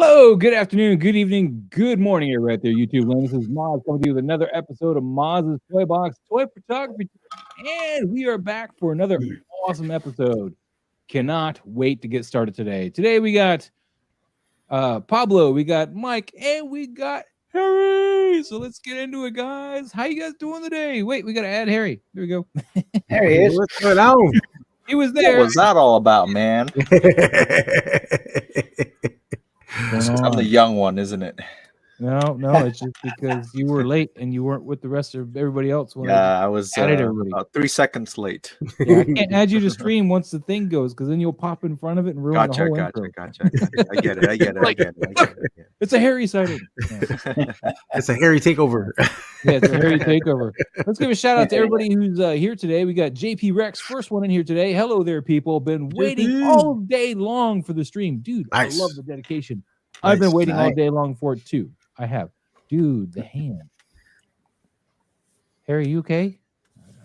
Hello, good afternoon, good evening, good morning, here right there, YouTube land. This is Moz coming to you with another episode of Moz's Toy Box Toy Photography, and we are back for another awesome episode. Cannot wait to get started today. Today we got Pablo, we got Mike, and we got Harry. So let's get into it, guys. How you guys doing today? Wait, we got to add Harry. Here we go. There he is. What's going on? He was there. What was that all about, man? I'm the young one, isn't it? No, it's just because you were late and you weren't with the rest of everybody else. Yeah, I was about 3 seconds late. Yeah, I can't add you to stream once the thing goes, because then you'll pop in front of it and ruin the whole intro. Gotcha. I get it. It's a Harry sighting. It's a Harry takeover. Yeah, it's a Harry takeover. Let's give a shout out to everybody who's here today. We got JP Rex, first one in here today. Hello there, people. Been waiting all day long for the stream. Dude, nice. I love the dedication. I've been waiting all day long for it too. I have. Dude, the hand. Harry, you okay?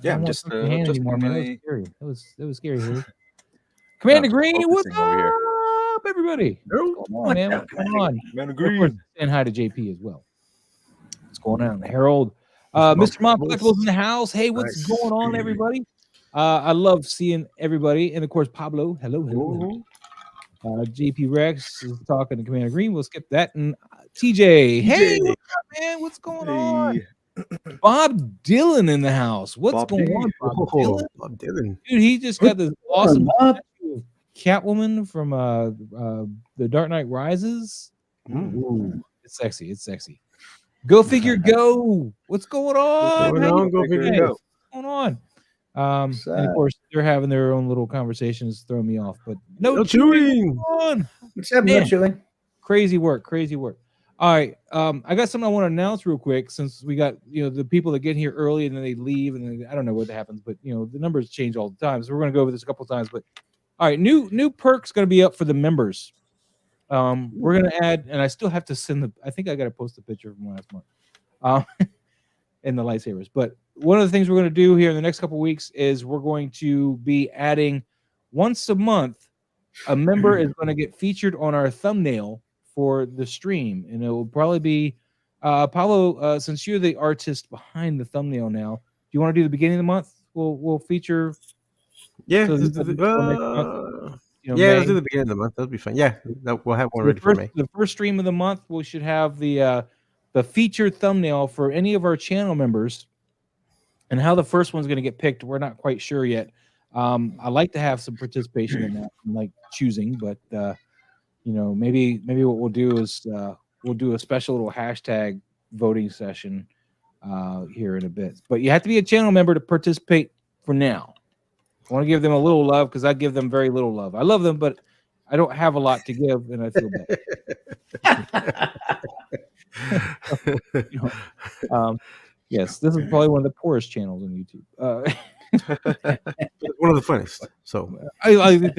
Yeah, I'm just anymore, man. That was scary, Harry. Commander Green, what's up, everybody? What's going on, man? What's going on? Commander Green. And hi to JP as well. What's going on? Harold. Mr. Mom Collectibles in the house. Hey, what's going on, everybody? I love seeing everybody. And of course, Pablo. Hello. JP Rex is talking to Commander Green. We'll skip that. And TJ. Hey, what's up, man? What's going on? Bob Dylan in the house. What's going on, Bob Dylan? Dude, he just got this awesome Catwoman from The Dark Knight Rises. Ooh, it's sexy. Go figure, go. What's going on? Go figure, go. What's going on? And of course, they're having their own little conversations, throwing me off. But no chewing. What's up, no chewing? Crazy work. All right, I got something I want to announce real quick, since we got the people that get here early and then they leave, and then I don't know what happens, but the numbers change all the time. So we're going to go over this a couple of times. But all right, new perks going to be up for the members. We're going to add, and I still have to send I think I got to post a picture from last month, in the lightsabers. But one of the things we're going to do here in the next couple of weeks is we're going to be adding once a month, a member is going to get featured on our thumbnail for the stream, and it will probably be Paulo. Since you're the artist behind the thumbnail now, do you want to do the beginning of the month? We'll feature. Yeah, let's do the beginning of the month. That'll be fun. Yeah, we'll have one ready for May. The first stream of the month, we should have the featured thumbnail for any of our channel members. And how the first one's going to get picked, we're not quite sure yet. I like to have some participation in that, like choosing, but maybe what we'll do is we'll do a special little hashtag voting session here in a bit. But you have to be a channel member to participate for now. I want to give them a little love, because I give them very little love. I love them, but I don't have a lot to give, and I feel bad. Yes, this is probably one of the poorest channels on YouTube. One of the funnest. So I like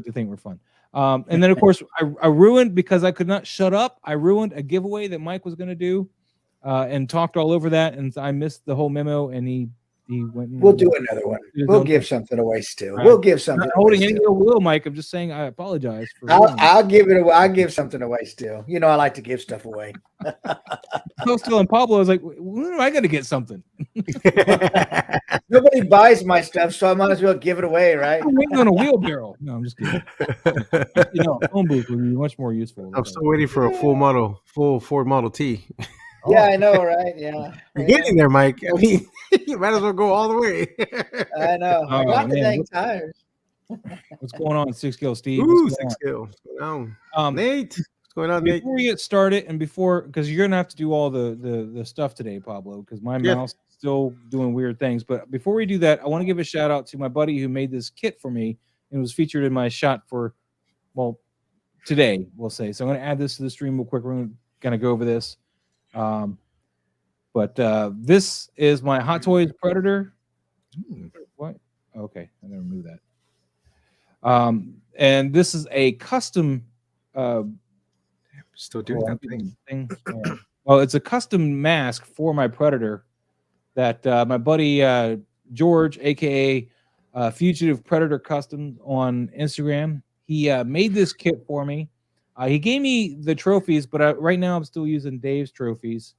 to think we're fun. And then, of course, I ruined, because I could not shut up. I ruined a giveaway that Mike was going to do, and talked all over that, and I missed the whole memo. And he went. We'll do another one. We'll give something away still. We'll give something. Not holding any ill will, Mike. I'm just saying I apologize for. I'll give it away. I'll give something away still. I like to give stuff away. I was telling Pablo, I was like, when am I going to get something? Nobody buys my stuff, so I might as well give it away, right? I'm waiting on a wheelbarrow. No, I'm just kidding. A phone booth would be much more useful. I'm still waiting for a full Ford Model T. Yeah, I know, right? Yeah. You're getting there, Mike. I mean, you might as well go all the way. I know. I got the dang tires. What's going on, 6 Steve? Ooh, 6 What's going on? Nate. What's going on, Nate? Before we get started, and because you're going to have to do all the stuff today, Pablo, because my mouse is still doing weird things. But before we do that, I want to give a shout out to my buddy who made this kit for me and was featured in my shot for, today, we'll say. So I'm going to add this to the stream real quick. We're going to go over this. But this is my Hot Toys Predator. What? Okay, I'm gonna remove that. And this is a custom. Still doing that thing. Well, it's a custom mask for my Predator that my buddy George, A.K.A. Fugitive Predator Customs on Instagram. He made this kit for me. He gave me the trophies, but right now I'm still using Dave's trophies.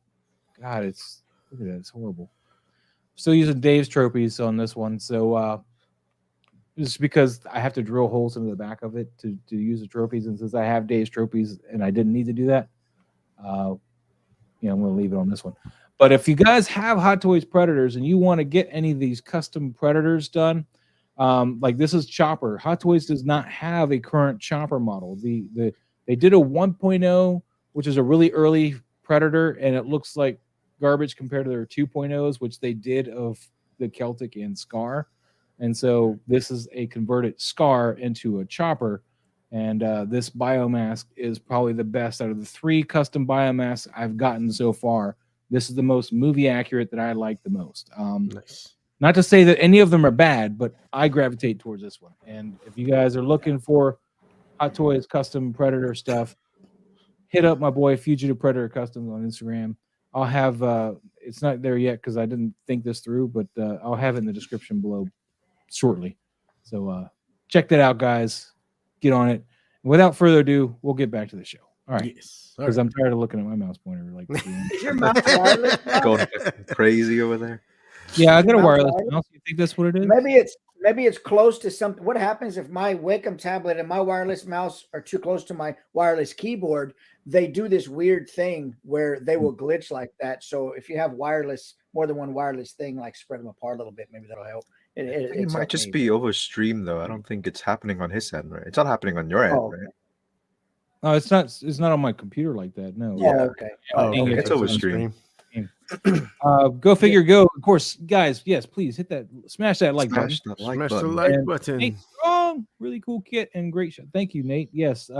God, look at that, it's horrible. Still using Dave's trophies on this one, so just because I have to drill holes into the back of it to use the trophies, and since I have Dave's trophies and I didn't need to do that, I'm going to leave it on this one. But if you guys have Hot Toys Predators and you want to get any of these custom Predators done, like this is Chopper. Hot Toys does not have a current Chopper model. They did a 1.0, which is a really early Predator, and it looks like garbage compared to their 2.0s, which they did of the Celtic and Scar. And so this is a converted Scar into a Chopper. And this biomask is probably the best out of the 3 custom biomasks I've gotten so far. This is the most movie accurate that I like the most. Nice. Not to say that any of them are bad, but I gravitate towards this one. And if you guys are looking for Hot Toys custom Predator stuff, hit up my boy Fugitive Predator Customs on Instagram. I'll have it's not there yet because I didn't think this through, but I'll have it in the description below shortly. So check that out, guys. Get on it. Without further ado, we'll get back to the show. All right. Yes. Because I'm tired of looking at my mouse pointer. Like, Is your mouse wireless? Going crazy over there. yeah, I got a Mouse wireless wireless? mouse. You think that's what it is? Maybe it's close to something. What happens if my Wacom tablet and my wireless mouse are too close to my wireless keyboard? They do this weird thing where they will glitch like that. So if you have more than one wireless thing, like spread them apart a little bit, maybe that'll help. It might just be over stream though. I don't think it's happening on his end, right? It's not happening on your end, right? No, it's not. It's not on my computer like that. No. Oh, okay. Okay. It's over stream. Go figure. Go. Of course, guys. Yes, please hit that. Smash that like button. Smash that like Smash the button. like And button. Nate Strong, really cool kit and great shot. Thank you, Nate. Yes,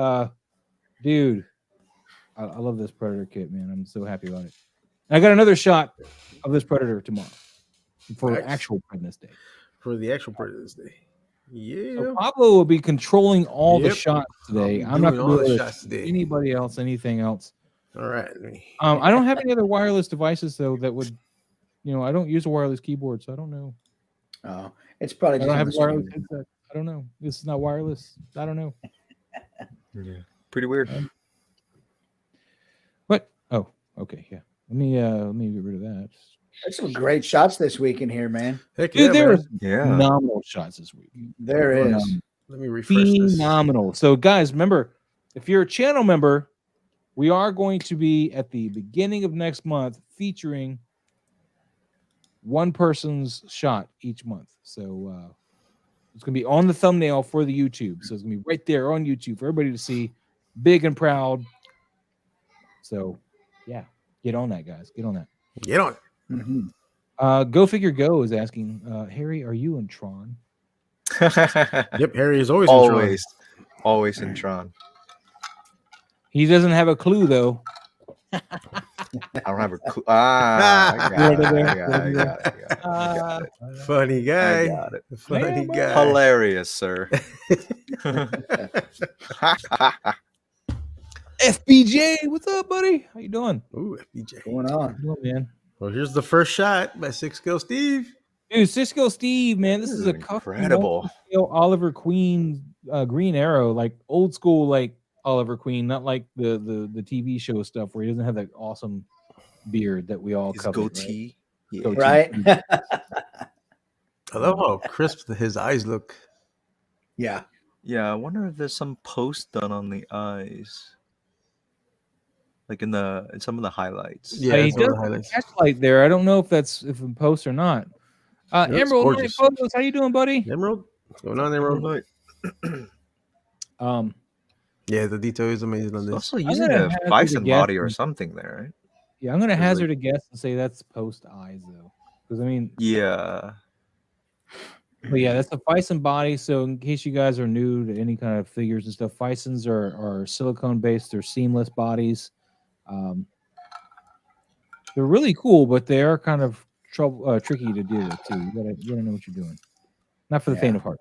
dude, I love this Predator kit, man. I'm so happy about it. And I got another shot of this Predator tomorrow for Nice. actual Predators Day. For the actual part of this day. Yeah. So Pablo will be controlling all the Yep. shots today. I'll be I'm not doing going all the to shots today. anybody else, anything else. All right. I don't have any other wireless devices though that would, I don't use a wireless keyboard, so I don't know. Oh, it's probably I just don't on have the a wireless screen. headset. I don't know. This is not wireless. I don't know. Yeah. Pretty weird. What? Oh, okay, yeah. Let me get rid of that. There's some great shots this week in here, man. Heck Dude, yeah, there man. was Yeah. phenomenal shots this week. There is. Let me refresh this. Phenomenal. So, guys, remember, if you're a channel member, we are going to be at the beginning of next month featuring one person's shot each month. So it's going to be on the thumbnail for the YouTube. So it's going to be right there on YouTube for everybody to see, big and proud. So, yeah, get on that, guys. Get on that. Get on. Mhm. Go Figure Go is asking, Harry, are you in Tron? Yep, Harry is always in Tron. Always in Tron. He doesn't have a clue, though. I don't have a clue. I got it. I got it. Funny I guy. got it. Funny Man, guy. Hilarious, sir. FBJ, what's up, buddy? How you doing? Ooh, FBJ. What's going on? How you doing, man? Well, here's the first shot by Six Skill Steve. Dude, Cisco Steve, man, this This is is a custom incredible. multi-scale Oliver Queen Green Arrow, like old school, like Oliver Queen, not like the TV show stuff where he doesn't have that awesome beard that we all His cover. goatee. Yeah. Goatee. Right? I love how crisp his eyes look. Yeah. Yeah, I wonder if there's some post done on the eyes. Like in some of the highlights. Yeah, He it's one of does the highlights. Flashlight there. I don't know if that's in post or not. That's Emerald Knight gorgeous. Photos, how you doing, buddy? Emerald? What's going on, Emerald? Yeah, the detail is amazing on It's this. also using gonna a hazard a bison guess body or and- something there, right? Yeah, I'm gonna There's hazard a guess and say that's post eyes though, because I mean, Yeah. but yeah, that's a Bison body. So in case you guys are new to any kind of figures and stuff, Bisons are silicone based. They're seamless bodies. They're really cool, but they are kind of tricky to deal with too. You gotta know what you're doing. Not for the faint of heart.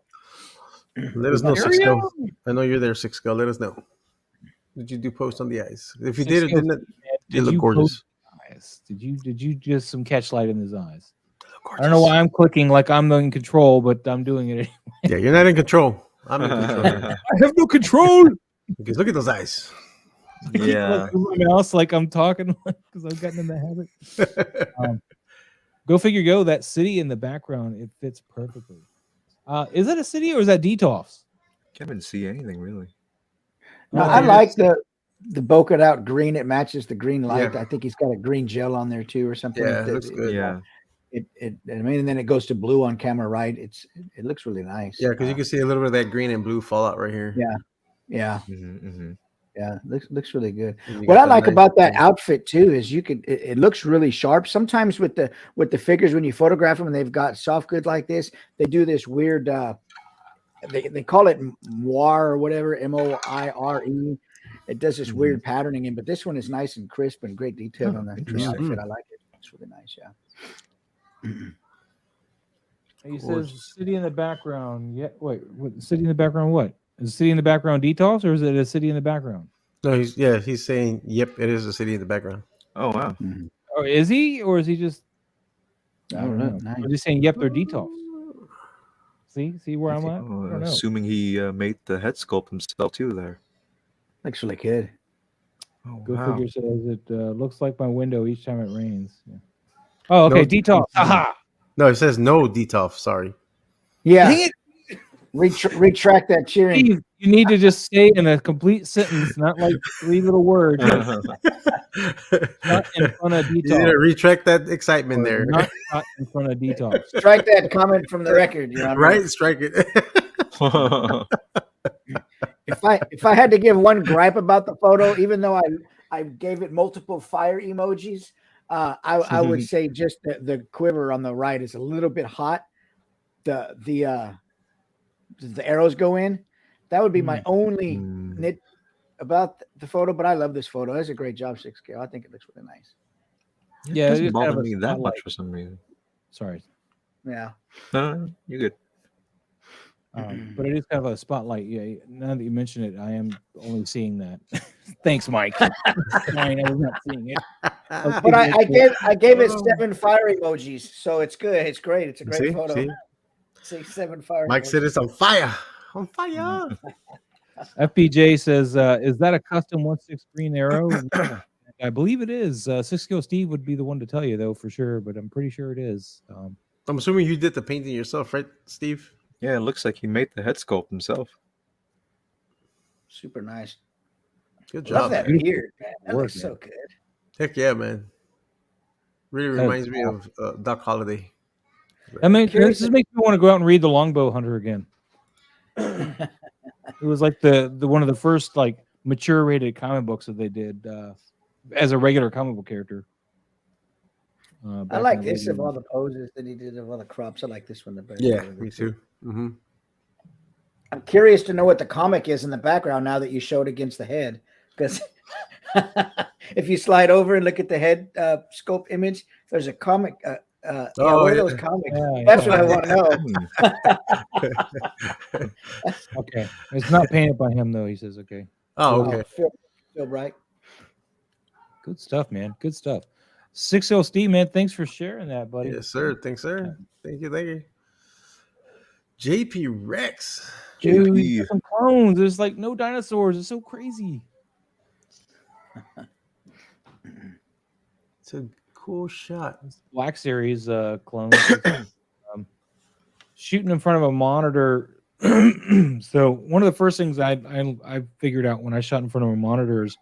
Let us know, There Six we Skill. go. I know you're there, Six Skill. Let us know. Did you do post on the eyes? If you Six did, it Skill, didn't. They Did look you gorgeous. post eyes? Did you just some catch light in his eyes? I don't know why I'm clicking like I'm in control, but I'm doing it anyway. Yeah, you're not in control. I'm in control. I have no control. Because look at those eyes. Yeah. Move my mouse like I'm talking because I've gotten in the habit. Go figure. Go that city in the background. It fits perfectly. Is that a city or is that Detolfs? Can't even see anything really. No, Oh, I there it like is. the bokeh out green. It matches the green light. Yeah. I think he's got a green gel on there too, or something. Yeah, it looks good. Yeah. I mean, and then it goes to blue on camera, right? It looks really nice. Yeah, because you can see a little bit of that green and blue fallout right here. Yeah, Mm-hmm. yeah. Looks really good. And you What got I the like nice about that blue. outfit too is it looks really sharp. Sometimes with the figures, when you photograph them and they've got soft goods like this, they do this weird. They call it moire or whatever, MOIRE. It does this weird patterning in, but this one is nice and crisp and great detail on the interesting. outfit. I like it. It's really nice. Yeah. He says city in the background. Yeah. Wait. What, city in the background? What is the city in the background? Detolfs or is it a city in the background? No, he's saying, yep, it is a city in the background. Oh wow. Or is he? Or is he just? I don't know. Nice. Or is he saying yep? They're Detolfs. See where I'm at? I Oh, don't know. assuming he made the head sculpt himself too there. Looks really good. Oh Go wow. figure says it looks like my window each time it rains. Yeah. Oh, okay. No, Detolfs. Aha. No, it says no Detolf. Sorry. Yeah. Dang it, Retract that cheering. Steve, you need to just stay in a complete sentence, not like 3 little words. Not in front of You need to Detolfs. retract that excitement there. Not in front of Detolfs. Strike that comment from the record, Your Honor. Right? Strike it. If I had to give one gripe about the photo, even though I gave it multiple fire emojis, I would say just the quiver on the right is a little bit hot. The arrows go in. That would be my only nit about the photo, but I love this photo. That's a great job, 6K. I think it looks really nice. Yeah, it it doesn't is kind bother of a me that spotlight. much for some reason. Sorry. Yeah. No, you're good. But it is kind of a spotlight. Yeah. Now that you mention it, I am only seeing that. Thanks, Mike. Fine, I was not seeing it. But I gave it 7 fire emojis, so it's good. It's great. It's a great photo. See? See 7 fire. Mike said it's on fire. On fire. FPJ says, is that a custom 1/6 green arrow? I believe it is. 6K Steve would be the one to tell you, though, for sure, but I'm pretty sure it is. I'm assuming you did the painting yourself, right, Steve? Yeah, it looks like he made the head sculpt himself. Super nice. Good Love job. that man. beard, man. That Work, looks so good. Heck yeah, man. Really reminds me of Doc Holliday. I mean, Curious this makes me want to go out and read The Longbow Hunter again. It was like the one of the first like mature rated comic books that they did as a regular comic book character. I like this of all the poses that he did of all the crops. I like this one the best. Yeah, me too. I'm curious to know what the comic is in the background now that you showed against the head, because if you slide over and look at the head scope image, there's a comic. What are those comics? Yeah, That's what I want to know. Okay, it's not painted by him though. He says, okay. Oh, okay. Feel bright. Good stuff, man. Good stuff. 6L Steve, man. Thanks for sharing that, buddy. Yes, sir. Thanks, sir. Thank you. Thank you. JP Rex. Dude, you got some clones. There's like no dinosaurs. It's so crazy. It's a cool shot. Black Series clones. Shooting in front of a monitor. So one of the first things I figured out when I shot in front of a monitor is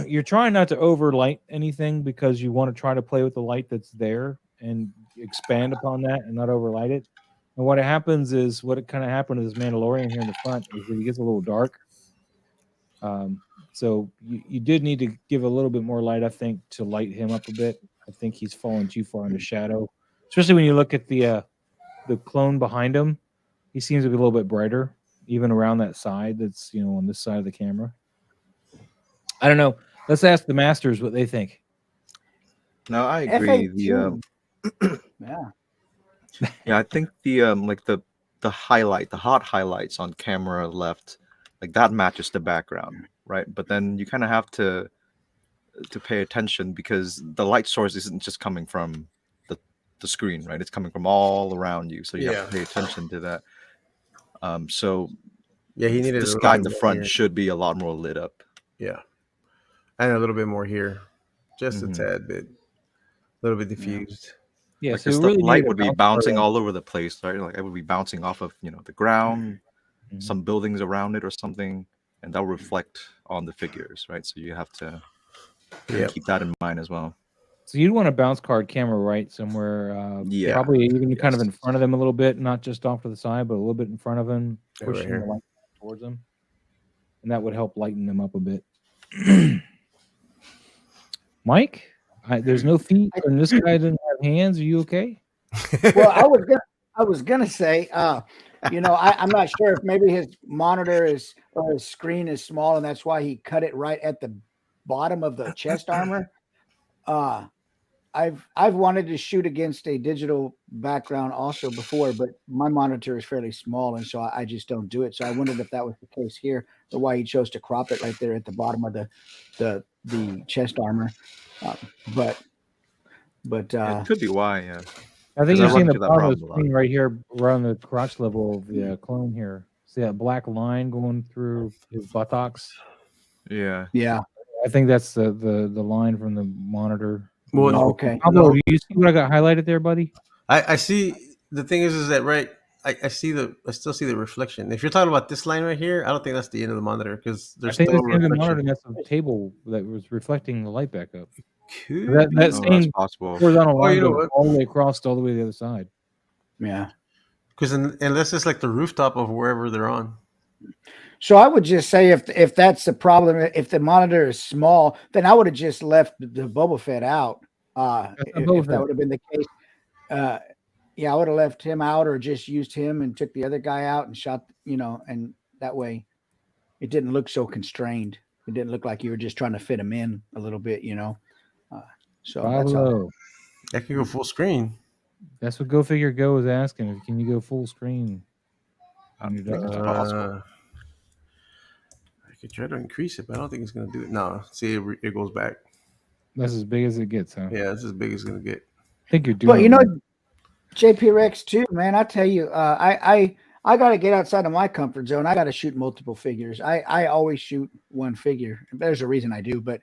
you're trying not to overlight anything because you want to try to play with the light that's there and expand upon that and not overlight it. And what happens is what kind of happened to this Mandalorian here in the front is that he gets a little dark. So you did need to give a little bit more light, I think, to light him up a bit. I think he's fallen too far into shadow, especially when you look at the clone behind him. He seems to be a little bit brighter, even around that side that's, on this side of the camera. I don't know. Let's ask the masters what they think. No, I agree. Yeah. Yeah, I think the the highlight, the hot highlights on camera left, like that matches the background, right? But then you kind of have to pay attention because the light source isn't just coming from the screen, right? It's coming from all around you, so you have to pay attention to that. So yeah, he needed this guy in the front should be a lot more lit up. Yeah, and a little bit more here, just Mhm. a tad bit, a little bit diffused. Yeah, Like so the we really light needed a would be bounce card bouncing on- all over the place, right? Like it would be bouncing off of the ground, Mhm. some buildings around it or something, and that will reflect on the figures, right? So you have to Yep. keep that in mind as well. So you'd want a bounce card camera right somewhere, Yeah. probably even kind of Yes. in front of them a little bit, not just off to the side, but a little bit in front of them, Yeah, right pushing here. the light towards them, and that would help lighten them up a bit. Mike, there's no feet, and this guy doesn't have hands. Are you okay? Well, I was gonna say, I'm not sure if maybe his monitor is or his screen is small, and that's why he cut it right at the bottom of the chest armor. I've wanted to shoot against a digital background also before, but my monitor is fairly small, and so I just don't do it. So I wondered if that was the case here, or why he chose to crop it right there at the bottom of the chest armor. But Yeah, it could be why. Yeah. I think I you're run seeing the into that bottom of problem the a lot. screen right here, around the crotch level of the clone here. See that black line going through his buttocks? Yeah. yeah, I think that's the line from the monitor. Well, okay. Pablo, no. do you see what I got highlighted there, buddy? I see. The thing is that right. I still see the reflection. If you're talking about this line right here, I don't think that's the end of the monitor because I there's think still that's the end of the monitor, reflection. and that's the table that was reflecting the light back up. Could That be. That's same possible. horizontal Oh, line you know goes what? all the way across to all the way to the other side. Yeah. Because unless it's like the rooftop of wherever they're on. So I would just say if that's the problem, if the monitor is small, then I would have just left the Boba Fett out. If that would have been the case, yeah, I would have left him out or just used him and took the other guy out and shot, and that way it didn't look so constrained. It didn't look like you were just trying to fit him in a little bit, So that's all. Pablo, I can go full screen. that's what Go Figure Go is asking. Can you go full screen on your think it's desktop? possible. I could try to increase it, but I don't think it's gonna do it. No, see, it goes back. That's as big as it gets, huh? Yeah, it's as big as it's gonna get. I think you're doing. But it right. JP Rex too, man. I tell you, I got to get outside of my comfort zone. I got to shoot multiple figures. I always shoot one figure. There's a reason I do, but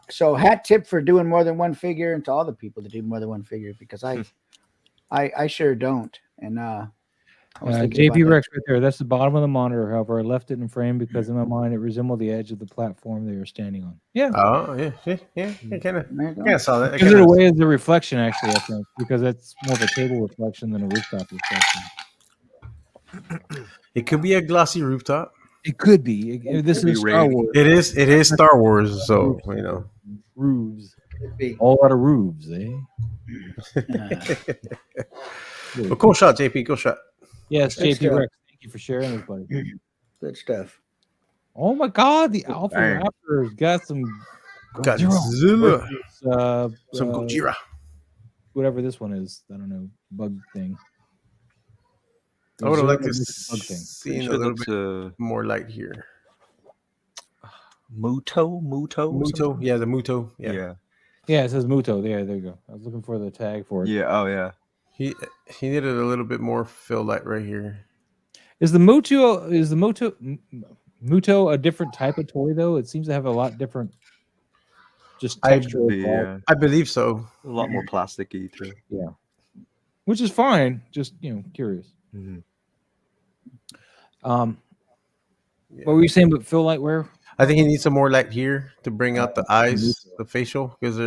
so hat tip for doing more than one figure, and to all the people that do more than one figure, because I sure don't. And I was thinking about JP that. Rex right there. That's the bottom of the monitor. However, I left it in frame because in my mind it resembled the edge of the platform they were standing on. Yeah. Oh yeah. I kind of There you go. saw that. I Gives it kinda- away as a reflection, actually, I think, because that's more of a table reflection than a rooftop reflection. It could be a glossy rooftop. It could be. This could be is Star rainy. Wars. It is Star Wars, so Roofs. Could be. All out of roofs, eh? Well, cool shot, JP. Cool shot. Yes, Good JP stuff. Rex. Thank you for sharing this, buddy. Good stuff. Oh my God, the Alpha Dang. Raptors got some Godzilla. versus, Some Gojira. whatever this one is. I don't know, bug thing. I would have liked to Versus bug thing. see a Sure little that's bit more light here. Muto. Muto, yeah, the Muto, yeah. Yeah, it says Muto. There you go. I was looking for the tag for it. Yeah. Oh yeah. He needed a little bit more fill light right here. Is the Muto a different type of toy though? It seems to have a lot different just texture, overall, I believe so. A lot more plasticky too. which is fine. Just curious. Mhm. What were you saying? But Phil Light, where? I think he needs some more light here to bring out the eyes, the facial, because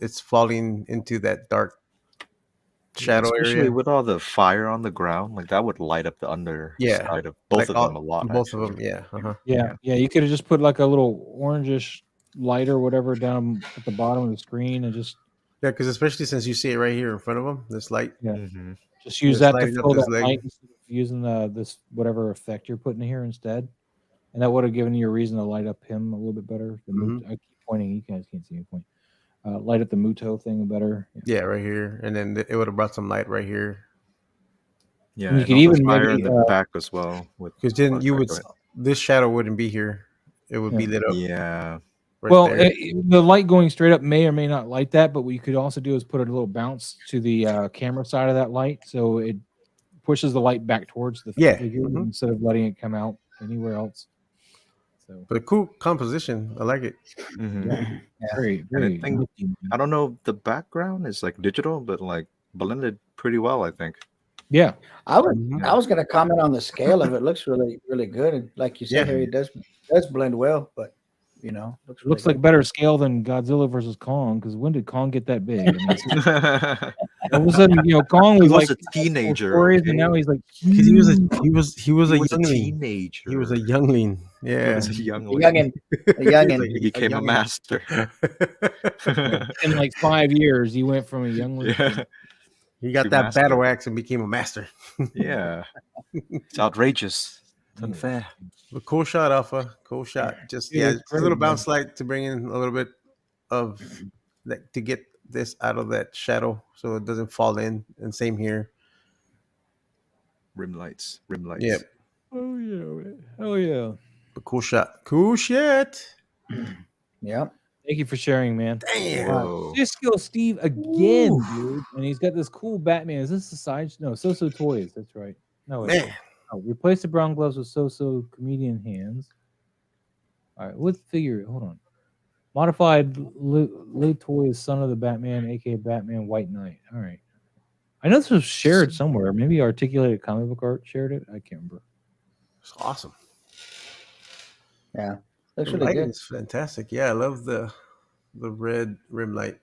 it's falling into that dark shadow Especially area. with all the fire on the ground, like that would light up the underside of both Like of them a lot. Both actually. of them, yeah. Uh-huh. Yeah. You could have just put like a little orangish light or whatever down at the bottom of the screen and just Yeah, because especially since you see it right here in front of him, this light. Mhm. just use Just that to lighting up fill his that leg. light instead of using this whatever effect you're putting here instead. And that would have given you a reason to light up him a little bit better. I keep pointing. You guys can't see me point. Light up the Muto thing better. Yeah, right here, and then it would have brought some light right here. Yeah. And you and could all the even fire maybe, in the back as well. Because then you would Right. this shadow wouldn't be here; it would be lit up. Yeah. Right well, there. the light going straight up may or may not light that, but what you could also do is put a little bounce to the camera side of that light, so it pushes the light back towards the Yeah. figure Mhm. instead of letting it come out anywhere else. So So, But a cool composition. I like it. Mhm. Yeah. very, And very. I think nifty, man. I don't know. The background is like digital, but like blended pretty well. I think. Yeah, I was Mhm. I was going to comment on the scale of it. Looks really really good, and like you said, Yeah. Harry, it does blend well, but looks it looks really like better scale than Godzilla versus Kong. Because when did Kong get that big? I mean, all of a sudden, Kong He was was like a teenager, stories, and okay? now he's like Because he was a a youngling. teenager. He was a youngling. He Yeah. was a good. youngling. A youngin. He became a youngin. master. in like 5 years, he went from a youngling. Yeah. He got To that master. battle axe and became a master. Yeah. It's outrageous. It's Yeah. unfair. But cool shot, Alpha. Cool shot. Just Yeah, it's just a great, little man. bounce light to bring in a little bit of that to get this out of that shadow so it doesn't fall in. And same here. Rim lights. Rim lights. Yep. Oh yeah, man. Hell yeah! But cool shot. Cool shit. Yep. Thank you for sharing, man. Damn. Whoa. Cisco Steve again, dude, and he's got this cool Batman. Is this the side? No, So Toys. That's right. No, it's Man. replace the brown gloves with So comedian hands. All right, what figure? Hold on. Modified Lou Toys, son of the Batman, A.K.A. Batman White Knight. All right. I know this was shared somewhere. Maybe Articulated Comic Book Art shared it. I can't remember. It's awesome. Yeah. Looks The really lighting good. is fantastic. Yeah, I love the red rim light.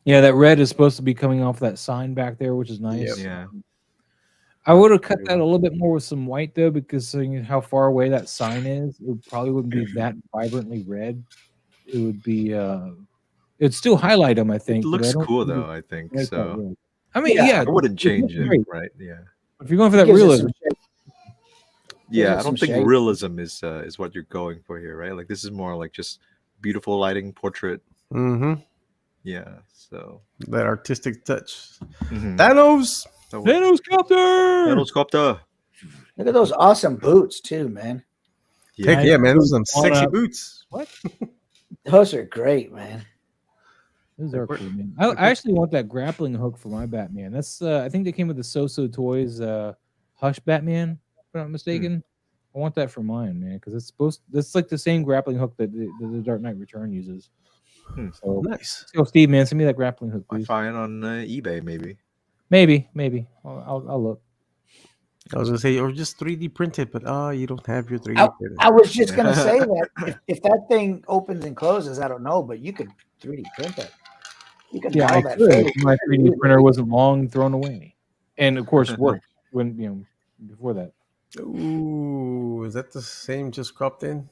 Yeah, that red is supposed to be coming off that sign back there, which is nice. Yep. Yeah. I would have cut that a little bit more with some white though, because seeing how far away that sign is, it probably wouldn't be that vibrantly red. It would be it'd still highlight them, I think. It but I looks don't cool think though, I think. it'd make that So red. I mean, Yeah, yeah, I wouldn't it change looks it, great. right? Yeah. If you're going for that Gives it realism, some shape. Yeah, it I some don't think shape. realism is what you're going for here, right? Like this is more like just beautiful lighting, portrait. Mm-hmm. Yeah. So That artistic touch. Mhm. Thanos. Thanos Copter! Thanos Copter. Look at those awesome boots too, man. Heck yeah, man. Those are some On sexy up. boots. What? Those are great, man. Those are cool, man. I actually want that grappling hook for my Batman. That's I think they came with the So Toys Hush Batman, if I'm not mistaken. I want that for mine, man, because that's like the same grappling hook that the Dark Knight Return uses. So Nice. so Steve, man, send me that grappling hook, I please. find on eBay maybe. Maybe. I'll look. I was gonna say, or just 3D printed, but you don't have your 3D printer. I was just gonna say that if that thing opens and closes, I don't know, but you could 3D print that. You can Yeah, dial I that could. face. If my 3D printer wasn't long thrown away, and of course worked when before that. Ooh, is that the same just cropped in?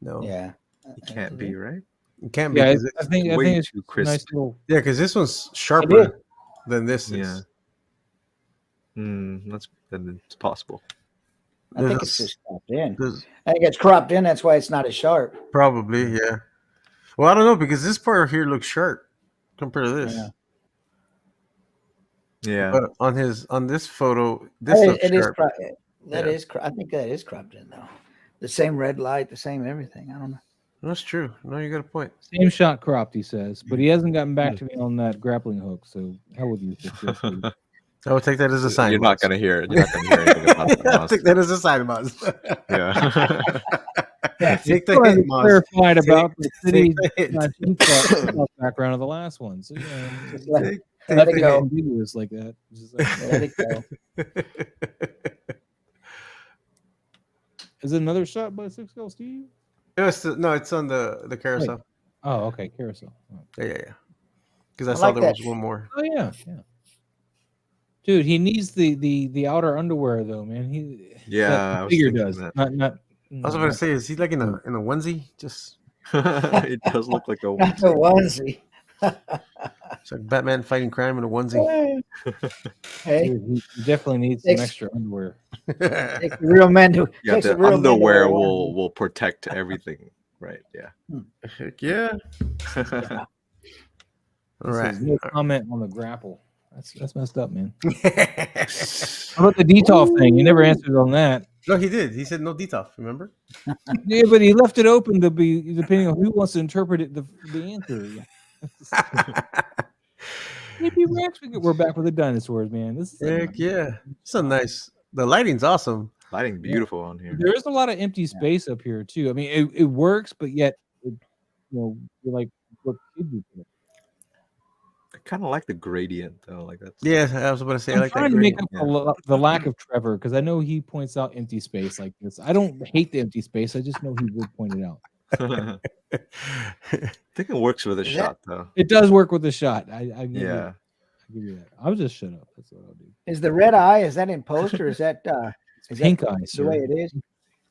No. Yeah. It can't be, right? It can't be. Yeah, 'Cause I think way it's too a crisp. nice little. Yeah, because this one's is. sharper than this Yeah. is. Then it's possible. I think it's just cropped in. There's I think it's cropped in, that's why it's not as sharp. probably, yeah. Well, I don't know because this part here looks sharp compared to this. Yeah. Yeah. But on this photo, this It- looks it is sharp. I think that is cropped in though. The same red light, the same everything. I don't know. That's true. No, you got a point. Same shot cropped, he says, but he hasn't gotten back to me on that grappling hook. So hell with you. Steve. I would take that as a sign. You're not Moz. gonna hear it. You're not gonna hear anything about that. I'll Moz. take that as a sign, Moz. Yeah. Take the Still hit, hasn't Moz. clarified about the city Take the background of the last one. So Just yeah, let, Take let it the go. ambiguous like that. It's just like- Let it go. is it another shot by Six Girl Steve? No, it's on the carousel. Oh, okay, carousel. Oh. Yeah. Because I I saw like there that. was one more. Oh yeah. Dude, he needs the outer underwear though, man. Yeah, that I the was figure thinking does that. not. I was about to say, is he like in a onesie? Just It does look like a Not the onesie. it's like Batman fighting crime in a onesie. Hey, Dude, he definitely needs some Ex- extra underwear. takes the real men to yeah. takes The a real man to underwear wear a will protect everything, right? Yeah. Heck yeah. All This right. is no comment on the grapple. That's messed up, man. How about the DTOF thing? You never answered on that. No, he did. He said no detox, remember? Yeah, but he left it open to be depending on who wants to interpret it. The answer. Maybe Rex. We're back with the dinosaurs, man. This is Heck yeah. It's so nice. The lighting's awesome. Lighting beautiful on here. There is a lot of empty space up here too. I mean, it works, but yet, you're like, what could you do? I kind of like the gradient though. Like that's Yeah, I was about to say I I'm like that trying to make gradient. up the lack of Trevor because I know he points out empty space like this. I don't hate the empty space. I just know he would point it out. I think it works with a shot though. It does work with the shot. I give you Yeah. that. I give you that. I'll just shut up. That's what I'll do. Is the red eye? Is that in post or is that Pink eye, the sir. way it is?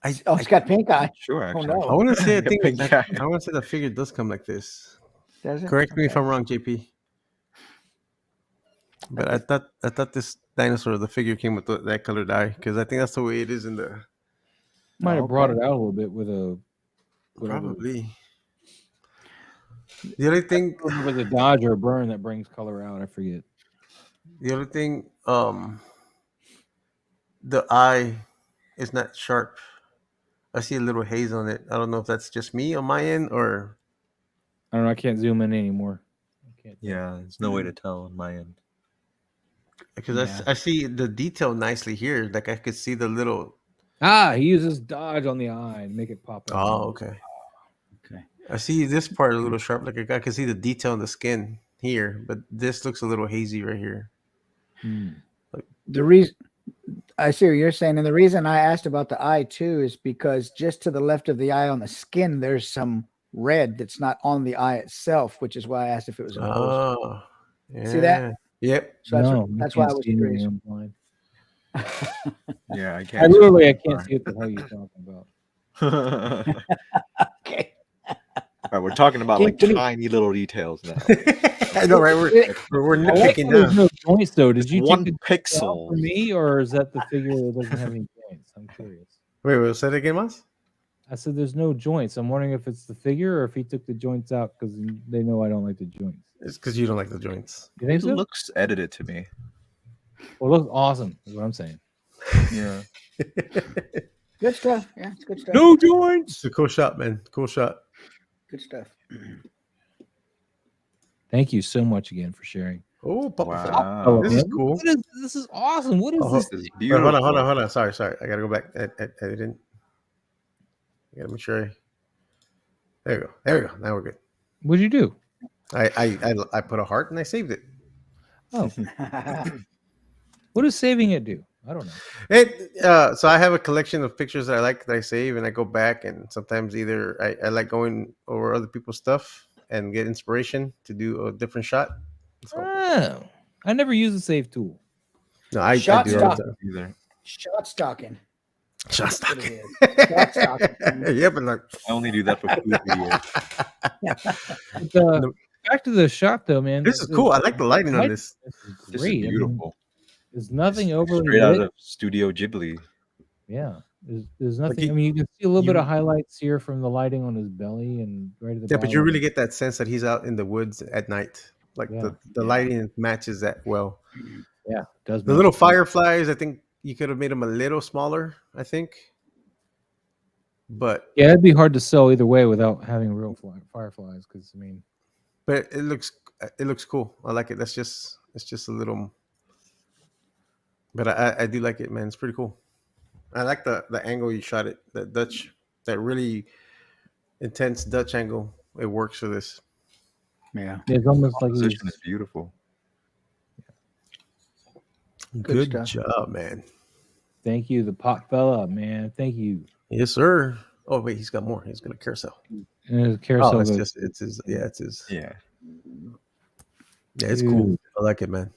I It's got pink eye. Sure, Oh actually. no, I want to say Yeah. I want to say the figure does come like this. does it? Correct me if Okay. I'm wrong, JP. But I thought this dinosaur, the figure, came with that colored eye because I think that's the way it is in the. Might have Oh, brought okay. it out a little bit with a whatever. Probably. The other thing, I don't know if it's a dodge or a burn that brings color out. I forget. the other thing, the eye is not sharp. I see a little haze on it. I don't know if that's just me on my end or. I don't know. I can't zoom in anymore. I can't. Yeah, there's no way to tell on my end. Because Yeah. I see the detail nicely here. Like I could see the little. He uses dodge on the eye to make it pop up. Oh, okay. Okay. I see this part a little sharp. Like I can see the detail in the skin here, but this looks a little hazy right here. The reason I see what you're saying, and the reason I asked about the eye too is because just to the left of the eye on the skin, there's some red that's not on the eye itself, which is why I asked if it was a post. Oh, yeah. See that? Yep. So that's, No, that's why I was curious. I'm blind. Yeah, I I can't. literally can't see what the hell you're talking about. Okay. All right, we're talking about like Can you- tiny little details now. I know, right? We're I like nitpicking how there's now. no joints though. Did It's you one take the joints out pixel. for me, or is that the figure that doesn't have any joints? I'm curious. Wait, say that again, Mas? I said there's no joints. I'm wondering if it's the figure or if he took the joints out because they know I don't like the joints. It's because you don't like the joints. You think It so? looks edited to me. Well, it looks awesome. Is what I'm saying. Yeah. Good stuff. Yeah, it's good stuff. No joints. It's a cool shot, man. Cool shot. Good stuff. Thank you so much again for sharing. Oh, Wow. This is man. cool. This is awesome. What is Oh, this? This is Wait, beautiful. hold on. Sorry. I gotta go back. I didn't. I gotta make sure. There we go. Now we're good. What'd you do? I put a heart and I saved it. Oh, what does saving it do? I don't know. So I have a collection of pictures that I like that I save, and I go back, and sometimes either I like going over other people's stuff and get inspiration to do a different shot. So, Oh, I never use the save tool. no, I Shot do all the stop. time. Either. Shot stocking. Shot That's what it stocking. is. Shot stocking. Yeah, but like, I only do that for food videos. But, No. back to the shot though, man. this is cool. I like the lighting on this. This is This great. is I mean, beautiful. there's nothing overly Straight out lit. of Studio Ghibli. Yeah, there's nothing. you- I mean, you can see a little bit you- of highlights here from the lighting on his belly and right at the Yeah, but you bottom. really get that sense that he's out in the woods at night. Like Yeah. the lighting matches that well. Yeah, it does The match little up. fireflies, I think you could have made them a little smaller. I think, but Yeah, it'd be hard to sell either way without having real fireflies. Because I mean, it looks cool. I like it. It's just a little, but I do like it, man. It's pretty cool. I like the angle you shot it. That really intense Dutch angle. It works for this. Yeah. it's almost like Composition he's is beautiful. Good stuff. job, man. thank you, the pop fella, man. Thank you. Yes, sir. Oh wait, he's got more. He's got a carousel. And the carousel Oh, it's goes, his. Yeah. Yeah, it's cool. Dude. I like it, man.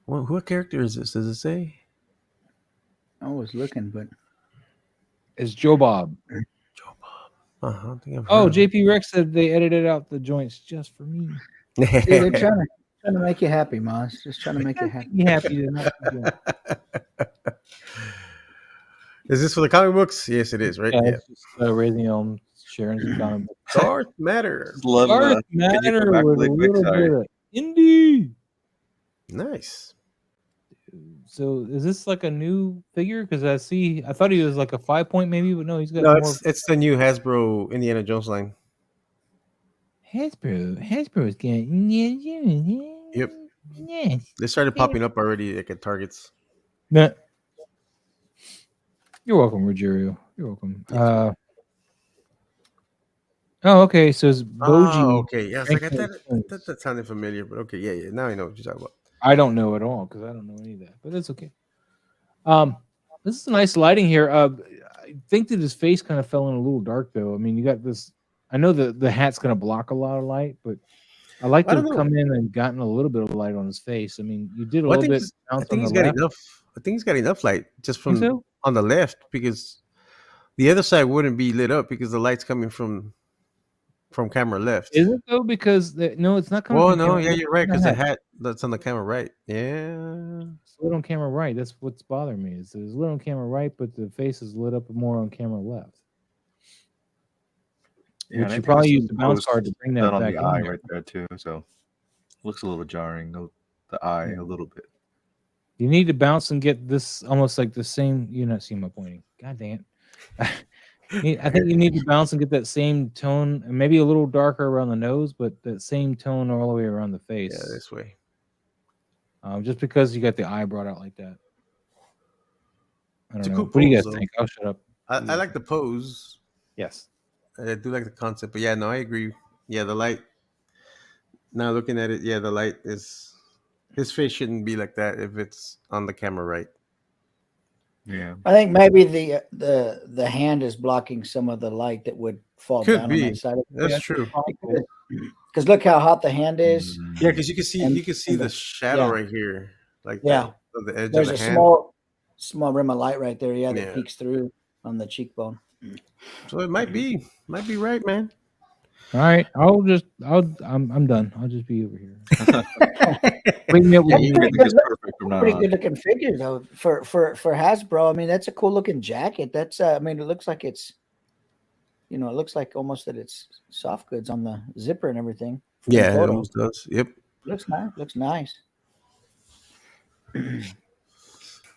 What character is this? Does it say? I was looking, but it's Joe Bob. I don't think I've heard Oh, of it. JP Rex said they edited out the joints just for me. see, they're trying to make you happy, Moz. Just trying to make you happy. Be happy to not be doing it. Is this for the comic books? Yes, it is, right? Yeah, Yeah. it's just Raising Elm, sharing some comic books. Darth Matter. Love Darth can you go Matter back with a really quick? little Sorry. bit of indie. Nice. So is this like a new figure? Because I thought he was like a 5-point maybe, but no, he's got No, more. it's the new Hasbro Indiana Jones line. Hasbro's getting Yep. Yes. They started popping up already like at Targets. Nah, You're welcome, Rogerio. You're welcome. Oh, okay. So it's Boji. Oh, okay. Yeah, I was like, I Franklin thought Twins. that sounded familiar, but okay, yeah. Now I know what you're talking about. I don't know at all because I don't know any of that, but that's okay. This is a nice lighting here. I think that his face kind of fell in a little dark though. I mean, you got this. I know the hat's going to block a lot of light, but I like I to don't have know. come in and gotten a little bit of light on his face. I mean, you did a Well, little bit I bounce think on the he's got left. enough. I think he's got enough light just Think from so? on the left because the other side wouldn't be lit up because the light's coming from camera left. Is it though? Because no, it's not coming Well, from no, camera. yeah, left. you're right Look at because the that. hat that's on the camera right. Yeah. It's lit on camera right. That's what's bothering me. Is it's lit on camera right, but the face is lit up more on camera left. Yeah, Which and I you think probably there's use some the bounce post card to bring done that on back the in eye there. right there too. So looks a little jarring. The eye Yeah. a little bit. You need to bounce and get this almost like the same. You're not seeing my pointing. God dang it. I think you need to bounce and get that same tone, and maybe a little darker around the nose, but that same tone all the way around the face. Yeah, this way. Just because you got the eye brought out like that. I It's don't a know. cool What do you pose, guys though. think? I'll shut up. I like the pose. Yes. I do like the concept, but yeah, no, I agree. Yeah, the light. Now looking at it, yeah, the light is his face shouldn't be like that if it's on the camera right. Yeah. I think maybe the hand is blocking some of the light that would fall Could down be. on that side. That's true. Because look how hot the hand is. Yeah, because you And- can see and the shadow yeah. right here, like Yeah. of the edge There's of a the hand. small rim of light right there. Yeah, that Yeah. peeks through on the cheekbone. So it might be right, man. All right. I'm done. I'll just be over here. Wake me up when you Everything is perfect from now Pretty on. good looking figure though for Hasbro. I mean, that's a cool looking jacket. That's I mean, it looks like it's, it looks like almost that it's soft goods on the zipper and everything. Yeah, it Photo. almost does. Yep. Looks nice. Looks nice.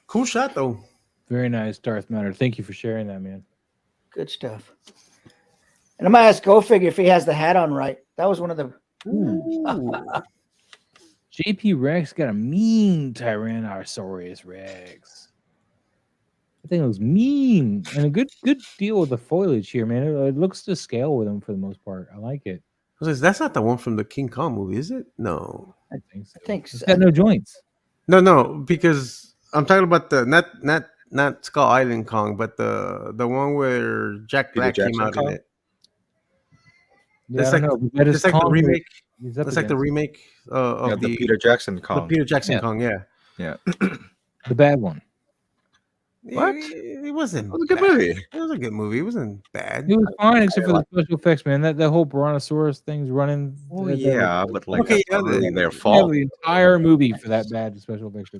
Cool shot though. Very nice, Darth Matter. Thank you for sharing that, man. Good stuff. And I'm gonna ask Go Figure if he has the hat on right. That was one of the. JP Rex got a mean Tyrannosaurus Rex. I think it looks mean and a good deal with the foliage here, man. It looks to scale with him for the most part. I like it. That's not the one from the King Kong movie, is it? No. I think so. I think It's so. got no joints. No, because I'm talking about the not Skull Island Kong, but the one where Jack Peter Black came Jackson out in Kong? it. Yeah, It's I don't like know. But that is It's like the Kong remake. he's up It's like the against. remake of Yeah, the the Peter Jackson the Kong. Peter Jackson Yeah. Kong. Yeah. Yeah. The bad one. What? It wasn't. It was a good bad. movie. It was a good movie. It wasn't bad. It was fine except for the special effects, man. That whole Brontosaurus thing's running. Oh that- yeah, but like Okay, that's not yeah, really their They have fault. the entire movie for that bad special effects.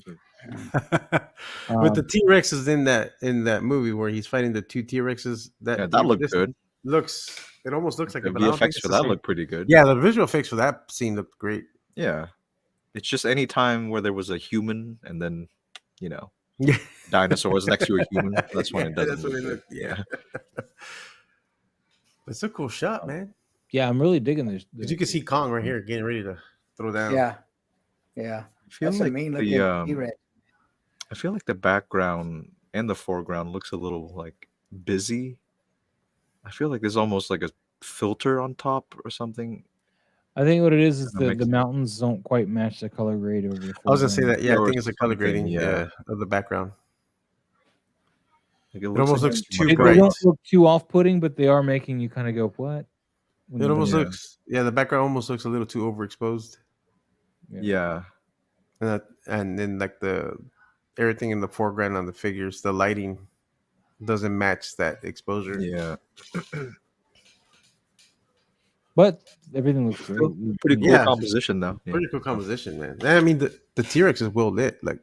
But the T Rex is in that movie where he's fighting the two T Rexes. Yeah, that looked good. It almost looks like The it, but I don't think VFX it's for the that same. looked pretty good. Yeah, the visual effects for that scene looked great. Yeah. It's just any time where there was a human and then, Yeah. dinosaurs next to a human. That's when it Yeah, doesn't that's when look it good. looked- yeah. It's a cool shot, man. Yeah, I'm really digging this. Because you can see Kong right here getting ready to throw down. Yeah. I feel That's a like mean the looking T-Rex. I feel like the background and the foreground looks a little like busy. I feel like there's almost like a filter on top or something. I think what it is That makes the sense. mountains don't quite match the color grade over the I was gonna say foreground. that. Yeah, I Or think it's a color something, grading. yeah. Yeah, of the background. Like It almost like looks it's too They much- bright. don't look too off-putting, but they are making you kind of go, "What?" When It you almost look- looks. Yeah, the background almost looks a little too overexposed, Yeah. and then like the everything in the foreground on the figures, the lighting doesn't match that exposure. Yeah. But everything looks great. Pretty cool Yeah. composition though. Yeah. Pretty cool composition, man. And I mean, the T Rex is well lit. Like,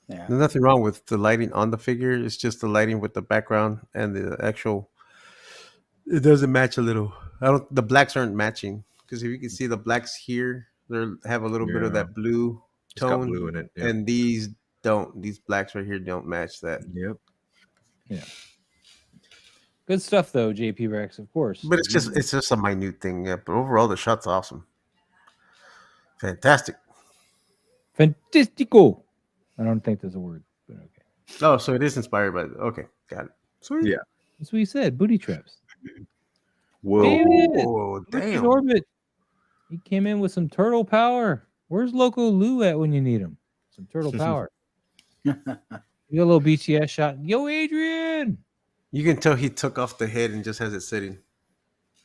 Yeah. there's nothing wrong with the lighting on the figure. It's just the lighting with the background and the actual. It doesn't match a little. The blacks aren't matching because if you can see the blacks here, they have a little bit of Yeah. that blue It's got tone, blue in it. Yeah. and these don't. These blacks right here don't match that. Yep. Good stuff, though, JP Rex, of course. But it's just a minute thing. Yeah, but overall the shot's awesome. Fantastic. Fantastico. I don't think there's a word, but okay. Oh, so it is inspired by. Okay, got it. Sweet. Yeah. That's what he said. Booty traps. Whoa. David, Oh, Richard damn. Orbit. He came in with some turtle power. Where's Loco Lou at when you need him? Some turtle power. You got a little BTS shot. Yo, Adrian. You can tell he took off the head and just has it sitting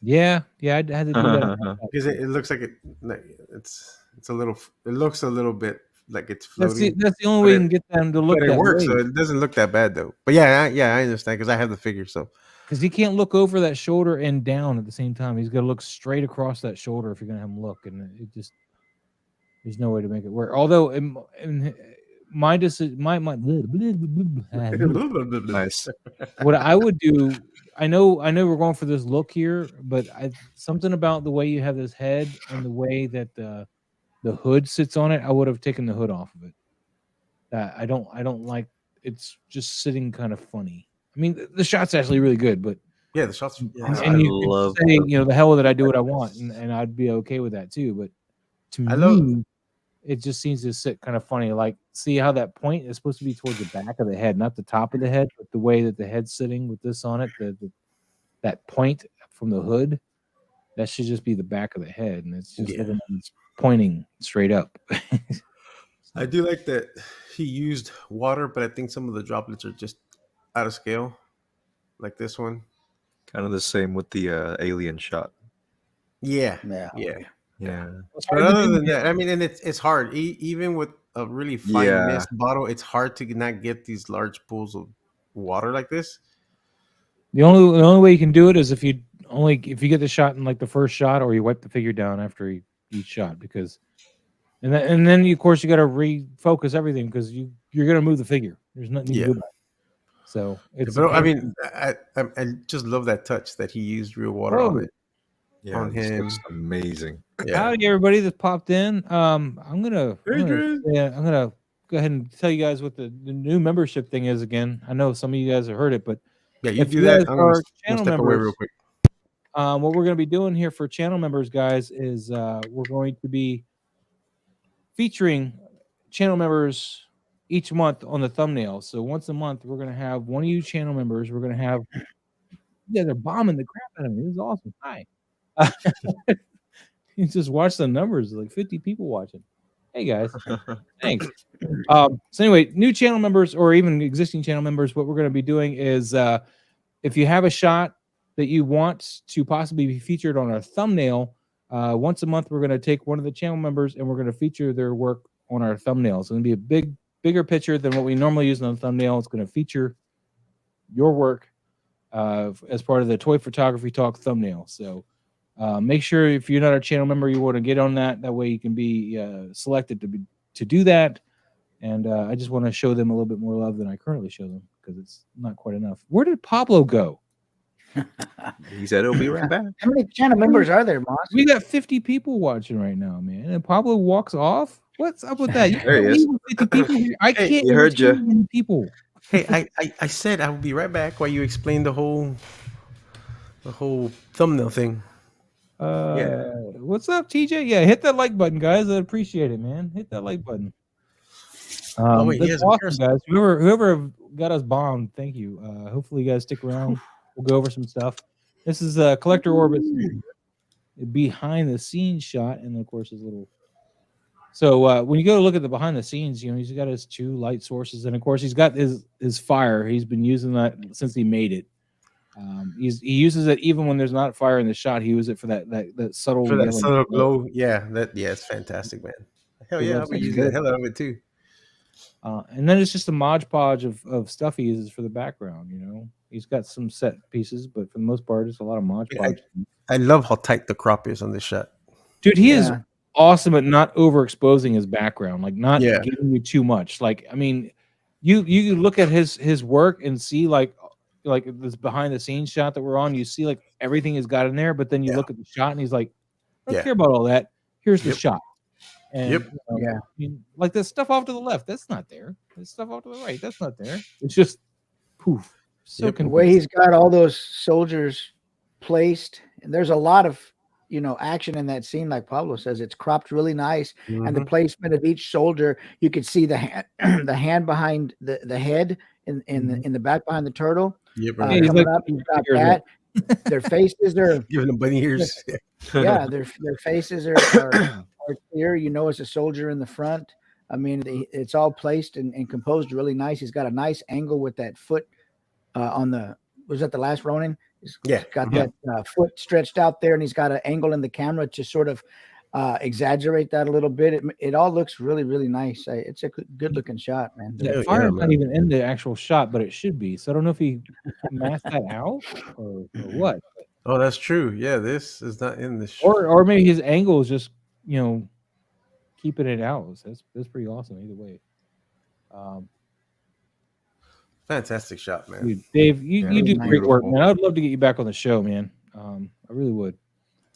Yeah, I had to do that. because it looks like it's a little. It looks a little bit like it's That's floating. the only way you can get them to look But it that works, way. so it doesn't look that bad though. But yeah, I understand because I have the figure. So Because he can't look over that shoulder and down at the same time. He's got to look straight across that shoulder if you're going to have him look. And it just, there's no way to make it work. Although, in my decision, Nice. what I would do, I know we're going for this look here, but something about the way you have this head and the way that the hood sits on it, I would have taken the hood off of it. I don't like it's just sitting kind of funny. I mean, the shot's actually really good, but yeah, the shots. and you could say, the hell with it, I do what I want, and I'd be okay with that too. But to me, it just seems to sit kind of funny. Like, see how that point is supposed to be towards the back of the head, not the top of the head, but the way that the head's sitting with this on it, that point from the hood, that should just be the back of the head, and it's just it's pointing straight up. I do like that he used water, but I think some of the droplets are just out of scale, like this one. Kind of the same with the alien shot. Yeah. But other than that, I mean, and it's hard. Even with a really fine mist bottle, it's hard to not get these large pools of water like this. The only way you can do it is if you get the shot in like the first shot, or you wipe the figure down after each shot, because and then of course you got to refocus everything because you're gonna move the figure. There's nothing you can do about it. So it's. But I mean, I just love that touch that he used real water on it. Yeah, on him. looks amazing. Yeah. Howdy, everybody that popped in. I'm gonna go ahead and tell you guys what the new membership thing is again. I know some of you guys have heard it, but yeah, you do that. I'm gonna channel step away real quick. What we're going to be doing here for channel members, guys, is we're going to be featuring channel members each month on the thumbnail. So once a month, we're going to have one of you channel members. We're going to have, yeah, they're bombing the crap out of me. This is awesome. Hi. You just watch the numbers, like 50 people watching. Hey, guys. Thanks. So anyway, new channel members or even existing channel members, what we're going to be doing is if you have a shot that you want to possibly be featured on our thumbnail, once a month, we're going to take one of the channel members and we're going to feature their work on our thumbnail. So it's going to be a bigger picture than what we normally use on the thumbnail. It's going to feature your work as part of the Toy Photography Talk thumbnail. So make sure if you're not a channel member, you want to get on that. That way you can be selected to do that. And I just want to show them a little bit more love than I currently show them because it's not quite enough. Where did Pablo go? He said it'll be right back. How many channel members are there, Moss? We got 50 people watching right now, man. And Pablo walks off. What's up with that? You There he is. 50 people here. I can't. He heard you. Many people. Hey, I said I will be right back while you explain the whole thumbnail thing. What's up, TJ? Yeah, hit that like button, guys. I appreciate it, man. Hit that like button. Wait, that's awesome, guys. Whoever got us bombed, thank you. Hopefully, you guys stick around. We'll go over some stuff. This is a Collector Orbit behind the scenes shot, and of course his little. So when you go to look at the behind the scenes, he's got his 2 light sources, and of course he's got his fire. He's been using that since he made it. He uses it even when there's not fire in the shot. He uses it for that subtle glow. Yeah, it's fantastic, man. Hell yeah, I'll be using the hell out of it too. And then it's just a Mod Podge of stuff he uses for the background. He's got some set pieces, but for the most part, it's a lot of Mod Podge. I love how tight the crop is on this shot, dude. He is awesome at not overexposing his background, like not giving you too much. Like, I mean, you look at his work and see like this behind the scenes shot that we're on. You see like everything he's got in there, but then you look at the shot and he's like, I don't care about all that. Here's the shot. And I mean, like the stuff off to the left, that's not there. The stuff off to the right, that's not there. It's just poof. So the way he's got all those soldiers placed, and there's a lot of action in that scene, like Pablo says. It's cropped really nice, and the Mhm. placement of each shoulder, you could see the hand, the hand behind the head in the back behind the turtle. Yep. Yeah, he's Coming like up, you've got figures that. Their faces are Giving them bunny ears. yeah, their faces are clear. It's a soldier in the front. I mean, it's all placed and composed really nice. He's got a nice angle with that foot on the. Was that the last Ronin? He's Yeah. got that foot stretched out there, and he's got an angle in the camera to sort of exaggerate that a little bit. It all looks really, really nice. It's a good looking shot, man. The Hell fire's yeah, not man. even in the actual shot, but it should be. So I don't know if he masked that out or what. Oh, that's true. Yeah, this is not in the Or maybe his angle is just keeping it out. So that's pretty awesome either way. fantastic shot, man. Dude, Dave, you do great work, man. I would love to get you back on the show, man. I really would.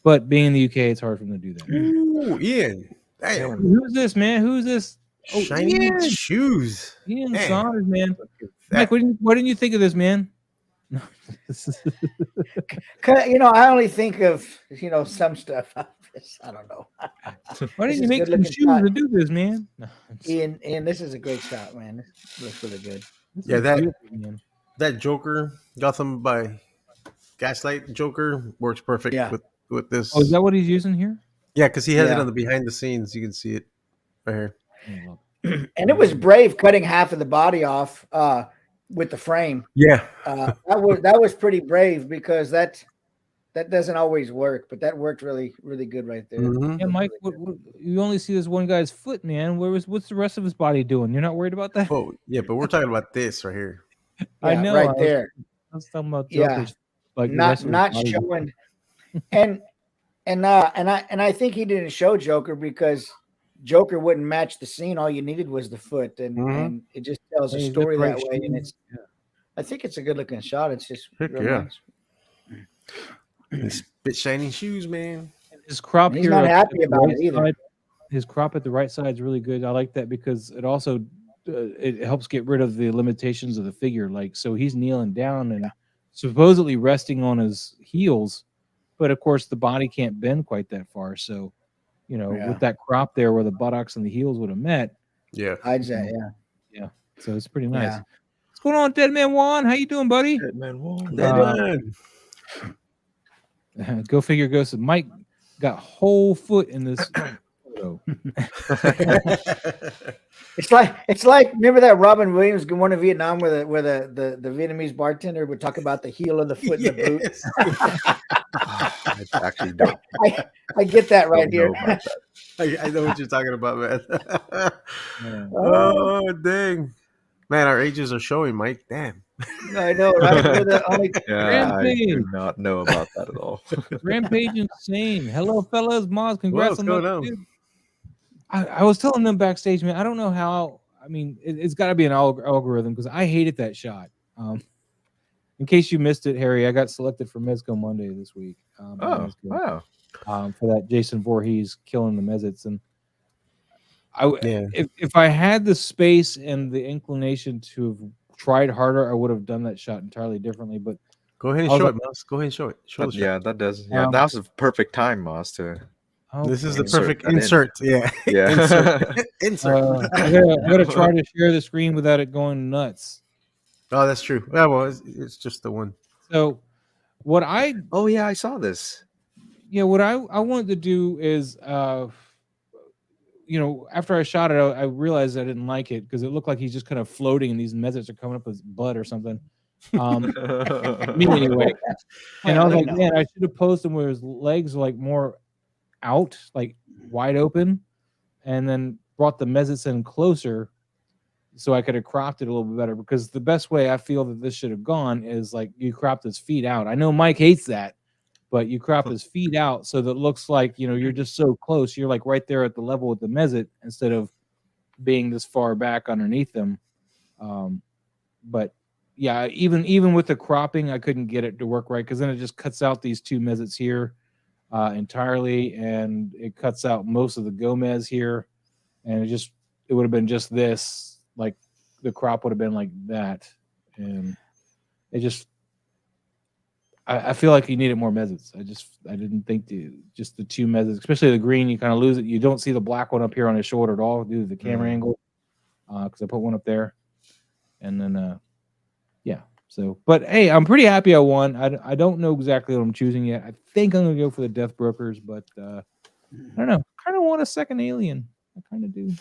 But being in the UK, it's hard for them to do that. Ooh, Ian. Damn. Who's this, man? Who's this? Oh, Shiny Ian. shoes. Ian Damn. Saunders, man. That- Mike, why didn't you think of this, man? I only think of some stuff. I don't know. Why This didn't you is make some good-looking shoes shot. to do this, man? No, And this is a great shot, man. This looks really good. this Yeah, is that- beautiful, man. That Joker, Gotham by Gaslight Joker, works perfect Yeah. with this. Oh, is that what he's using here? Yeah, because he has it Yeah. on the behind the scenes. You can see it right here. Oh, love And it was brave cutting half of the body off with the frame. Yeah. That was pretty brave because that doesn't always work, but that worked really, really good right there. Mhm. Yeah, Mike, what, you only see this one guy's foot, man. What's the rest of his body doing? You're not worried about that? Oh, yeah, but we're talking about this right here. I Yeah, know, right I was- there. I was talking about Yeah. Joker's, like the rest Not of his body. showing, and I think he didn't show Joker because Joker wouldn't match the scene. All you needed was the foot, and Mhm. and it just tells a Hey, he's got story the right that way. And shoes. I think it's a good looking shot. It's just Heck real yeah. nice. These bit shiny shoes, man. His crop And he's here, not at happy the about right it either. side- his crop at the right side is really good. I like that because it also it helps get rid of the limitations of the figure. Like, so he's kneeling down and supposedly resting on his heels, but of course the body can't bend quite that far. So, Yeah. with that crop there where the buttocks and the heels would have met, Yeah. Hides that, yeah. so it's pretty nice. Yeah. What's going on, Deadman Juan? How you doing, buddy? Deadman Wall. Deadman. Go figure. Goes. Mike got whole foot in this photo. It's like remember that Robin Williams one in Vietnam where the Vietnamese bartender would talk about the heel of the foot in the boot. Yes. I actually don't, I get that right don't here. know about that. I know what you're talking about, man. Yeah. Oh, dang. Man, our ages are showing, Mike. Damn. I know, right? We're the only- Yeah, I do Rampage. not know about that at all. Rampage insane. Hello, fellas. Moz, congrats What's on going that. on? Dude. I was telling them backstage, man. I don't know how. I mean, it's got to be an algorithm because I hated that shot. In case you missed it, Harry, I got selected for Mezco Monday this week. by Oh, Mezco, wow. for that Jason Voorhees killing the Mezits, and Yeah. if I had the space and the inclination to have tried harder, I would have done that shot entirely differently. But Go ahead and I was show like- it, Moss. Go ahead and show it. Show the shot. Yeah, that does. Yeah, Um, that was a perfect time, Moss, to. This is the Insert perfect that in. insert. Yeah. Yeah. Insert. Insert. I gotta try to share the screen without it going nuts. Oh, that's true. Yeah, well, it's just the one. So, what I Oh yeah, I saw this. what I wanted to do is, after I shot it, I realized I didn't like it because it looked like he's just kind of floating and these Mezits are coming up his butt or something. Me anyway. And I was like, man, I should have posed him where his legs were like more out, like wide open, and then brought the Mezits in closer so I could have cropped it a little bit better. Because the best way I feel that this should have gone is like you cropped his feet out. I know Mike hates that, but you crop his feet out so that it looks like you're just so close. You're like right there at the level with the Mezit instead of being this far back underneath them. But yeah, even with the cropping, I couldn't get it to work right because then it just cuts out these two Mezits here entirely, and it cuts out most of the Gomez here, and it would have been just this, like the crop would have been like that, and it just I feel like you needed more mezzets. I didn't think just the two mezzets, especially the green, you kind of lose it. You don't see the black one up here on his shoulder at all due to the camera angle. Because I put one up there, and then yeah. So, but hey, I'm pretty happy I won. I don't know exactly what I'm choosing yet. I think I'm gonna go for the Death Brokers, but I don't know. Kind of want a second Alien. I kind of do.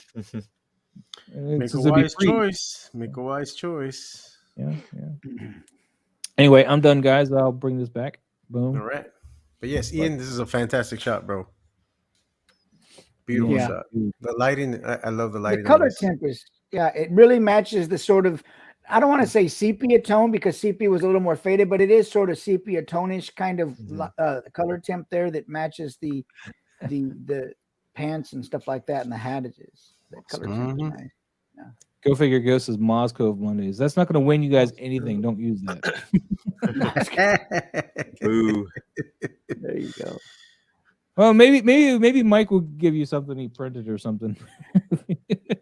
Make a wise choice. Make a wise choice. Yeah. Anyway, I'm done, guys. I'll bring this back. Boom. All right. But yes, Ian, this is a fantastic shot, bro. Beautiful shot. The lighting, I love the lighting. The color temp is, it really matches the sort of, I don't want to say sepia tone because sepia was a little more faded, but it is sort of sepia tonish kind of color temp there that matches the pants and stuff like that, and the hat is. That color temp is nice. Yeah. Go figure. Ghost says Maz Cove Mondays. That's not going to win you guys anything. Don't use that. Boo. There you go. Well, maybe Mike will give you something he printed or something.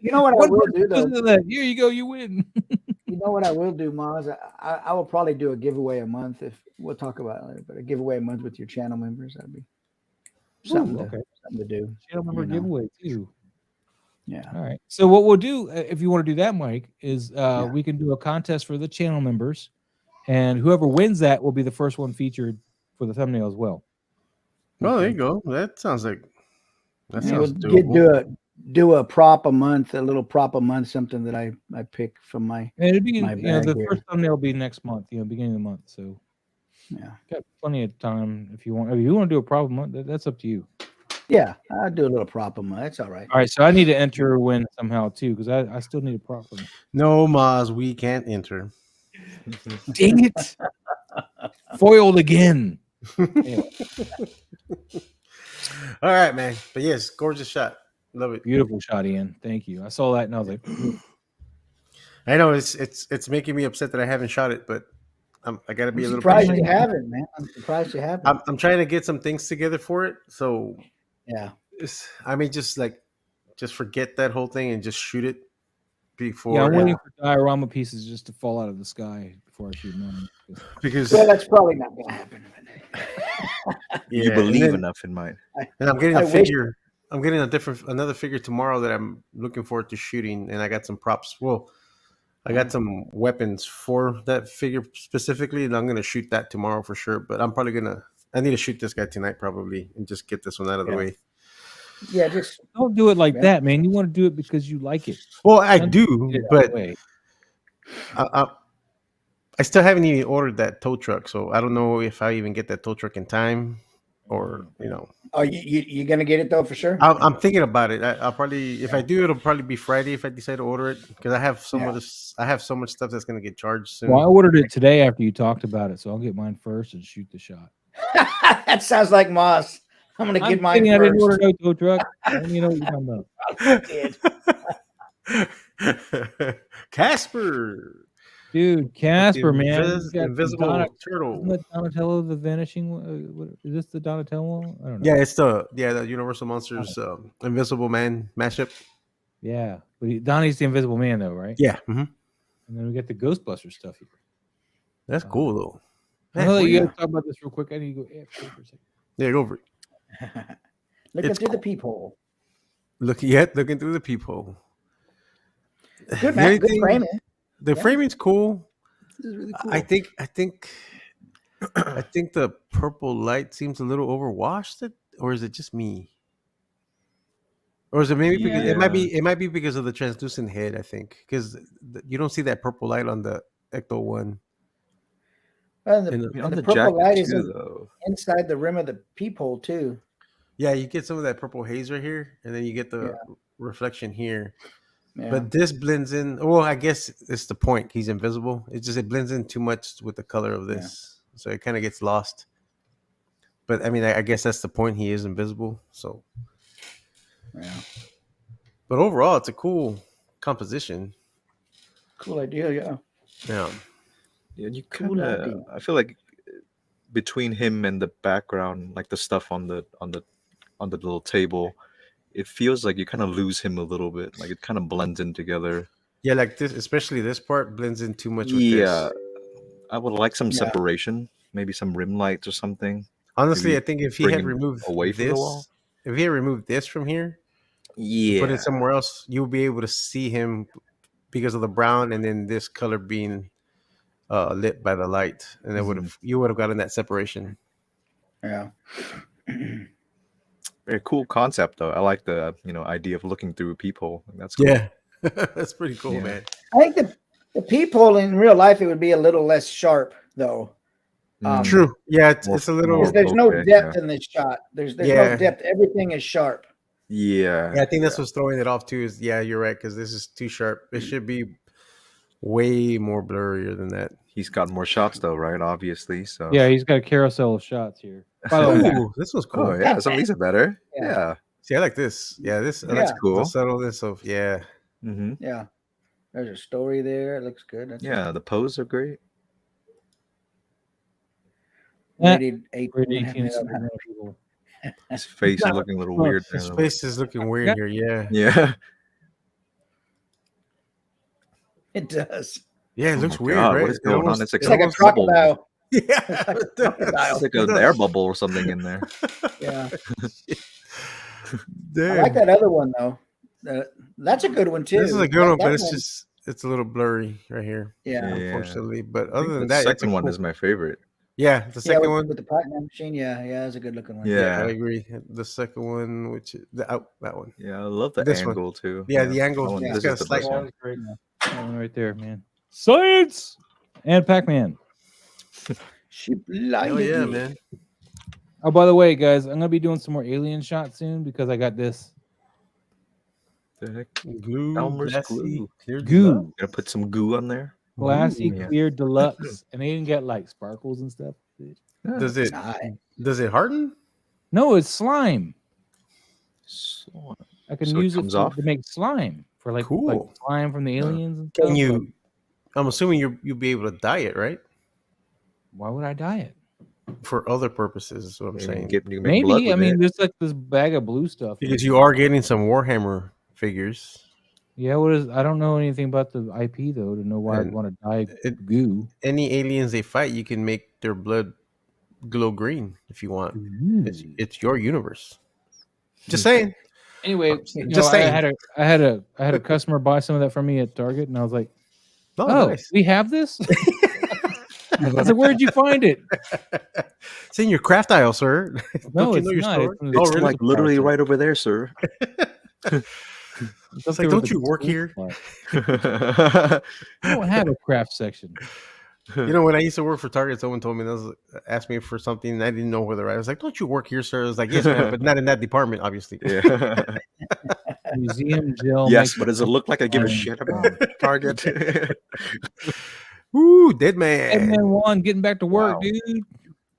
You know what I will do though? Here you go. You win. You know what I will do, Maz? I will probably do a giveaway a month. If we'll talk about it later, but a giveaway a month with your channel members, that'd be something to do. Channel member giveaway too. Yeah. All right. So what we'll do, if you want to do that, Mike, is we can do a contest for the channel members, and whoever wins that will be the first one featured for the thumbnail as well. Oh, there you go. That sounds sounds doable. Do a prop a month, a little prop a month, something that I pick from my. And it'd be my the first thumbnail will be next month, beginning of the month. So yeah, got plenty of time if you want. If you want to do a prop a month, that's up to you. Yeah, I'll do a little prop a month. That's all right. All right, so I need to enter a win somehow too, because I still need a prop. No, Maz, we can't enter. Dang it! Foiled again. Anyway. All right, man. But yes, gorgeous shot. Love it. Beautiful shot, Ian. Thank you. I saw that and I was like, I know it's making me upset that I haven't shot it, but I gotta be a little surprised you haven't, man. I'm surprised you haven't. I'm trying to get some things together for it, so yeah. I may just forget that whole thing and just shoot it before. Yeah, I'm waiting for diorama pieces just to fall out of the sky before I shoot them. Because that's probably not going to happen. You believe enough in mine. And I'm getting a figure. I'm getting another figure tomorrow that I'm looking forward to shooting, and I got some props. Well, I got some weapons for that figure specifically, and I'm gonna shoot that tomorrow for sure. But I need to shoot this guy tonight probably, and just get this one out of the way. Yeah, just don't do it like that, man. You want to do it because you like it. Well, I do, but I still haven't even ordered that tow truck, so I don't know if I even get that tow truck in time, or Oh, you gonna get it though for sure? I'm thinking about it. I'll probably, if I do, it'll probably be Friday if I decide to order it, because I have so much stuff that's gonna get charged soon. Well, I ordered it today after you talked about it, so I'll get mine first and shoot the shot. That sounds like Moss. I'm gonna get mine first. I didn't order no tow truck. You know what you're talking about. Casper. Dude, Casper, man. Invisible turtle. Isn't that Donatello the Vanishing one? Is this the Donatello? I don't know. Yeah, it's the Universal Monsters Invisible Man mashup. Yeah, but Donnie's the Invisible Man, though, right? Yeah. Mm-hmm. And then we get the Ghostbuster stuff here. That's cool, though. You guys talk about this real quick. I need to go for a second. Yeah, go over it. Looking through the peephole. Looking through the peephole. Good, man. Good framing. The framing's cool. This is really cool. I think the purple light seems a little overwashed. Or is it just me? Or is it maybe because it might be because of the translucent head? I think because you don't see that purple light on the Ecto one. The purple light is inside the rim of the peephole too. Yeah, you get some of that purple haze right here, and then you get the reflection here. Yeah. But this blends in. Well, I guess it's the point. He's invisible. It blends in too much with the color of this, so it kind of gets lost. But I mean, I guess that's the point. He is invisible. So, yeah. But overall, it's a cool composition. Cool idea, yeah. Yeah. Yeah, you kind of. I feel like between him and the background, like the stuff on the little table, it feels like you kind of lose him a little bit. Like it kind of blends in together. Yeah, like this, especially this part blends in too much with this. I would like some separation. maybe some rim lights or something. Honestly, Maybe I think if he bring had him removed away from the wall. if he had removed this from here and put Yeah. it somewhere else, you'll be able to see him because of the brown, and then this color being lit by the light, and it you would have gotten that separation. Yeah. Very cool concept, though. I like the idea of looking through a peephole. That's cool. Yeah, that's pretty cool, Yeah. man. I think the peephole in real life, it would be a little less sharp, though. True. Yeah, More- it's a little. Because there's no okay, depth in this shot. There's no Yeah. depth. Everything is sharp. Yeah. Yeah, I think that's what's throwing it off too. Is you're right, because this is too sharp. It should be way more blurrier than that. He's got more shots, though, right? Obviously. So Yeah, he's got a carousel of shots here. By the way, Ooh, this was cool. Oh yeah, some of these are better. Yeah. Yeah. See, I like this. Yeah, this I Yeah. like That's cool. the subtleness of Mm-hmm. Yeah. There's a story there. It looks good. That's Yeah, the pose are great. rated 18. Rated 18 is super people. His face is looking a little weird. His now. face is looking weird here. Yeah, Yeah. It does. yeah, it Oh looks my weird, God, right? what is going on? It's It's like a almost bubble. crocodile. Yeah, It's like an air bubble or something in there. Yeah. I Damn. like that other one though. That's a good one too. This is a good one, but That it's a little blurry right here, yeah. unfortunately. But I think other than the that, it's a second one cool- is my favorite. Yeah, the second with, one. with the platinum machine. Yeah, it's a good looking one. Yeah. I agree. The second one, which is that one. Yeah, I love the This one. angle too. Yeah, the angle. That one- Yeah. this It's is got a the slight best That one. one's great. That one right there, man. Science and Pac-Man. She Oh blinded yeah, me. man. Oh, by the way, guys, I'm gonna be doing some more alien shots soon because I got this The heck? Glue, Elmer's glassy, glue. clear goo, Gonna put some goo on there. glassy Yeah. clear deluxe, and they even got like sparkles and stuff. Does it harden? No, it's slime. So- I can So it use it comes to, off? to make slime for like Cool. slime from the aliens and stuff. Can but you? I'm assuming you'll be able to dye it, right? why would I dye it? For other purposes, is what I'm Maybe saying. you can make blood Maybe. I with mean, it. there's like this bag of blue stuff. Because you are getting some Warhammer figures. Yeah, what is? I don't know anything about the IP though to know why I'd And want to dye it- goo. Any aliens they fight, you can make their blood glow green if you want. It's your universe. Just saying. Anyway, Just saying. I had a customer buy some of that from me at Target, and I was like, Oh, "Oh, nice. we have this." I said, "Where'd you find it?" It's in your craft aisle, sir. No, Don't you it's know your not. store? It's in the Oh, It's really? like literally right over there, sir. It's up It's like, there with don't the you work food here? supply. I don't have a craft section. You know, when I used to work for Target, someone told me asked me for something, and I didn't know whether I was like, "Don't you work here, sir?" I was like, "Yes, ma'am, but not in that department, obviously." Yeah. Museum gel. Yes, makeup. but does it look like I give a Fine. shit about Target? Woo, Deadman. Deadman 1 getting back to work, Wow. dude.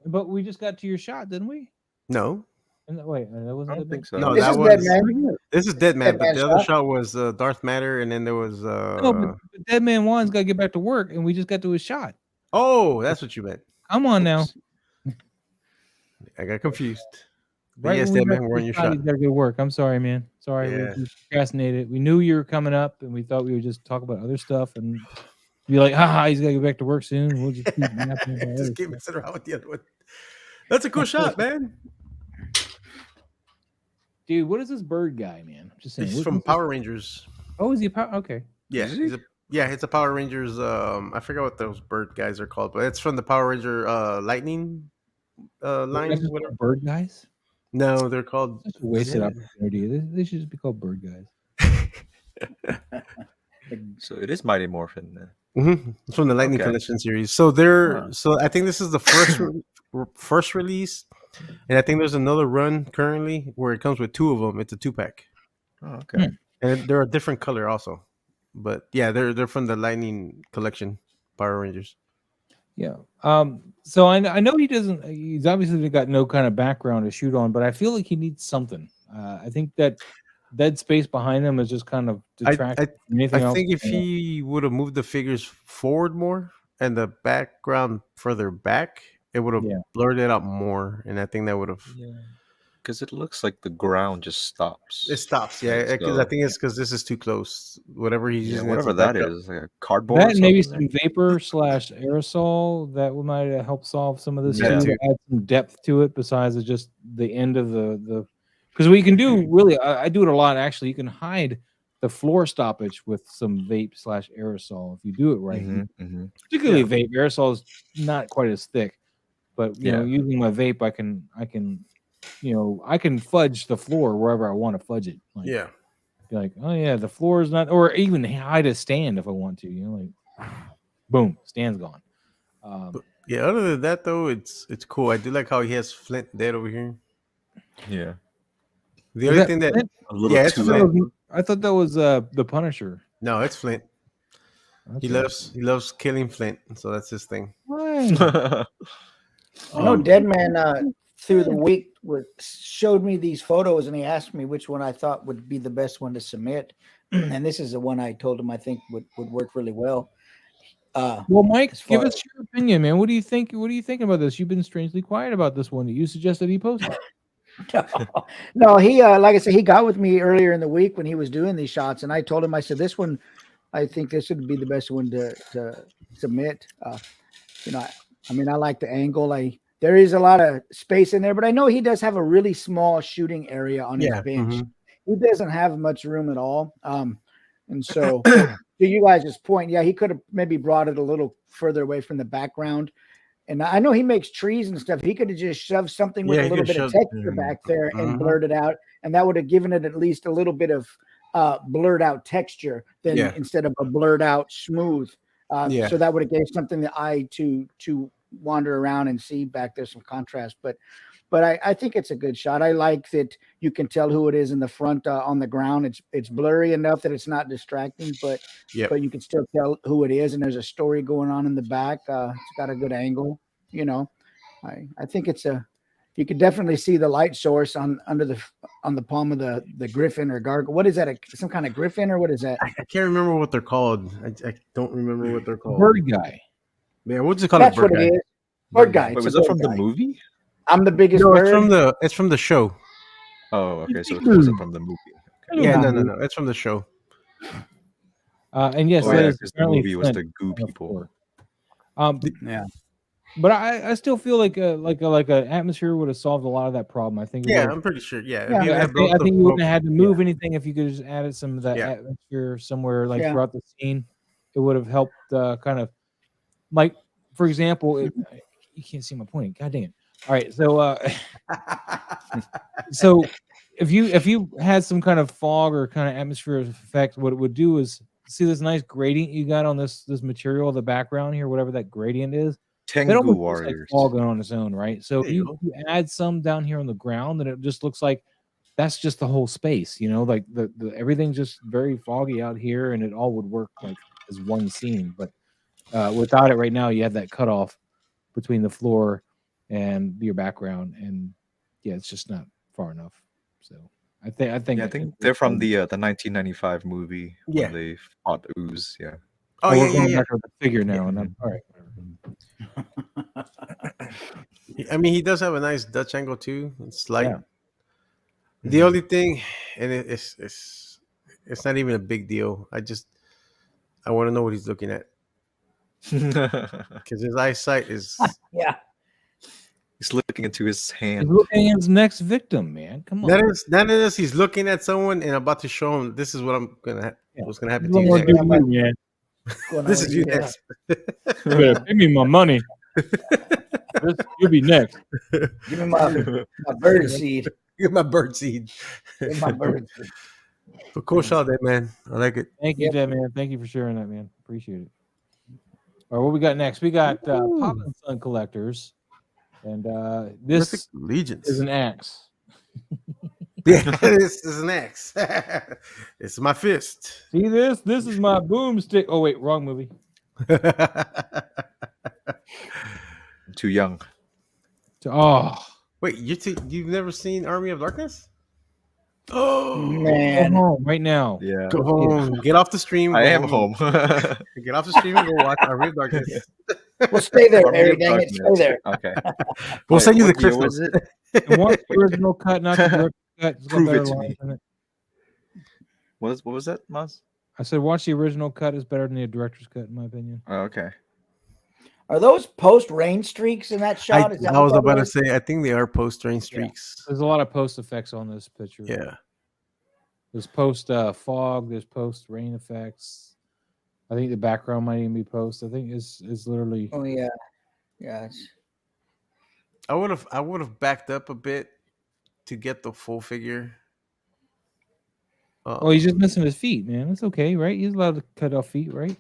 But we just got to your shot, didn't we? No, Wait, that I wasn't don't think so. no, This that is was Deadman. this is Deadman, but Deadman the other shot? shot was Darth Matter, and then there was No, but Deadman 1's got to get back to work, and we just got to his shot. oh, that's what you meant. Come on now. I got confused. But Right yes, when we Deadman, got we're to on your his shot. He's got to go work. I'm sorry, man. Sorry, Yeah. we procrastinated. We knew you were coming up, and we thought we would just talk about other stuff and be like, haha, he's got to get back to work soon. We'll just keep napping about other Just keep stuff. messing around with the other one. That's a cool shot, man. Dude, what is this bird guy, man? I'm just saying. He's what- from what's Power Rangers. this- Oh, is he? Okay. Yeah, Is he? it's a Power Rangers. I forgot what those bird guys are called, but it's from the Power Ranger Lightning line. That's just Whatever. bird guys. No, they're called. Such a wasted opportunity. They should just be called bird guys. So it is Mighty Morphin. Then. Mhm. It's from the Lightning Okay. Collection series. So they're Huh. so I think this is the first release, and I think there's another run currently where it comes with two of them. It's a 2-pack, Oh, okay. and they're a different color also. But yeah, they're from the Lightning Collection Power Rangers. Yeah. So I know he doesn't. He's obviously got no kind of background to shoot on, but I feel like he needs something. I think that dead space behind him is just kind of detracting from anything I else. think if he would have moved the figures forward more and the background further back, it would have Yeah. blurred it out more, and I think that would have. Yeah. Because it looks like the ground just stops. It stops. Yeah, Right, because I so- think it's because this is too close. Whatever he's Yeah, using, whatever as a that backup. is, like a cardboard. That or and maybe something some vapor / aerosol that might help solve some of this Yeah. too, to add some depth to it besides just the end of the. Because we can do really, I do it a lot actually. You can hide the floor stoppage with some vape / aerosol if you do it right. Mhm, mhm. Particularly vape. Aerosol is not quite as thick, but you know, Yeah. using my vape, I can, you know, I can fudge the floor wherever I want to fudge it. Like, Yeah. be like, oh yeah, the floor is not, or even hide a stand if I want to. You know, like, boom, stand's gone. Yeah. Other than that, though, it's cool. I do like how he has Flint dead over here. Yeah. The Is only that thing that Flint? A little Yeah, it's too. Flint. I thought that was the Punisher. no, it's Flint. He loves killing Flint, so that's his thing. Why? I know Deadman through the week showed me these photos, and he asked me which one I thought would be the best one to submit. And this is the one I told him I think would work really well. Well, Mike, as give far us your opinion, man. What do you think? What are you thinking about this? You've been strangely quiet about this one that you suggested he posted. No, he like I said, he got with me earlier in the week when he was doing these shots, and I told him, I said, this one, I think this would be the best one to submit. You know, I mean, I like the angle. There is a lot of space in there, but I know he does have a really small shooting area on his bench. He doesn't have much room at all. And so to you guys' point, yeah, he could have maybe brought it a little further away from the background. And I know he makes trees and stuff. He could have just shoved something with a little bit of texture back there and blurred it out. And that would have given it at least a little bit of blurred out texture than instead of a blurred out smooth. So that would have gave something the eye to wander around and see back there, some contrast. But I think it's a good shot. I like that you can tell who it is in the front on the ground. It's blurry enough that it's not distracting, but you can still tell who it is. And there's a story going on in the back. It's got a good angle. You know, I think you could definitely see the light source on the palm of the griffin or gargoyle. What is that? Some kind of griffin or what is that? I can't remember what they're called. I don't remember what they're called. Bird guy. Yeah, we'll just call That's it bird what guy. it is. Bird guy. Wait, was that from the movie? I'm the biggest No, bird. it's from the show. Oh, okay. So it wasn't from the movie. Okay. Yeah, no. It's from the show. And yes, Oh, that yeah, is 'cause the apparently movie was Flint the goo on the people. floor. Yeah. But I still feel like a atmosphere would have solved a lot of that problem. I think. Yeah, I'm pretty sure. Yeah, I think you wouldn't have had to move anything if you could just added some of that atmosphere somewhere throughout the scene. It would have helped kind of, like, for example, you can't see my point. God dang it! All right, so so if you had some kind of fog or kind of atmosphere effect, what it would do is see this nice gradient you got on this material, the background here, whatever that gradient is. Tengu It almost looks Warriors. like fog on its own, right? So if you add some down here on the ground, then it just looks like that's just the whole space, you know, like the everything's just very foggy out here, and it all would work like as one scene. But without it, right now, you have that cutoff between the floor and your background, and yeah, it's just not far enough. So I think they're from the 1995 movie. Yeah. When they fought Ooze. Yeah. Oh, we're yeah. going back to the figure now, and I'm all right. I mean, he does have a nice Dutch angle too. It's like Yeah. the only thing, and it's not even a big deal. I want to know what he's looking at because his eyesight is. Yeah. He's looking into his He's hand. looking at his next victim, man. Come on. That is, he's looking at someone and about to show him this is what what's gonna happen to What you am I next. gonna do, man? This is you next. You better pay me my money. You'll be next. Give me my bird seed. Get my bird seed. Give my bird seed. But cool shot there, man. I like it. Thank you, Deadman. Thank you for sharing that, man. Appreciate it. All right, what we got next? We got Pop and Son Collectors, and this Legions is an axe. Yeah, this is an axe. It's my fist. See this? This is my boomstick. Oh wait, wrong movie. Too young. Oh Wait, you've never seen Army of Darkness? Oh go man. home right now. Yeah. Go home. Get off the stream. I go am home. Get off the stream and go watch Army of Darkness. We'll stay there, Army Harry. of Dang it, stay Darkness. there. Okay. We'll Wait, send you the what year Christmas. was it? And watch the original cut, not the director's cut. It's got Prove better it to lines me. in it. What was that, Maz? I said watch the original cut is better than the director's cut, in my opinion. Oh, okay. Are those post rain streaks in that shot? Is that I was what about that to say, I think they are post rain streaks. There's a lot of post effects on this picture. Yeah. There's post fog. There's post rain effects. I think the background might even be post. I think it's literally. Oh yeah, yeah. It's... I would have backed up a bit to get the full figure. Oh, he's just missing his feet, man. It's okay, right? He's allowed to cut off feet, right?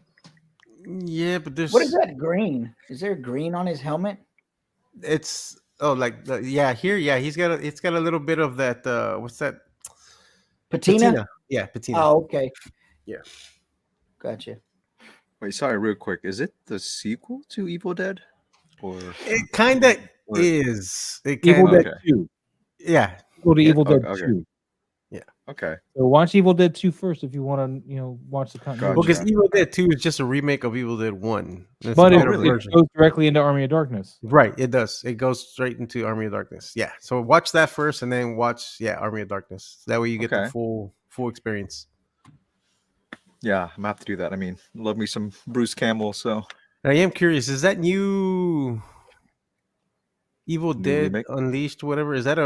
Yeah, but there's What is that green? Is there green on his helmet? It's here it's got a little bit of that what's that? Patina? Yeah, patina. Oh, okay. Yeah. Gotcha. Wait, sorry, real quick. Is it the sequel to Evil Dead? Or It kind of is. It Evil kinda, Dead 2. Yeah. Go to Evil Dead okay. 2. Okay. So watch Evil Dead 2 first if you want to, watch the continuity. Well, because Gotcha. Evil Dead 2 is just a remake of Evil Dead 1. It's But a it, better really? it version. goes directly into Army of Darkness. Right, it does. It goes straight into Army of Darkness. Yeah. So watch that first and then watch Army of Darkness. That way you get the Okay. full experience. Yeah, I'm gonna have to do that. I mean, love me some Bruce Campbell, so I am curious, is that new Evil New Dead remake? Unleashed, whatever? Is that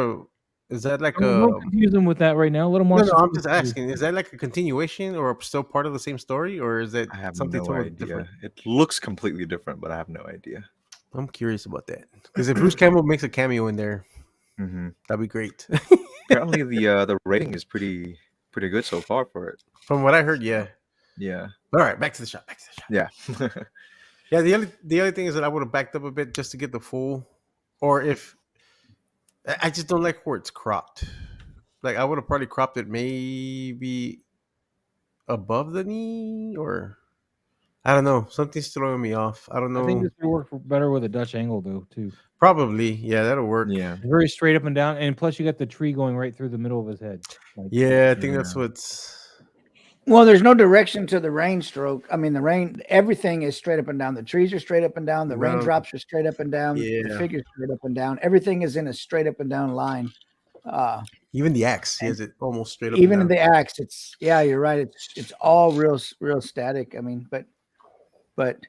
like Don't confuse them with that right now. Let them watch. No, the I'm first just two. asking. Is that like a continuation or still part of the same story, or is it I have something no totally idea. different? It looks completely different, but I have no idea. I'm curious about that because if Bruce Campbell makes a cameo in there, Mm-hmm. that'd be great. Apparently, the rating is pretty good so far for it. From what I heard, yeah. Yeah. All right, back to the shot. Yeah. Yeah, the other thing is that I would have backed up a bit just to get the full, or if I just don't like where it's cropped. Like I would have probably cropped it maybe above the knee, or I don't know. Something's throwing me off. I don't I think know. this would work better with a Dutch angle though too. Probably, yeah, that'll work. Yeah. Very straight up and down, and plus you got the tree going right through the middle of his head. Like, Yeah, I think that's Yeah. what's. Well, there's no direction to the rain stroke. I mean, the rain, everything is straight up and down. The trees are straight up and down. The No. raindrops are straight up and down. The Yeah. figures straight up and down. Everything is in a straight up and down line. Even the axe, he has it almost straight up. Even in and the down. axe, it's you're right. It's all real static. I mean, but But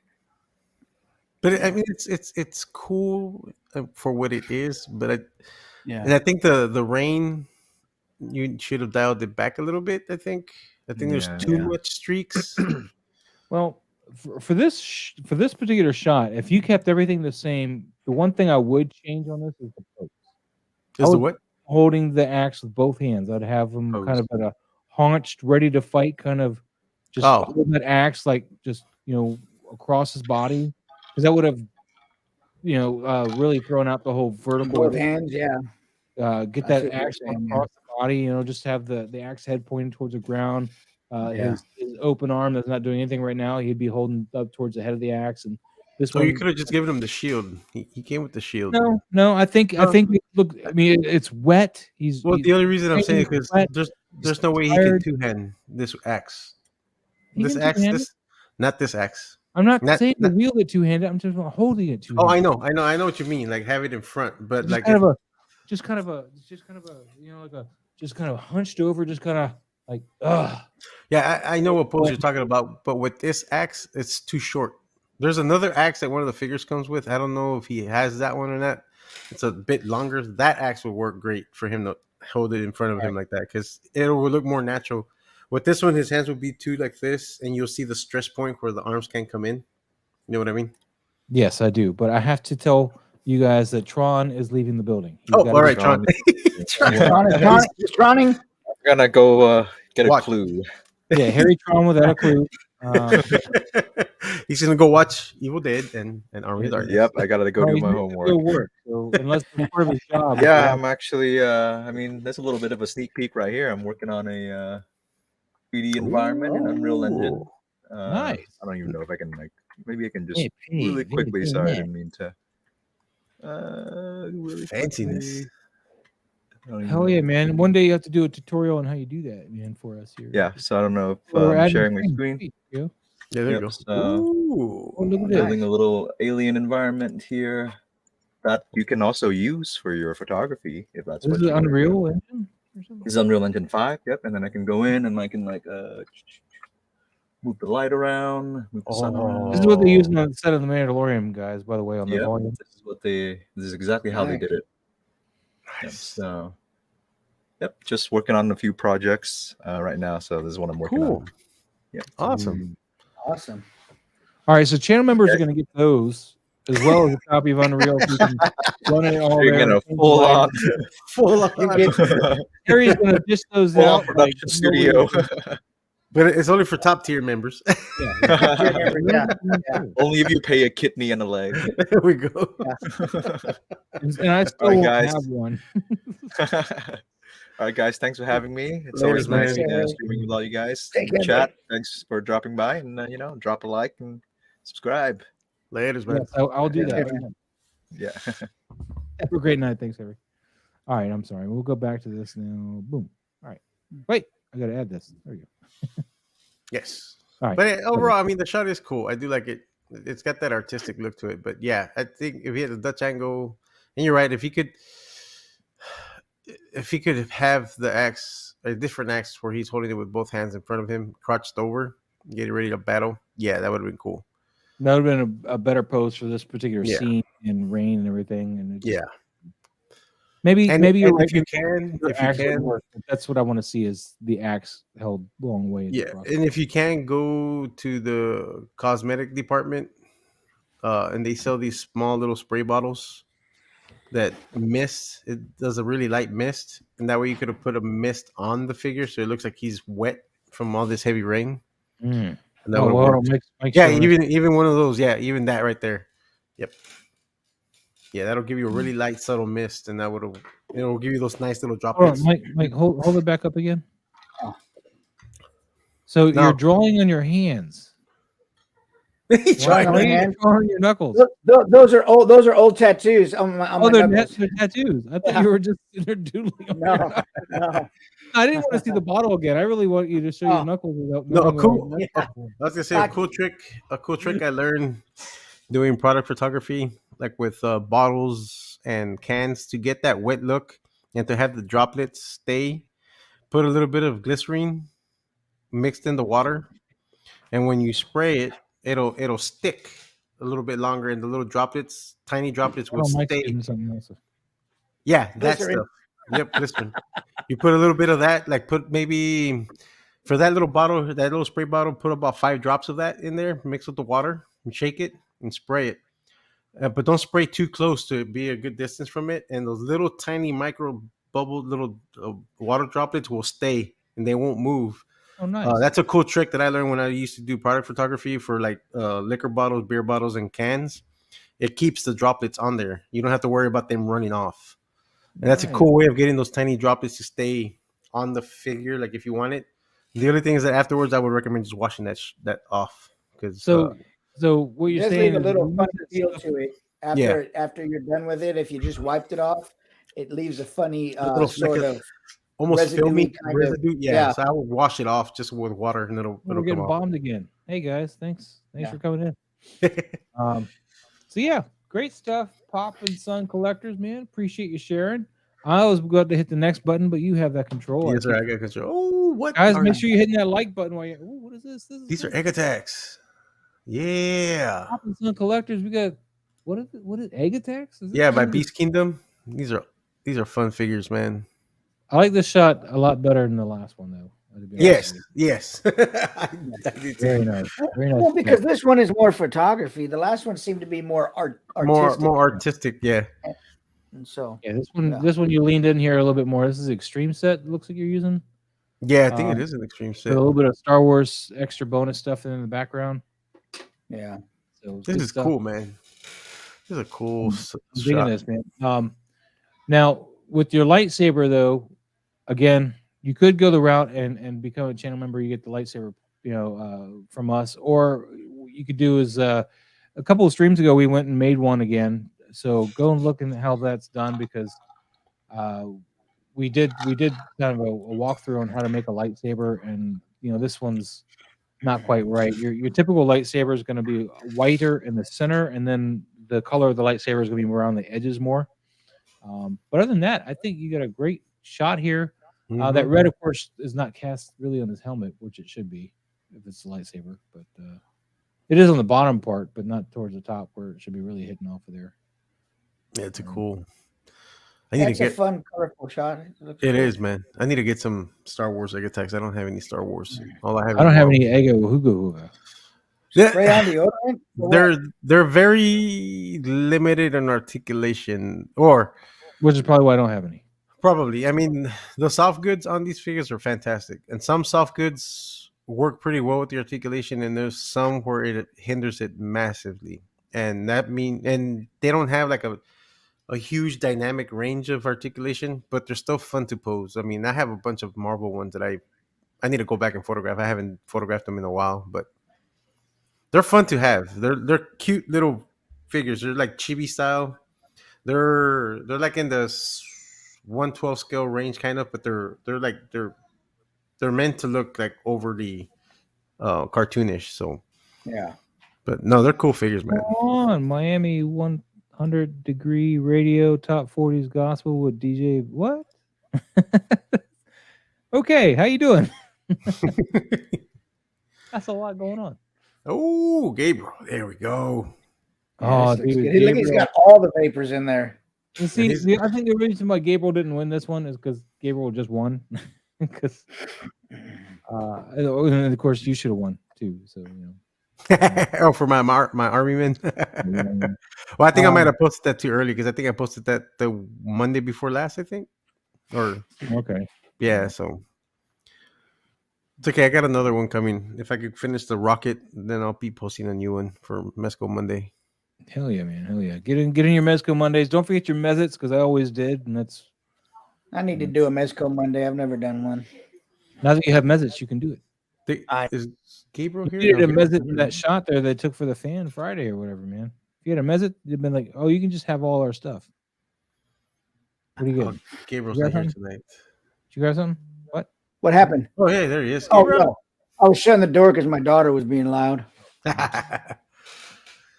I mean, it's cool for what it is. But and I think the rain, you should have dialed it back a little bit. I think there's Yeah. too much streaks. Well, for this particular shot, if you kept everything the same, the one thing I would change on this is the pose. Is the would- what? Holding the axe with both hands, I'd have him Pose. kind of at a haunched, ready to fight, kind of just Oh. holding that axe like just across his body, because that would have really thrown out the whole vertical. both hands, yeah. Get I that see what you're axe saying, across the body, just have the axe head pointing towards the ground. Yeah. His open arm that's not doing anything right now. He'd be holding up towards the head of the axe, and this So one. you could have just given him the shield. He came with the shield. No. I think. Look, I mean, it's wet. Well, the only reason I'm saying is because wet. there's no way he can tired. two-hand this axe. He This can axe, two-hand it. not this axe. I'm not not- saying to not- wield it two-handed. I'm just holding it two-handed. Oh, I know what you mean. Like have it in front, but Just like kind of a, just kind of just kind of hunched over, just kind of like, ugh. yeah, I know what pose you're talking about, but with this axe, it's too short. There's another axe that one of the figures comes with. I don't know if he has that one or not. It's a bit longer. That axe would work great for him to hold it in front of him like that because it will look more natural. With this one, his hands will be too like this, and you'll see the stress point where the arms can't come in. You know what I mean? Yes, I do, but I have to tell you guys that Tron is leaving the building. He's Oh, gotta all right, go. Tron. Tronning. We're gonna go get a Watch. clue. Yeah, Harry Tron without a clue. He's gonna go watch Evil Dead and Army of Darkness. Yep, I gotta go do he's my gonna homework. go work. So unless it's part of his job. Yeah, I'm actually. I mean, that's a little bit of a sneak peek right here. I'm working on a 3D environment in Unreal Engine. Nice. I don't even know if I can maybe I can just Hey, really Pete, quickly. hey, Sorry, I man. didn't mean to. Really Fanciness. quickly. I don't even Hell know yeah, if I man! can- One day you have to do a tutorial on how you do that, man, for us here. Yeah, so I don't know if We're I'm adding sharing my things. screen. Sweet, yo. Yeah, there you go. So Ooh, Oh, look at building this. a little alien environment here that you can also use for your photography if that's This what is you want to do. Unreal Engine or something? This is Unreal Engine 5, yep, and then I can go in and I can move the light around, move the sun around. This is what they use on the set of the Mandalorian, guys, by the way, on the Yeah, volume. this is exactly how they Nice. did it. Yep, nice. so yep, just working on a few projects right now. So this is what I'm working Cool. on. Yeah. Awesome. Awesome. All right, so channel members are going to get those as well as a copy of Unreal. So you can run it all You're there. gonna full on, Full on. You get Harry's going to dish those full on out. production studio. But it's only for top tier members. yeah. Only if you pay a kidney and a leg. There we go. And I still All right, won't guys. have one. All right, guys. Thanks for having me. It's Later, always nice man. streaming with all you guys. Take In the care, chat. Thanks for dropping by, and drop a like and subscribe. Laters, man. Yes, I'll do that. Yeah. Have a great night. Thanks, everybody. All right, I'm sorry. We'll go back to this now. Boom. All right. Wait, I got to add this. There we go. Yes. All right. But overall, I mean, the shot is cool. I do like it. It's got that artistic look to it. But yeah, I think if he had a Dutch angle, and you're right, if he could have the axe, a different axe where he's holding it with both hands in front of him, crouched over, getting ready to battle, yeah, that would have been cool. That would have been a better pose for this particular Yeah. scene and rain and everything. And it just, Yeah. maybe And you're right. if you can, Work. That's what I want to see is the axe held long way. yeah, and if you can go to the cosmetic department, and they sell these small little spray bottles that mist. It does a really light mist, and that way you could have put a mist on the figure, so it looks like he's wet from all this heavy rain. Mm. And that Oh, would've well, worked. make Yeah, sure even one of those. Yeah, even that right there. Yep. Yeah, that'll give you a really light, subtle mist, and that it'll give you those nice little Hold droplets. on, Mike, hold it back up again. Oh. So No. you're drawing on your hands. He's Why trying. are you hand. drawing on your knuckles? Those are old. Those are old tattoos on my They're knuckles. tattoos. I thought you were just they're doodling. On your No, knuckles. no. I didn't want to see the bottle again. I really want you to show your Oh. knuckles without No, knowing cool. what I was gonna say a cool trick I learned doing product photography, like with bottles and cans, to get that wet look and to have the droplets stay. Put a little bit of glycerine mixed in the water, and when you spray it, it'll stick a little bit longer, and the little droplets, tiny droplets, will Mike's stay. getting something else. Yeah, that Glycerin. stuff. Yep, glycerin. You put a little bit of that, like put maybe for that little bottle, that little spray bottle, put about 5 drops of that in there, mix with the water, and shake it and spray it. But don't spray too close to be a good distance from it. And those little tiny micro bubbled little water droplets will stay and they won't move. Oh, nice. That's a cool trick that I learned when I used to do product photography for like liquor bottles, beer bottles, and cans. It keeps the droplets on there. You don't have to worry about them running off. And that's a cool way of getting those tiny droplets to stay on the figure, like if you want it. The only thing is that afterwards, I would recommend just washing that off. Because so what you're Just saying leave a is little you fun use feel that to it after you're done with it. If you just wiped it off, it leaves a funny little sort like of almost residue-y filmy kind of- residue. Yeah, yeah. so I would wash it off just with water, and it'll We're come getting off. bombed again. Hey guys, thanks Yeah. for coming in. So yeah, great stuff, Pop and Sun collectors, man. Appreciate you sharing. I always got to hit the next button, but you have that control. Yes, sir. I got control. Oh, what? Guys, are make sure you're hitting that like button while you. Ooh, what is this? these are egg attacks. Yeah. Pop and Sun collectors. We got what is it? What is egg attacks? Is it Yeah, by something? Beast Kingdom. These are fun figures, man. I like this shot a lot better than the last one, though. to be Yes, honest yes. I do too. Very nice. Very nice. Well, because this one is more photography. The last one seemed to be more artistic. More artistic, yeah. And so Yeah, this one, Yeah. this one you leaned in here a little bit more. This is extreme set. It looks like you're using Yeah, I think it is an extreme with set. a little bit of Star Wars extra bonus stuff in the background. yeah. So This good is stuff. cool, man. This is a cool I'm digging shot. this, man. Now with your lightsaber though, again, you could go the route and become a channel member. You get the lightsaber, from us, or you could do is a couple of streams ago we went and made one again. So go and look at how that's done because we did kind of a walkthrough on how to make a lightsaber, and this one's not quite right. Your typical lightsaber is going to be whiter in the center, and then the color of the lightsaber is going to be around the edges more. But other than that, I think you got a great shot here. That red, of course, is not cast really on his helmet, which it should be if it's a lightsaber. But it is on the bottom part, but not towards the top where it should be really hitting off of there. Yeah, it's a cool. That's a fun, colorful shot. It is, man. I need to get some Star Wars egg attacks. I don't have any Star Wars. All I have. I don't have any Ego Hugo. Spray on deodorant? They're very limited in articulation, or which is probably why I don't have any. Probably. I mean, the soft goods on these figures are fantastic, and some soft goods work pretty well with the articulation, and there's some where it hinders it massively, and and they don't have like a huge dynamic range of articulation, but they're still fun to pose. I mean, I have a bunch of Marvel ones that I need to go back and photograph. I haven't photographed them in a while, but they're fun to have. They're cute little figures. They're like chibi style. They're like in the 1/12 scale range kind of, but they're meant to look like overly cartoonish. So yeah, but no, they're cool figures, man. Come on, Miami 100-degree radio top 40s gospel with DJ what? Okay, how you doing? That's a lot going on. Oh, Gabriel, there we go. Oh, dude, look, he's got all the vapors in there. You see, I think the reason why Gabriel didn't win this one is because Gabriel just won. Because, and of course, you should have won too. So you know. Oh, for my army men. Well, I think I might have posted that too early because I think I posted that the Monday before last. I think, or okay, yeah. So it's okay. I got another one coming. If I could finish the rocket, then I'll be posting a new one for Mezco Monday. Hell yeah, man! Hell yeah! Get in your Mezco Mondays. Don't forget your Mezits because I always did, and that's. I need to do a Mezco Monday. I've never done one. Now that you have Mezits, you can do it. Is Gabriel here? You needed a Mezit in that shot there they took for the fan Friday or whatever, man. If you had a Mezit, you'd been like, oh, you can just have all our stuff. What do you get? Gabriel's not here tonight. Did you got something? What happened? Oh, hey, there he is. Gabriel. Oh, no. I was shutting the door because my daughter was being loud.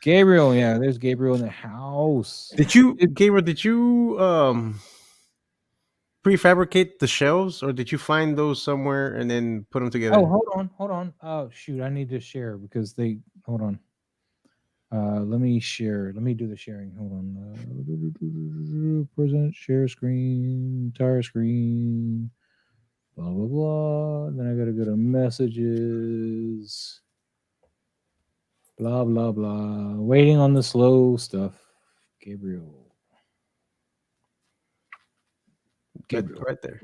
Gabriel, yeah, there's Gabriel in the house. Gabriel, did you prefabricate the shelves, or did you find those somewhere and then put them together? Oh, hold on. Oh, shoot, I need to share because hold on. Let me share. Let me do the sharing. Hold on. Present, share screen, entire screen, blah, blah, blah. Then I got to go to messages. Blah, blah, blah. Waiting on the slow stuff. Gabriel. Right there.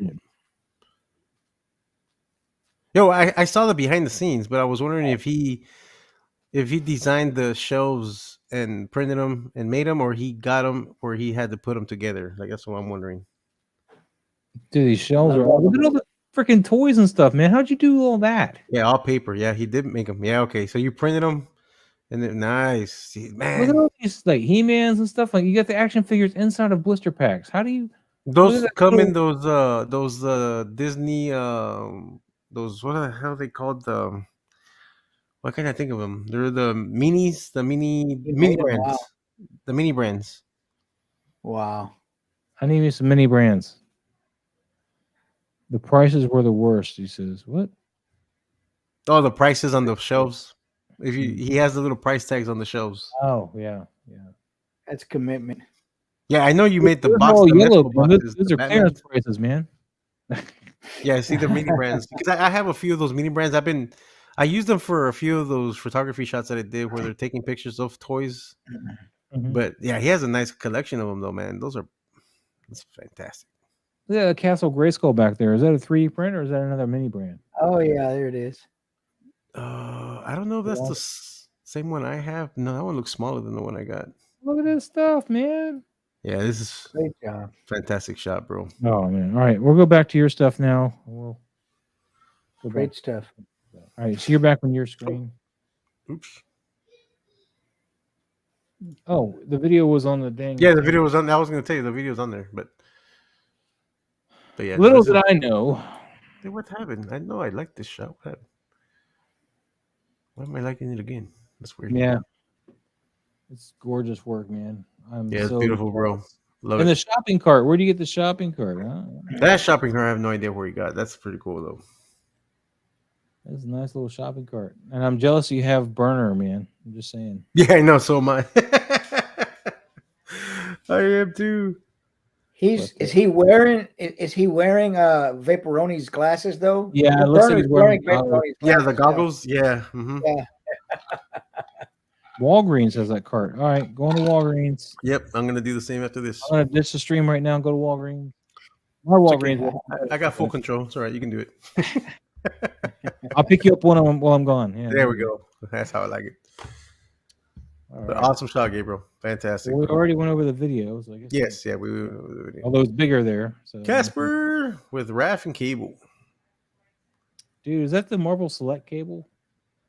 Yo, I saw the behind the scenes, but I was wondering if he designed the shelves and printed them and made them, or he got them, or he had to put them together. Like, that's what I'm wondering. Dude, these shelves are look at all the freaking toys and stuff, man. How'd you do all that? Yeah, all paper. Yeah, he did make them. Yeah, okay. So you printed them. And then, nice, man. Look at all these like He-Mans and stuff. Like you got the action figures inside of blister packs. How do you? Those come in those Disney those what the hell are they called? What can I think of them? They're the minis, the mini brands, wow. The mini brands. Wow. I need me some mini brands. The prices were the worst. He says, "What? Oh, the prices on the shelves. If he has the little price tags on the shelves. Oh yeah. That's commitment. Yeah, I know you made the They're box. all The yellow. boxes, These are clearance prices, man. Yeah, I see the mini brands because I have a few of those mini brands. I used them for a few of those photography shots that I did where they're taking pictures of toys. Mm-hmm. But yeah, he has a nice collection of them though, man. That's fantastic. Look at the Castle Grayskull back there. Is that a 3D print or is that another mini brand? Oh yeah, there it is. I don't know if that's the same one I have. No, that one looks smaller than the one I got. Look at this stuff, man. Yeah, this is great job. Fantastic shot, bro. Oh man. All right, we'll go back to your stuff now. We'll go great back. stuff. All right, so you're back on your screen. Oops. Oh, the video was on the dang. Yeah, the video was on. I was going to tell you the video's on there, but yeah. Little did I know. Hey, what happened? I know I like this shot. What happened? Why am I liking it again? That's weird. Yeah, it's gorgeous work, man. I'm Yeah, it's so beautiful, bro. jealous. Love And it. the shopping cart. Where do you get the shopping cart? Huh? That shopping cart, I have no idea where you got. That's pretty cool though. That's a nice little shopping cart. And I'm jealous you have burner, man. I'm just saying. Yeah, I know. So am I. I am too. Is he wearing Vaporoni's glasses though? Yeah, The it looks like burner's he's wearing Vaporoni's Yeah, glasses, the goggles. Yeah. Mm-hmm. Yeah. Walgreens has that cart. All right, going to Walgreens. Yep, I'm gonna do the same after this. I'm gonna ditch the stream right now and go to Walgreens. My It's Walgreens. okay. I got full control. It's all right. You can do it. I'll pick you up while I'm gone. Yeah, There we go. That's how I like it. All But right. awesome shot, Gabriel. Fantastic. Well, we already went over the video, so I guess. Yes, yeah, we. Although it's bigger there. So. Casper with Raph and Cable. Dude, is that the Marvel Select cable?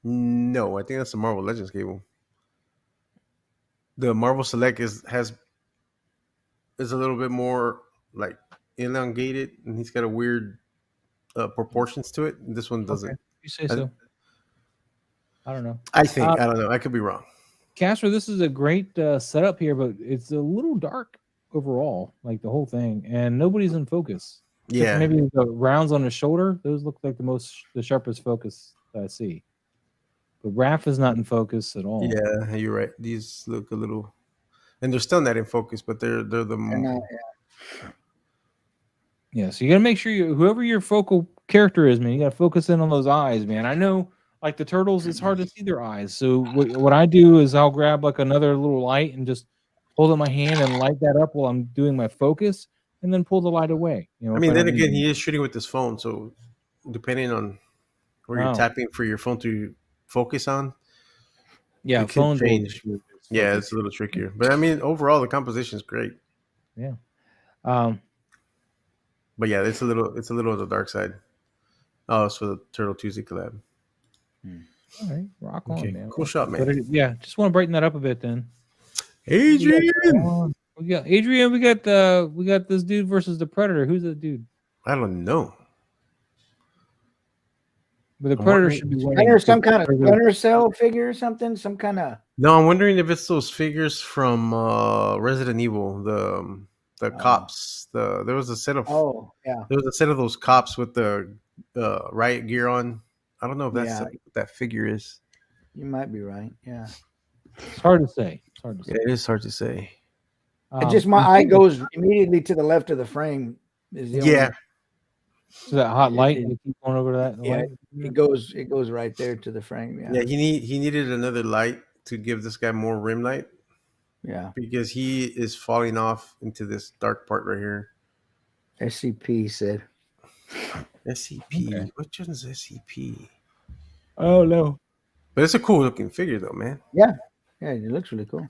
No, I think that's the Marvel Legends cable. The Marvel Select is a little bit more like elongated, and he's got a weird proportions to it. This one doesn't. Okay. You say so. I don't know. I think I don't know. I could be wrong. Casper, this is a great setup here, but it's a little dark overall, like the whole thing, and nobody's in focus. Except Yeah, maybe the rounds on his shoulder; those look like the sharpest focus that I see. But Raph is not in focus at all. yeah, you're right. These look a little, and they're still not in focus, but they're the. Yeah, so you got to make sure whoever your focal character is, man, you got to focus in on those eyes, man. I know, like the turtles, it's hard to see their eyes. So what I do is I'll grab like another little light and just hold it in my hand and light that up while I'm doing my focus, and then pull the light away. You know, I if mean, then don't again, need he is shooting with his phone, so depending on where you're Wow. tapping for your phone to focus on, yeah, it could phones will change. do this Yeah, focus. it's a little trickier. But I mean, overall, the composition is great. But yeah, it's a little on the dark side. Oh, it's for the Turtle Tuesday collab. All right, rock on, Okay, man. cool shot, man. But yeah, just want to brighten that up a bit then. Adrian, We got Adrian. We got this dude versus the Predator. Who's the dude? I don't know. But the I'm Predator wondering- should be winning. Splinter, some kind of Predator- Splinter Cell figure or something, some kind of. No, I'm wondering if it's those figures from Resident Evil, the cops. There was a set of there was a set of those cops with the riot gear on. I don't know if that's what that figure is. You might be right. Yeah. It's hard to say. Yeah, it is hard to say. It just my eye goes immediately to the left of the frame. Is the Yeah. So that hot light, you keep going over that. Yeah, light? it goes right there to the frame. Yeah. Yeah, he needed another light to give this guy more rim light Yeah. because he is falling off into this dark part right here. SCP said. SCP. Okay. Which one's SCP? Oh no. But it's a cool looking figure though, man. Yeah, it looks really cool.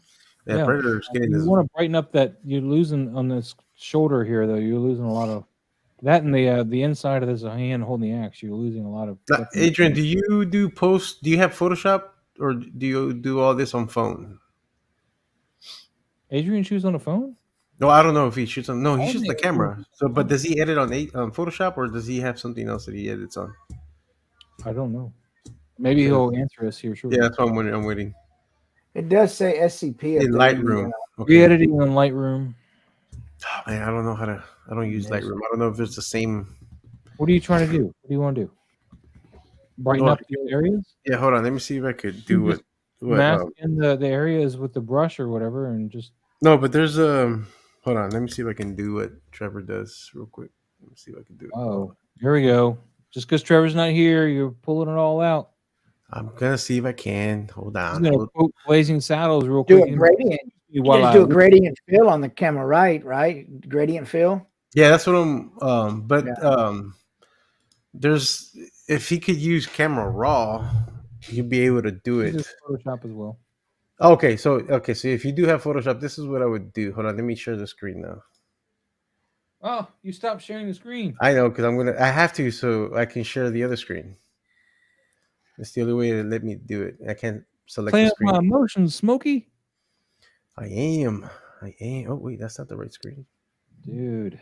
Yeah, Yeah. Predator's getting You this. want to brighten up that you're losing on this shoulder here, though. You're losing a lot of that, and the inside of this hand holding the axe. You're losing a lot of. Adrian, do you do post? Do you have Photoshop or do you do all this on phone? Adrian shoots on a phone. No, I don't know if he shoots on. No, he I shoots the think- camera. So, but does he edit on Photoshop or does he have something else that he edits on? I don't know. Maybe he'll answer us here. Sure. Yeah, that's what I'm wondering. I'm waiting. It does say SCP In at the Lightroom. end. Okay. Re-editing on Lightroom. Oh, man, I don't know how to. I don't use Lightroom. I don't know if it's the same. What are you trying to do? What do you want to do? Brighten up the areas. Yeah, hold on. Let me see if I could do Just what Mask in the areas with the brush or whatever, and just. no, but there's hold on. Let me see if I can do what Trevor does real quick. Let me see if I can do it. Oh, here we go. Just because Trevor's not here, you're pulling it all out. I'm gonna see if I can. Hold I'm on. gonna quote Blazing Saddles real Do quick. a gradient. You just do a gradient fill on the camera, right? Gradient fill. Yeah, that's what I'm. There's if he could use camera raw, you'd be able to do it. Just Photoshop as well. Okay, so if you do have Photoshop, this is what I would do. Hold on, let me share the screen now. Oh, you stopped sharing the screen. I know because I have to so I can share the other screen. It's the only way to let me do it. I can't select Playing the with my screen. emotions, Smokey. I am. Oh wait, that's not the right screen. Dude.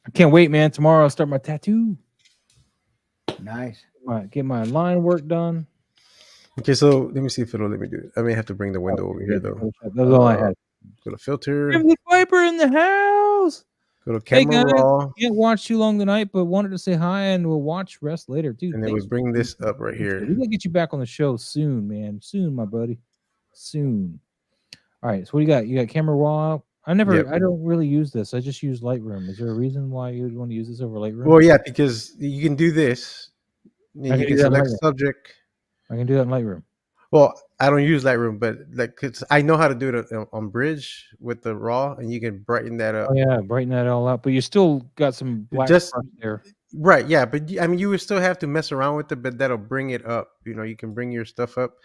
I can't wait, man. Tomorrow I'll start my tattoo. Nice. Get my line work done. Okay, so let me see if it'll let me do it. I may have to bring the window over here though. That's all I had. Go to filter. Crimson Viper in the house. Go to Hey camera guys, raw, can't watch too long tonight, but wanted to say hi and we'll watch rest later, dude. and then Thanks we bring for this up right here. We gotta get you back on the show soon, man. Soon, my buddy. Soon. All right. So what do you got? You got camera raw. I don't really use this. I just use Lightroom. Is there a reason why you would want to use this over Lightroom? Well, yeah, because you can do this. I And you can select subject. I can do that in Lightroom. Well, I don't use Lightroom, but like 'cause I know how to do it on Bridge with the raw, and you can brighten that up. Oh yeah, brighten that all up. But you still got some black Just there. Right, yeah, but I mean, you would still have to mess around with it, but that'll bring it up. You know, you can bring your stuff up,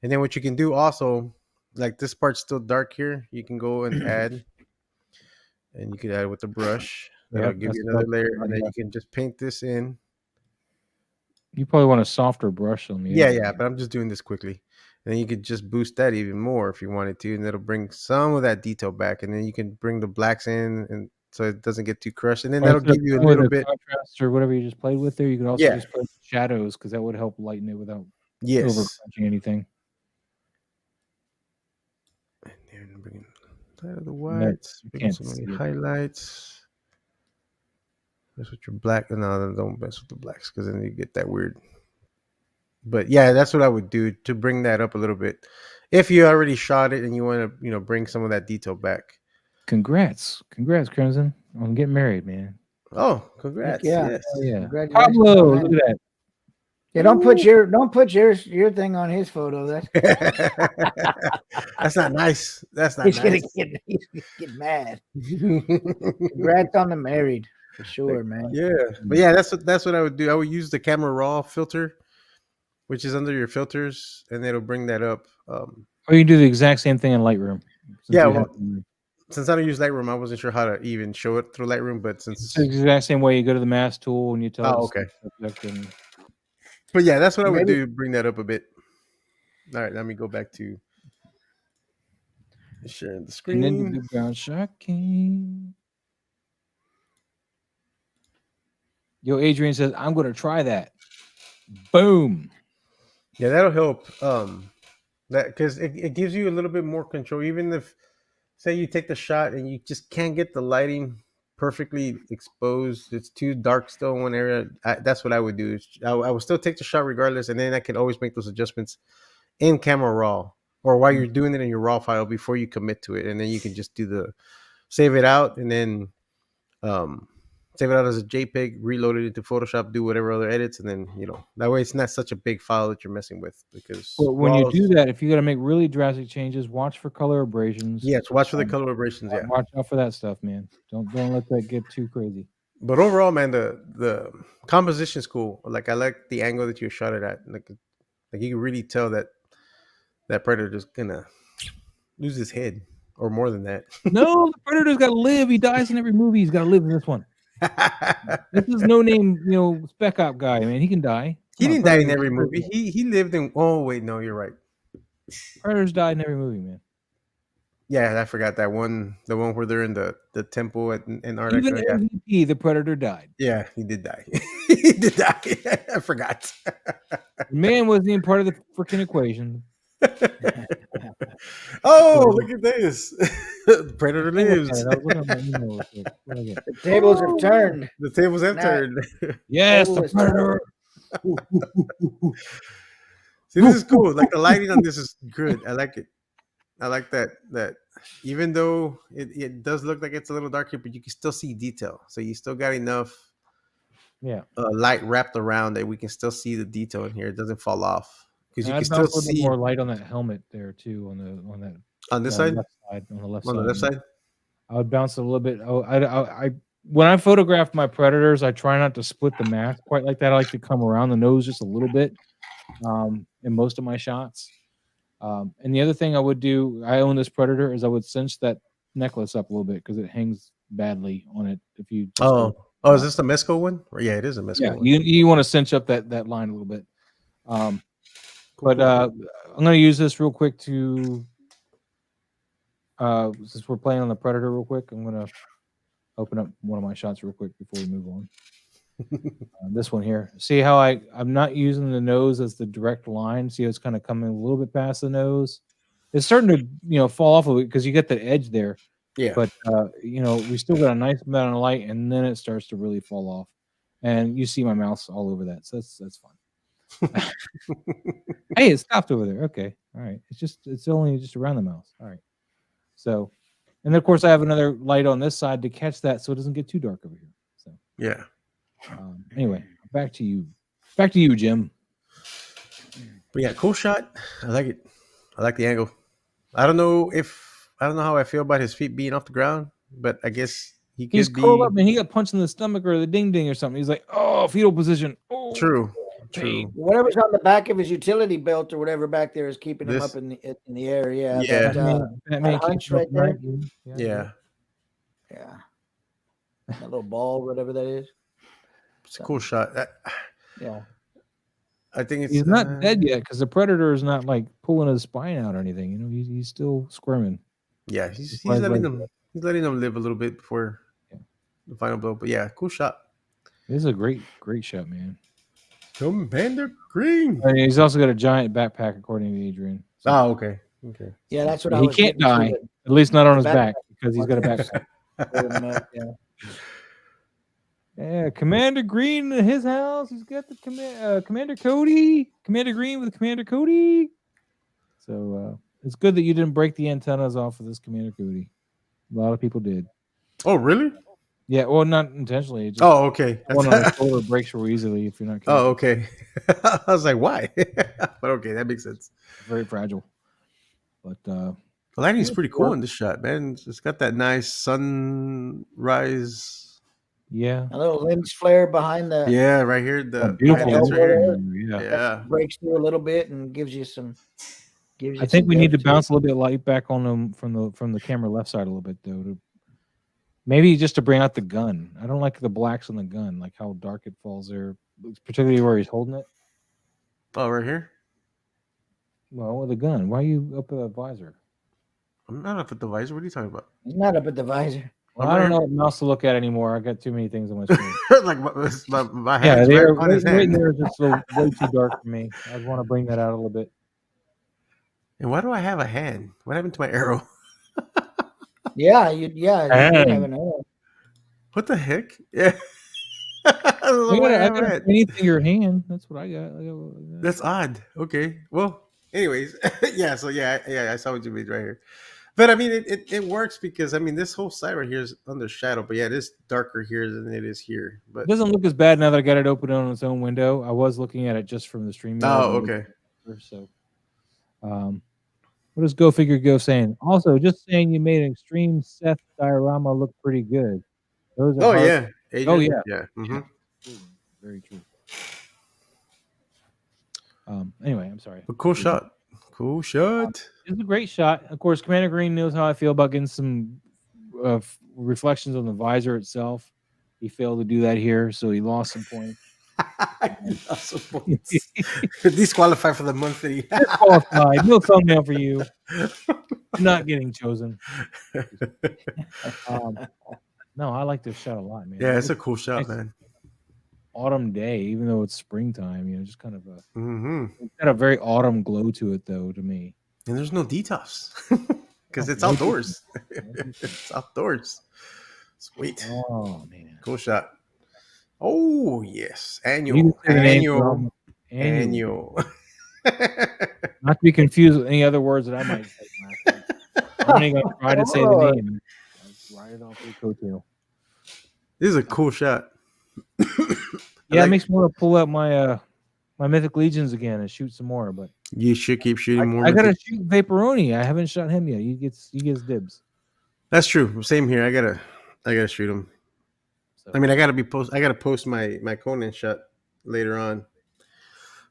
and then what you can do also, like this part's still dark here, you can go and add, and you can add with the brush. That'll give you another layer, and then you can just paint this in. You probably want a softer brush on the Yeah, but I'm just doing this quickly. And then you could just boost that even more if you wanted to, and it'll bring some of that detail back. And then you can bring the blacks in, and so it doesn't get too crushed. And then that'll give you a little bit contrast or whatever you just played with there. You could also just put shadows because that would help lighten it without overcrunching anything. And then bring in the whites, bring some of the highlights. Mess with your black. No, don't mess with the blacks because then you get that weird. But yeah, that's what I would do to bring that up a little bit. If you already shot it and you want to, bring some of that detail back. Congrats, Crimson, on getting married, man. Oh, congrats! Yeah, yes. Yeah. Pablo, look at that. Yeah, don't put your thing on his photo. That's not nice. That's not he's nice. Gonna get mad. Congrats on the married for sure, man. Yeah, but yeah, that's what I would do. I would use the camera raw filter, which is under your filters, and it'll bring that up. Or you can do the exact same thing in Lightroom. Yeah, well, since I don't use Lightroom, I wasn't sure how to even show it through Lightroom. But since it's the exact same way, you go to the mask tool and you tell. Oh, okay. But yeah, that's what I would do. Bring that up a bit. All right, let me go back to sharing the screen. And then the background shocking. Yo, Adrian says, I'm going to try that. Boom. Yeah, that'll help. That because it gives you a little bit more control. Even if, say, you take the shot and you just can't get the lighting perfectly exposed, it's too dark still in one area. That's what I would do. I would still take the shot regardless, and then I can always make those adjustments in camera raw or while you're doing it in your raw file before you commit to it, and then you can just do save it out and then save it out as a JPEG, reload it into Photoshop, do whatever other edits, and then that way it's not such a big file that you're messing with. Because when you do that, if you got to make really drastic changes, watch for color abrasions. Yes, watch for the color abrasions. Yeah, watch out for that stuff, man. Don't let that get too crazy. But overall, man, the composition's cool. Like I like the angle that you shot it at. Like you can really tell that predator's gonna lose his head or more than that. No, the predator's got to live. He dies in every movie. He's got to live in this one. This is no name, spec op guy, man. He can die. He didn't die in every movie. He lived in. Oh wait, no, you're right. Predators died in every movie, man. Yeah, I forgot that one. The one where they're in the temple in Antarctica. Even MVP, the predator died. Yeah, he did die. He did die. I forgot. Man wasn't even part of the freaking equation. Oh, look at this. Predator lives. The tables have turned. The tables have turned. Yes, the predator. See, this is cool. Like the lighting on this is good. I like it. I like that even though it does look like it's a little dark here, but you can still see detail. So you still got enough light wrapped around that we can still see the detail in here. It doesn't fall off. Because you can still see more light on that helmet there too. On this side? On the left side. On the left side? I would bounce a little bit. I when I photograph my predators, I try not to split the mask quite like that. I like to come around the nose just a little bit in most of my shots. And the other thing I would do, I own this predator, is I would cinch that necklace up a little bit because it hangs badly on it. If you is this the Mesco one? Yeah, it is a Mesco one. You want to cinch up that line a little bit. But I'm going to use this real quick to, since we're playing on the Predator real quick, I'm going to open up one of my shots real quick before we move on. This one here. See how I'm not using the nose as the direct line. See how it's kind of coming a little bit past the nose. It's starting to fall off of it because you get the edge there. Yeah. But we still got a nice amount of light, and then it starts to really fall off. And you see my mouse all over that, so that's fun. Hey, it stopped over there. Okay, all right. It's only just around the mouse. All right. So, and then of course I have another light on this side to catch that, so it doesn't get too dark over here. So yeah. Anyway, back to you, Jim. But yeah, cool shot. I like it. I like the angle. I don't know how I feel about his feet being off the ground, but I guess he's curled up and he got punched in the stomach or the ding ding or something. He's like, oh, fetal position. Oh, True. Whatever's on the back of his utility belt or whatever back there is keeping him up in the air. Yeah. Yeah. That hunch right there. Yeah. Yeah. That little ball, whatever that is. It's a cool shot. Yeah. I think he's not dead yet because the predator is not like pulling his spine out or anything. He's still squirming. Yeah, he's letting them live a little bit before the final blow. But yeah, cool shot. This is a great shot, man. Commander Green. And he's also got a giant backpack, according to Adrian. So. Oh, okay. Yeah, that's what he can't die. At least not on his back because he's got a backpack. Yeah, Commander Green in his house. He's got the Commander Cody. Commander Green with Commander Cody. So it's good that you didn't break the antennas off of this Commander Cody. A lot of people did. Oh, really? Yeah, well, not intentionally. Just okay. One on the shoulder breaks real easily if you're not careful. Oh, okay. I was like, why? But okay, that makes sense. Very fragile. But the lighting's pretty cool in this shot, man. It's got that nice sunrise. Yeah, a little lens flare behind the. Yeah, right here. The beautiful lens flare. Yeah, breaks through a little bit and gives you some. I think we need to bounce a little bit of light back on them from the camera left side a little bit though. Maybe just to bring out the gun. I don't like the blacks on the gun, like how dark it falls there, particularly where he's holding it. Oh, right here. Well, with a gun. Why are you up at the visor? I'm not up at the visor. What are you talking about? He's not up at the visor. Well, I don't know what mouse to look at anymore. I got too many things on my screen. Like my hands they're on his hand. They're just way too dark for me. I want to bring that out a little bit. And why do I have a hand? What happened to my arrow? You have an arrow. What the heck? Yeah. I got anything in your hand. That's what I got. That's odd. Okay. Well, anyways, So I saw what you made right here. But I mean, it works because I mean, this whole side right here is under shadow. But yeah, it is darker here than it is here. But it doesn't look as bad now that I got it open on its own window. I was looking at it just from the stream. Oh, okay. So, what does Go Figure Go saying? Also, just saying you made an extreme Seth diorama look pretty good. Those are yeah. Adrian? Oh yeah. Yeah. Mm-hmm. Very true. Anyway, I'm sorry. But cool shot. Cool shot. It's a great shot. Of course, Commander Green knows how I feel about getting some reflections on the visor itself. He failed to do that here, so he lost some points. Disqualified for the monthly. Disqualified. No thumbnail for you. Not getting chosen. No, I like this shot a lot, man. Yeah, it's a cool shot, man. Autumn day, even though it's springtime, just kind of it's got a very autumn glow to it, though, to me. And there's no detox because it's outdoors. It's outdoors. Sweet. Oh man, cool shot. Oh yes, annual. Not to be confused with any other words that I might say. I'm only going to try to say the name. Ride it off the coattail. This is a cool shot. Yeah, it makes me want to pull out my my Mythic Legions again and shoot some more. But you should keep shooting more. I gotta shoot Vaporoni. I haven't shot him yet. He gets dibs. That's true. Same here. I gotta shoot him. So. I mean, I gotta post my Conan shot later on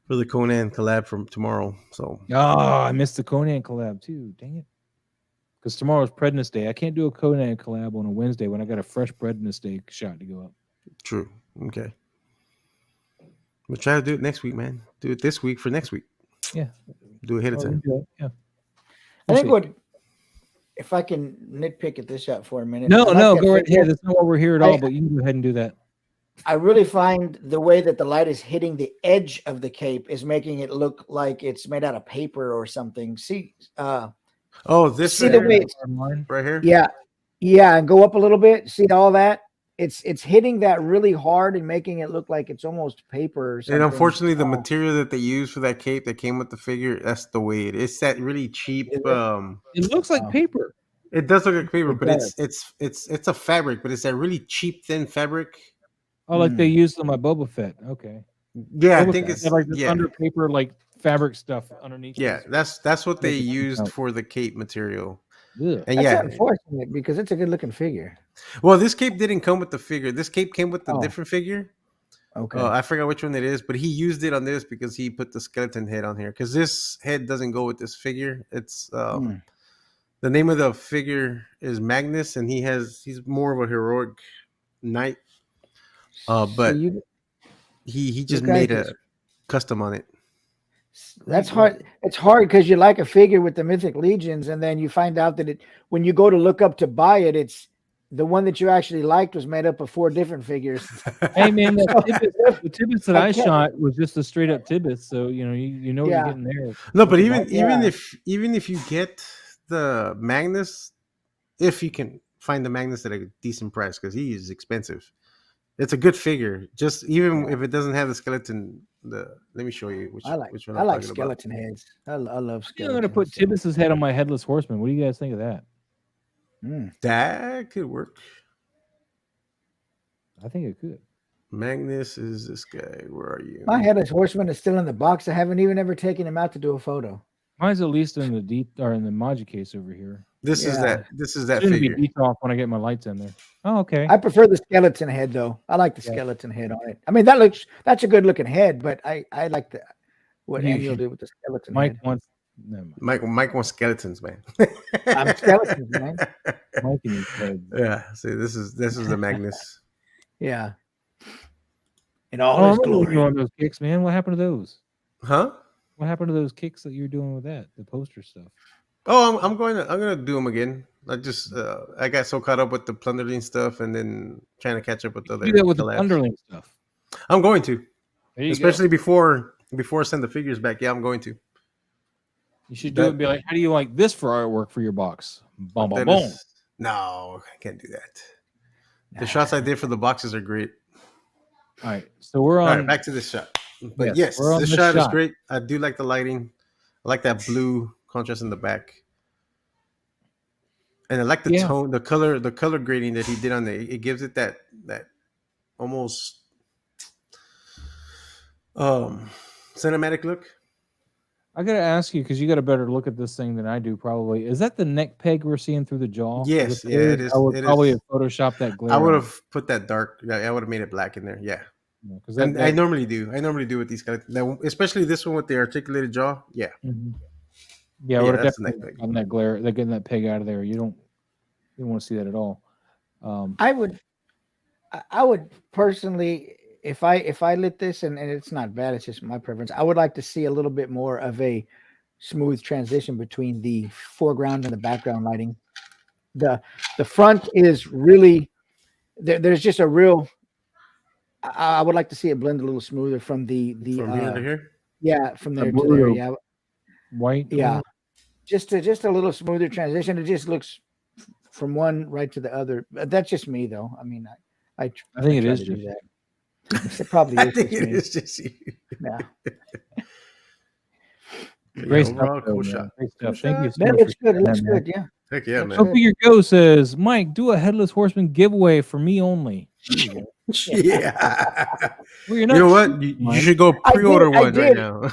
for the Conan collab from tomorrow. So I missed the Conan collab too. Dang it. Because tomorrow's Predness Day. I can't do a Conan collab on a Wednesday when I got a fresh Predness Day shot to go up. True. Okay. We'll try to do it next week, man. Do it this week for next week. Yeah. Do it ahead of time. Yeah. I think if I can nitpick at this shot for a minute. No, go right ahead. That's not why we're here at all, but you can go ahead and do that. I really find the way that the light is hitting the edge of the cape is making it look like it's made out of paper or something. See, this see right the here? way it's, Right here. yeah, and go up a little bit. See all that? It's hitting that really hard and making it look like it's almost paper or something. And unfortunately, the material that they used for that cape that came with the figure, that's the way it is. It's that really cheap. Is it? It looks like paper. It does look like paper, It but does. it's a fabric, but it's that really cheap, thin fabric. Oh, like they used on my Boba Fett. Okay. Yeah, Boba I think Fett it's had like this yeah, under paper like fabric stuff underneath. yeah. this. That's what they Make it used out. for the cape material. Ugh. And That's yeah, unfortunate because it's a good looking figure. well, this cape didn't come with the figure. This cape came with the Oh. different figure. Okay. I forgot which one it is, but he used it on this because he put the skeleton head on here. Because this head doesn't go with this figure. It's the name of the figure is Magnus, and he's more of a heroic knight. But he just made a custom on it. That's hard. It's hard because you like a figure with the Mythic Legions, and then you find out that when you go to look up to buy it, it's the one that you actually liked was made up of 4 different figures. Hey man, the Tibbets that I can't- shot was just a straight up Tibbets, so you know you know what you're getting there. No, but Yeah. even if you get the Magnus, if you can find the Magnus at a decent price, because he is expensive. It's a good figure. Just even if it doesnn't have the skeleton, let me show you which one. I like skeleton heads. I love I'm skeleton. gonna put Tibbets' head on my headless horseman. What do you guys think of that? That could work. I think it could. Magnus is this guy. Where are you? My headless horseman is still in the box. I haven't even ever taken him out to do a photo. Mine's at least in the deep or in the Moji case over here. This is that Shouldn't figure. be deep off when I get my lights in there. Oh, okay. I prefer the skeleton head though. I like the skeleton head on it. I mean, that's a good looking head, but I like what Daniel did with the skeleton Mike head. wants. No, Mike wants skeletons, man. I'm skeletons, man. Mike and his head. Yeah. See, this is the Magnus. Yeah. In all Oh, his I'm glory. doing those kicks, man. What happened to those? Huh? What happened to those kicks that you were doing with that? The poster stuff. Oh, I'm gonna do them again. I just I got so caught up with the plunderling stuff, and then trying to catch up with Do that with the labs. underling stuff. I'm going to, There you especially go. before I send the figures back. Yeah, I'm going to. You should do it and be like, how do you like this for artwork for your box? Boom, boom, That boom. is- No, I can't do that. The shots I did for the boxes are great. All right, so we're All on. right, back to this shot. But Yes, yes, we're on this this shot is shot. great. I do like the lighting. I like that blue contrast in the back. And I like the tone, the color grading that he did on it. It gives it that almost cinematic look. I gotta ask you because you got a better look at this thing than I do. Probably is that the neck peg we're seeing through the jaw? Yes, If yeah, it is. I would It probably is. have photoshopped that glare. I would out. have put that dark. I would have made it black in there. Yeah, because and I normally do. I normally do with these skeletons. Now, especially this one with the articulated jaw. Yeah, yeah, I would have that's the neck definitely peg. gotten that glare. They're getting that peg out of there. You don't want to see that at all. I would personally, if I lit this, and it's not bad, it's just my preference. I would like to see a little bit more of a smooth transition between the foreground and the background lighting. The front is really there's just a real. I would like to see it blend a little smoother from from here to here. Yeah, from there to blue there. to Yeah, white. yeah. Just a little smoother transition. It just looks from one right to the other. That's just me, though. I mean, I think it try is to do just that. It probably I is. think just it me. is just you. Yeah. Great overall, stuff. cool Cool shot. Great stuff. Cool Thank you. shot. So That much looks for good. It looks that, man. good. Yeah. Heck yeah, man. Go Figure Go says, Mike, do a headless horseman giveaway for me only. There you go. Yeah. Well, you're You not know what? cheap, You Mike. should go pre-order I one right did. now.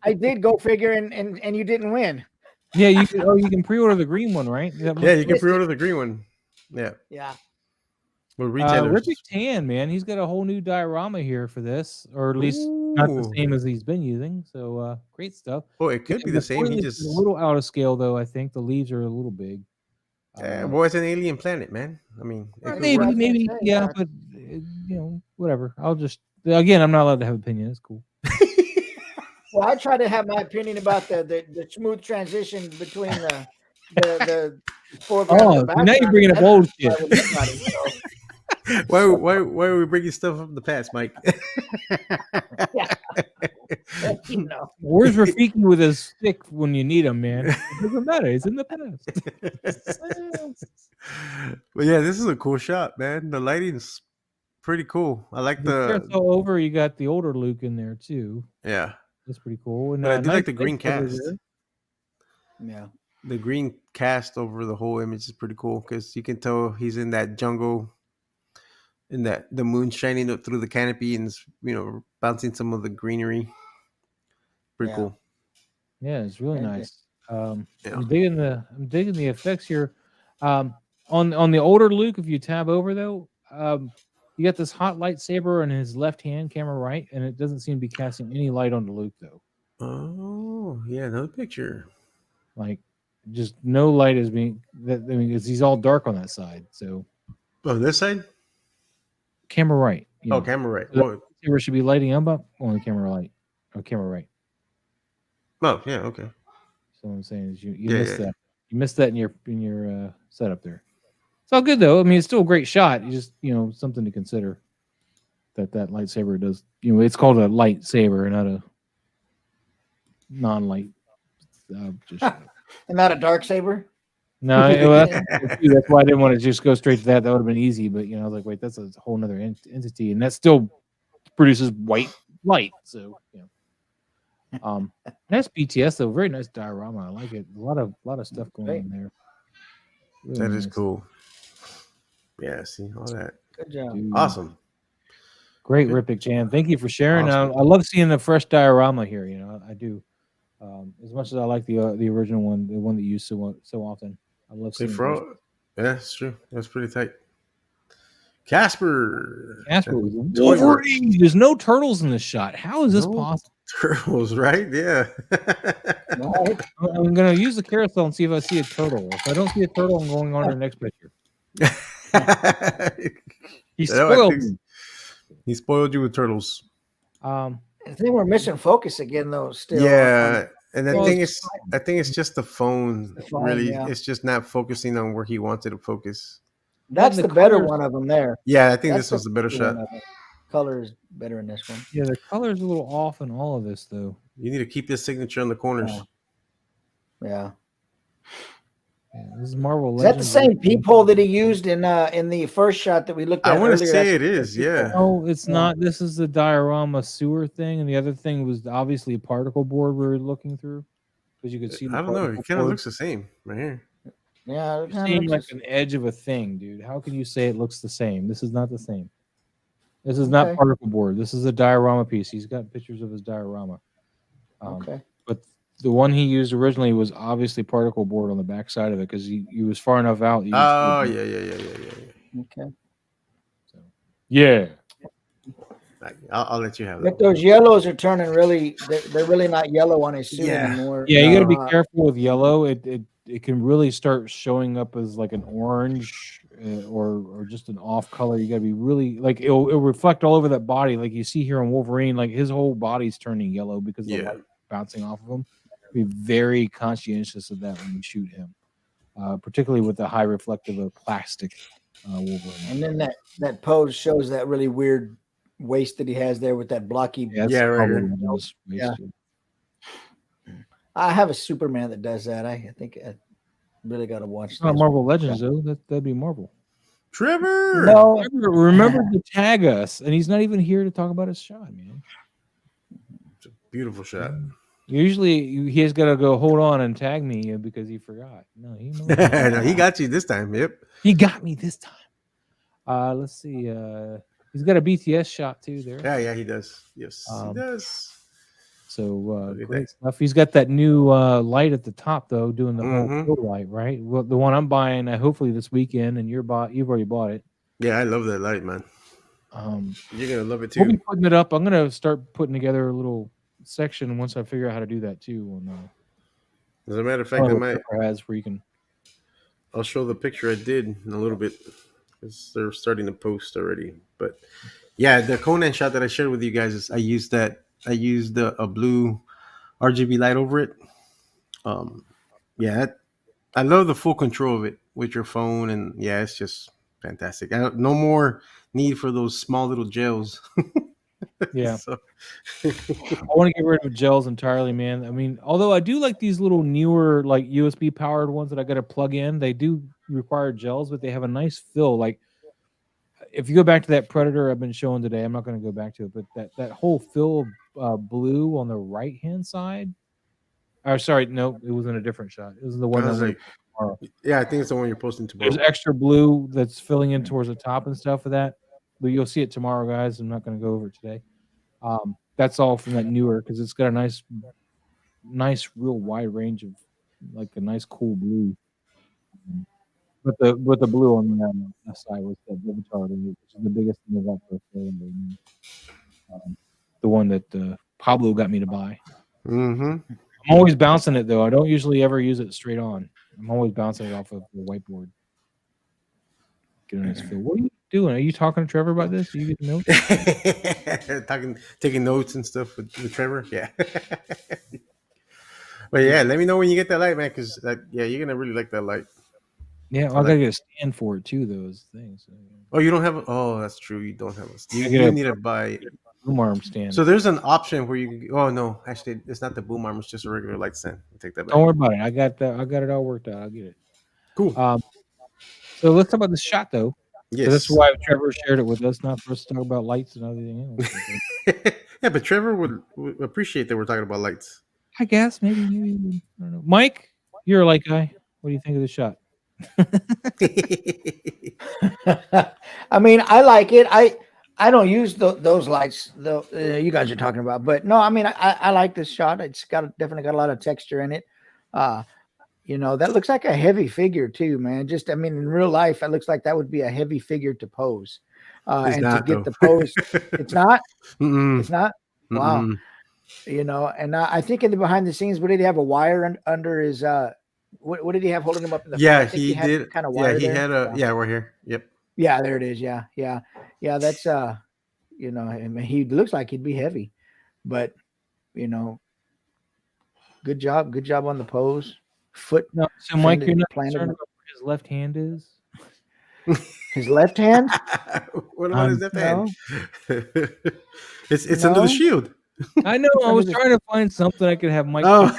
I did go figure, and you didn't win. Yeah, you can. Oh, you can pre-order the green one, right? Yeah, you can pre-order the green one. Yeah. Yeah. With retailers. Ricky Tan, man, he's got a whole new diorama here for this, or at least not the Ooh. same as he's been using. So great stuff. Oh, it could be the same. He foil is just a little out of scale, though. I think the leaves are a little big. well, it's an alien planet, man. I mean, it could maybe, work. maybe, say, yeah, yeah. but whatever. I'll just again, I'm not allowed to have opinion. It's cool. Well, I try to have my opinion about the smooth transition between the foreground. Oh, and the now you're background. bringing up That's old what shit. everybody, so. Why are we bringing stuff from the past, Mike? You know. Where's Rafiki with his stick when you need him, man? It doesn't matter. It's in the past. But yeah, this is a cool shot, man. The lighting's pretty cool. I like The the carousel over, you got the older Luke in there too. yeah. That's pretty cool. And But I do nice like the green lightsaber cast. there. Yeah. The green cast over the whole image is pretty cool because you can tell he's in that jungle, in that the moon shining up through the canopy and bouncing some of the greenery. Pretty Yeah. cool. Yeah, it's really Yeah. nice. Yeah. I'm digging the effects here. On the older Luke, if you tab over though, you got this hot lightsaber in his left hand, camera right, and it doesn't seem to be casting any light on the Luke though. Oh yeah, another picture. Like, just no light is being. That I mean, 'cause he's all dark on that side. So Oh, this side? camera right. You Oh, know. camera right. So Oh, the lightsaber should be lighting up on the camera light. Or camera right. oh yeah, okay. So what I'm saying is you Yeah, missed yeah. that. You missed that in your setup there. It's all good though. I mean, it's still a great shot. You just something to consider. That lightsaber does. It's called a lightsaber, not a non-light. Just shut up. And not a dark saber. No, well, that's why I didn't want to just go straight to that. That would have been easy, but I was like, wait, that's a whole nother entity, and that still produces white light. So nice BTS though, very nice diorama. I like it. A lot of stuff going on there. Really That is nice. cool. Yeah, see all that. Good job. Dude. Awesome. Great, Good. Rippic Chan. Thank you for sharing. Awesome. I love seeing the fresh diorama here. I do. As much as I like the original one, the one that you use so often. I love Say seeing for yeah, it's true. That's pretty tight. Casper. Casper was Toyworks. Wolverine. There's no turtles in this shot. How is this No possible? Turtles, right? Yeah. Right. I'm gonna use the carousel and see if I see a turtle. If I don't see a turtle, I'm going on to the next picture. He No, I spoiled think- me. He spoiled you with turtles. I think we're missing focus again, though. Still. Yeah. And the Well, thing is, I think it's just the phone. The phone, really, yeah. it's just not focusing on where he wanted to focus. That's the the better colors- one of them there. Yeah, I think That's this was the better one shot. of them. Color is better in this one. Yeah, the color's a little off in all of this, though. You need to keep this signature on the corners. Yeah. Yeah, this is Marvel Is that the Legends. same peephole that he used in the first shot that we looked at? I want to earlier? say That's it is. the same Yeah. peephole. No, it's Yeah. not. This is the diorama sewer thing, and the other thing was obviously a particle board we were looking through, because you could see. The I don't know. It particle kind of board. looks the same right here. Yeah. It It kinda seemed like looks- an edge of a thing, dude. How can you say it looks the same? This is not the same. This is not Okay. particle board. This is a diorama piece. He's got pictures of his diorama. Okay. But the one he used originally was obviously particle board on the back side of it, because he was far enough out. you Oh could- yeah. Okay. So, yeah. I'll let you have But that. those yellows are turning really. They're really not yellow on his suit Yeah. anymore. Yeah, you got to be Uh, careful with yellow. It can really start showing up as like an orange or just an off color. You got to be really like it'll reflect all over that body, like you see here on Wolverine. Like his whole body's turning yellow because of the Yeah. light bouncing off of him. Be very conscientious of that when you shoot him, particularly with the high reflective of plastic Wolverine. And then that pose shows that really weird waist that he has there with that blocky. that's Yeah, right, probably right. what it was Yeah. wasted. I have a Superman that does that. I think I really got to watch. It's not those. Marvel Legends though. That'd be Marvel. Trevor. No, Remember to tag us, and he's not even here to talk about his shot, man. Beautiful shot. Usually he has got to go hold on and tag me because he forgot. No, he knows. No, he got you this time. Yep. He got me this time. Let's see. He's got a BTS shot too there. Yeah, he does. Yes, he does. So Look at great that. stuff. He's got that new light at the top though, doing the whole Mhm. field light, right? Well, the one I'm buying hopefully this weekend, and you've already bought it. Yeah, I love that light, man. You're gonna love it We'll too. be putting it up. I'm gonna start putting together a little section once I figure out how to do that too. On As a matter of fact, I might. has where you can. I'll show the picture I did in a little bit because they're starting to post already. But yeah, the Conan shot that I shared with you guys is I used a blue RGB light over it. I love the full control of it with your phone, and yeah, it's just fantastic. No more need for those small little gels. Yeah. So, I want to get rid of gels entirely, man. I mean, although I do like these little newer, like USB powered ones that I got to plug in. They do require gels, but they have a nice fill. Like if you go back to that Predator I've been showing today, I'm not going to go back to it, but that whole fill blue on the right hand side. Or sorry, no, it was in a different shot. It was the one I that was was like, yeah, I think it's the one you're posting tomorrow. there's extra blue that's filling in towards the top and stuff of that. But you'll see it tomorrow, guys. I'm not going to go over it today. That's all from that newer because it's got a nice, real wide range of like a nice, cool blue. But the blue on the side was the Vivitar, which is the biggest thing I've got for the one that Pablo got me to buy. Mm-hmm. I'm always bouncing it though. I don't usually ever use it straight on. I'm always bouncing it off of the whiteboard. Get a nice feel. What are you doing? Are you talking to Trevor about this? Are you getting notes? Taking notes and stuff with Trevor. Yeah. But yeah, let me know when you get that light, man, because you're gonna really like that light. Yeah, well, I gotta get a stand for it too. Those things. Oh, you don't have? Oh, that's true. You don't have a stand. You need to buy boom arm stand. So there's an option where you. Oh no, actually, it's not the boom arm. It's just a regular light stand. I'll take that back. Don't worry about it. I got that. I got it all worked out. I'll get it. Cool. So let's talk about this shot though. Yes. So that's why Trevor shared it with us, not for us to talk about lights and everything else. Yeah, but Trevor would appreciate that we're talking about lights. I guess maybe I don't know. Mike, you're a light guy. What do you think of the shot? I mean, I like it. I don't use those lights though you guys are talking about, but no, I mean, I like this shot. It's definitely got a lot of texture in it. You know, that looks like a heavy figure too, man. Just, I mean, in real life, it looks like that would be a heavy figure to pose. And not, to get though. the pose, it's not. Mm-mm. It's not. Wow. Mm-mm. You know, and I think in the behind the scenes, what did he have a wire under his? What did he have holding him up in the? Yeah, front? I think he did. Kind of wire. Yeah, he there. had a. Yeah, we're here. Yep. Yeah, there it is. Yeah. That's you know, I mean, he looks like he'd be heavy, but you know, good job on the pose. Foot. No, so Mike, you're not planted concerned about where his left hand is? His left hand? What about his left hand? No. It's under the shield. I know. I was trying to find something I could have Mike. Oh.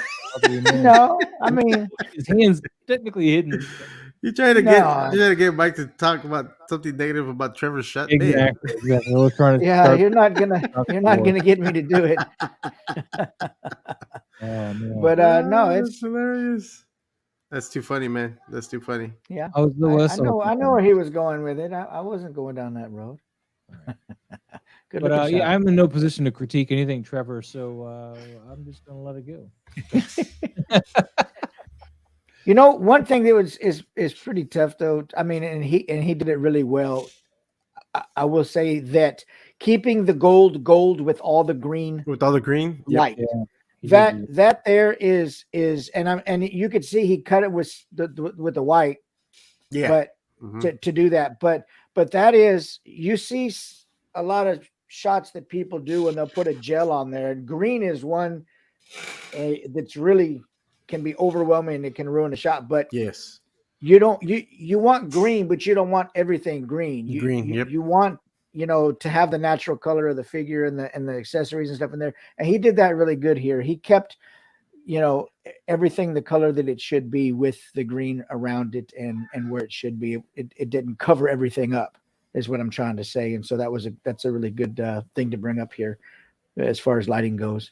No, I mean, his hand's technically hidden. You trying to get Mike to talk about something negative about Trevor's shot? Exactly. We're trying to. Yeah, you're not gonna get me to do it. Oh, no. But no, it's hilarious. That's too funny, man. That's too funny. Yeah, I know where he was going with it. I wasn't going down that road. Good But looking shot. I'm in no position to critique anything, Trevor. So I'm just gonna let it go. You know, one thing that is pretty tough though. I mean, and he did it really well. I will say that keeping the gold with all the green light. Yeah. That there is and you could see he cut it with the white. Yeah. But to do that, but that is, you see a lot of shots that people do and they'll put a gel on there, and green is one that's really can be overwhelming and it can ruin the shot. But yes, you want green, but you don't want everything green. You want, you know, to have the natural color of the figure and the accessories and stuff in there. And he did that really good here. He kept, you know, everything the color that it should be with the green around it and where it should be. It didn't cover everything up, is what I'm trying to say. And so that's a really good thing to bring up here as far as lighting goes.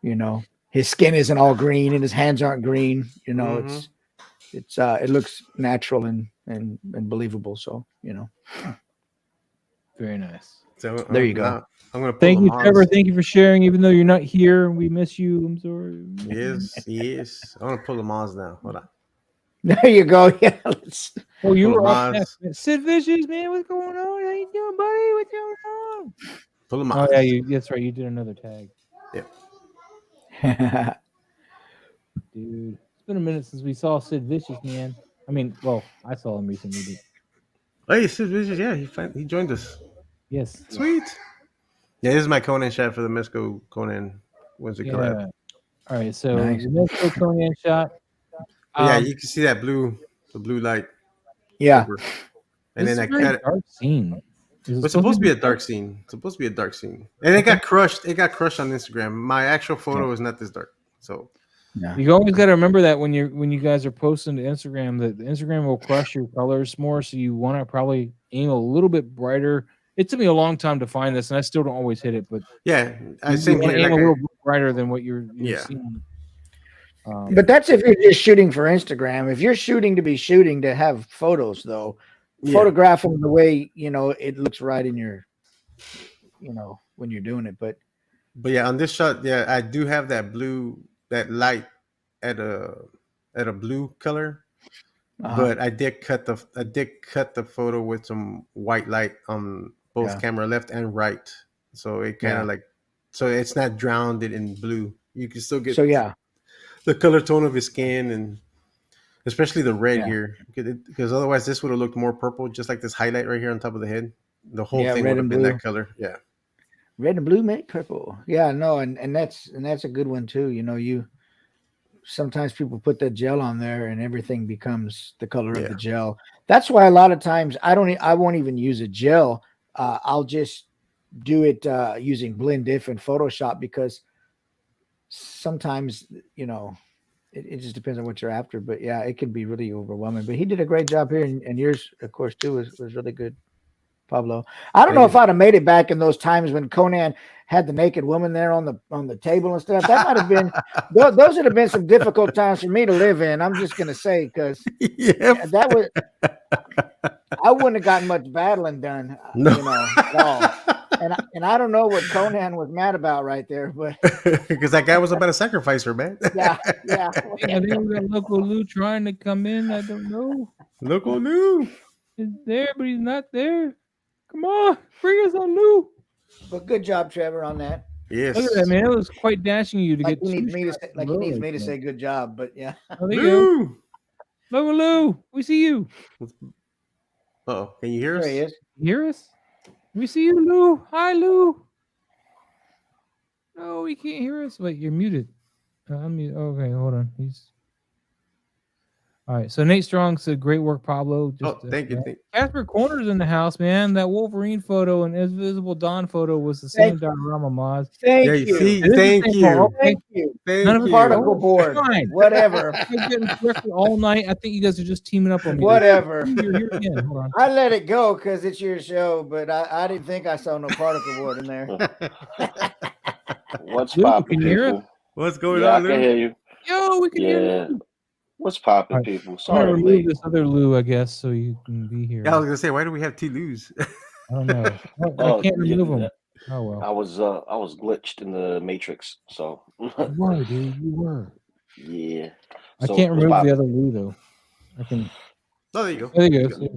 You know, his skin isn't all green and his hands aren't green. You know, it looks natural and believable. So, you know. Very nice. So there you go. I'm gonna thank you, Trevor. Thank you for sharing. Even though you're not here, we miss you. I'm sorry. Yes. I'm gonna pull the Maz now. Hold on. There you go. Yeah. Oh, you were up next. Sid Vicious, man. What's going on? How you doing, buddy? What's going on? Pull the Maz. Oh yeah, that's right. You did another tag. Yeah. Dude, it's been a minute since we saw Sid Vicious, man. I mean, well, I saw him recently. But... Hey, Sid Vicious, yeah, he joined us. Yes. Sweet. Yeah, this is my Conan shot for the Mesco Conan Wednesday collab. All right, so the Mesco Conan shot. Yeah, you can see that the blue light. Yeah. And then I cut it. Dark scene. It's supposed to be a dark scene. It's supposed to be a dark scene, and it got crushed. It got crushed on Instagram. My actual photo is not this dark. So Yeah. You always got to remember that when you guys are posting to Instagram, that the Instagram will crush your colors more. So you want to probably aim a little bit brighter. It took me a long time to find this, and I still don't always hit it. But yeah, I you same wanna here. aim Like a little bit brighter than what you're Yeah. seeing. But that's if you're just shooting for Instagram. If you're shooting to be shooting to have photos, though, photograph them the way it looks right in your, when you're doing it. But yeah, on this shot, yeah, I do have that light at a blue color, but I did cut the photo with some white light on both camera left and right, so it kind of so it's not drowned it in blue. You can still get the color tone of his skin, and especially the red here, because otherwise this would have looked more purple, just like this highlight right here on top of the head. The whole thing would have been that color. Yeah. Red and blue make purple. Yeah, no, and that's a good one too. You sometimes people put that gel on there and everything becomes the color of the gel. That's why a lot of times I won't even use a gel. I'll just do it using blend diff and Photoshop, because sometimes it just depends on what you're after. But yeah, it can be really overwhelming. But he did a great job here, and yours, of course, too, was really good, Pablo. I don't know if I'd have made it back in those times when Conan had the naked woman there on the table and stuff. That might have been those would have been some difficult times for me to live in. I'm just gonna say, because that was I wouldn't have gotten much battling done, at all. And I don't know what Conan was mad about right there, but because that guy was about to sacrifice her, man. yeah. I think we got Loco Lou trying to come in. I don't know. Loco Lou is there, but he's not there. Come on, bring us on Lou. But good job, Trevor, on that. Yes. Look at that, man. It was quite dashing you to Like get. he needs me to say good job, but yeah. Oh, there you go. Loco Lou, we see you. Oh, can you hear us? There he is. Hear us? We see you, Lou. Hi, Lou. No, he can't hear us. Wait, you're muted. I'm muted. Okay, hold on. He's all right. So Nate Strong said, "Great work, Pablo." Thank you. Casper Corner's in the house, man. That Wolverine photo and Invisible Dawn photo was the same diorama, Moz. Thank you. Thank you. None of particle board. Whatever. I'm getting corrected all night. I think you guys are just teaming up on me. Whatever. You're here again. Hold on. I let it go because it's your show, but I didn't think I saw no particle board in there. What's Luke, popping, can you hear people? us? What's going Yeah, on, I can Lou? hear you. Yo, we can hear you. What's popping, All right. people? I'm Sorry, gonna I'm remove late. this other Lou, I guess, so you can be here. Yeah, I was gonna say, why do we have two Lou's? I don't know. I can't remove them. Oh well. I was glitched in the Matrix, so You were, dude. You were. yeah. I So, can't what's remove popping? the other Lou though. I can. Oh, there you go. There you go.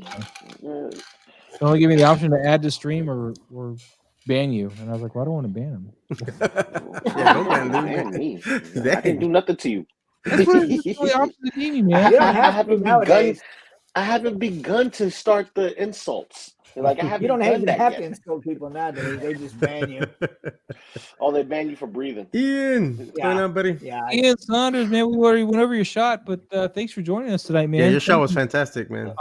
Yeah. They only give me the option to add to stream or ban you, and I was like, well, I don't want to ban him. Yeah, don't ban Lou. Man, me. I Dang. didn't do nothing to you. That's the only option to ban you, man. You don't have to nowadays. I haven't begun to start the insults. Like I haven't. You don't done even that have yet. to insult people nowadays. They just ban you. Oh, they ban you for breathing. Ian, what's going on, buddy? Yeah. Ian Saunders, man, we already went over your shot, but thanks for joining us tonight, man. Yeah, your show was fantastic, man.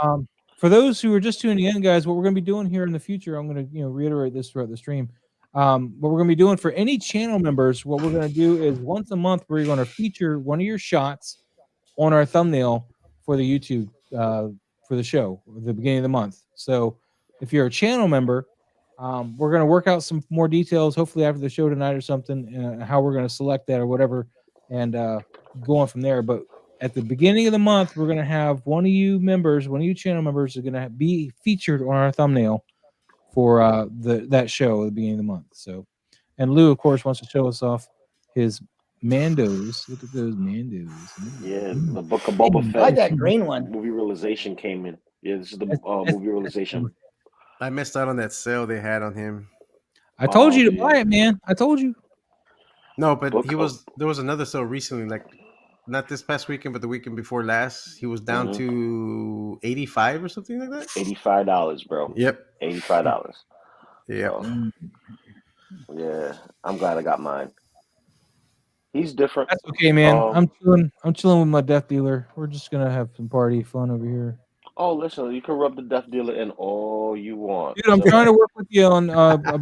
For those who are just tuning in, guys, what we're going to be doing here in the future, I'm going to reiterate this throughout the stream. What we're going to be doing for any channel members, what we're going to do is once a month we're going to feature one of your shots on our thumbnail for the YouTube for the show at the beginning of the month. So if you're a channel member, we're going to work out some more details, hopefully after the show tonight or something, how we're going to select that or whatever, and go on from there. But at the beginning of the month, we're going to have one of you channel members is going to be featured on our thumbnail for that show at the beginning of the month. So, and Lou, of course, wants to show us off his Mandos. Look at those Mandos. Yeah, the Book of Boba Fett. I like that green one. Movie realization came in. Yeah, this is the movie realization. I missed out on that sale they had on him. I told you to buy it, man. I told you. No, but there was another sale recently, like not this past weekend, but the weekend before last. He was down to 85 or something like that. $85, bro. Yep. $85. Yeah. So, yeah, I'm glad I got mine. He's different. That's okay, man. I'm chilling with my death dealer. We're just gonna have some party fun over here. Oh, listen, you can rub the death dealer in all you want. Dude, I'm trying to work with you on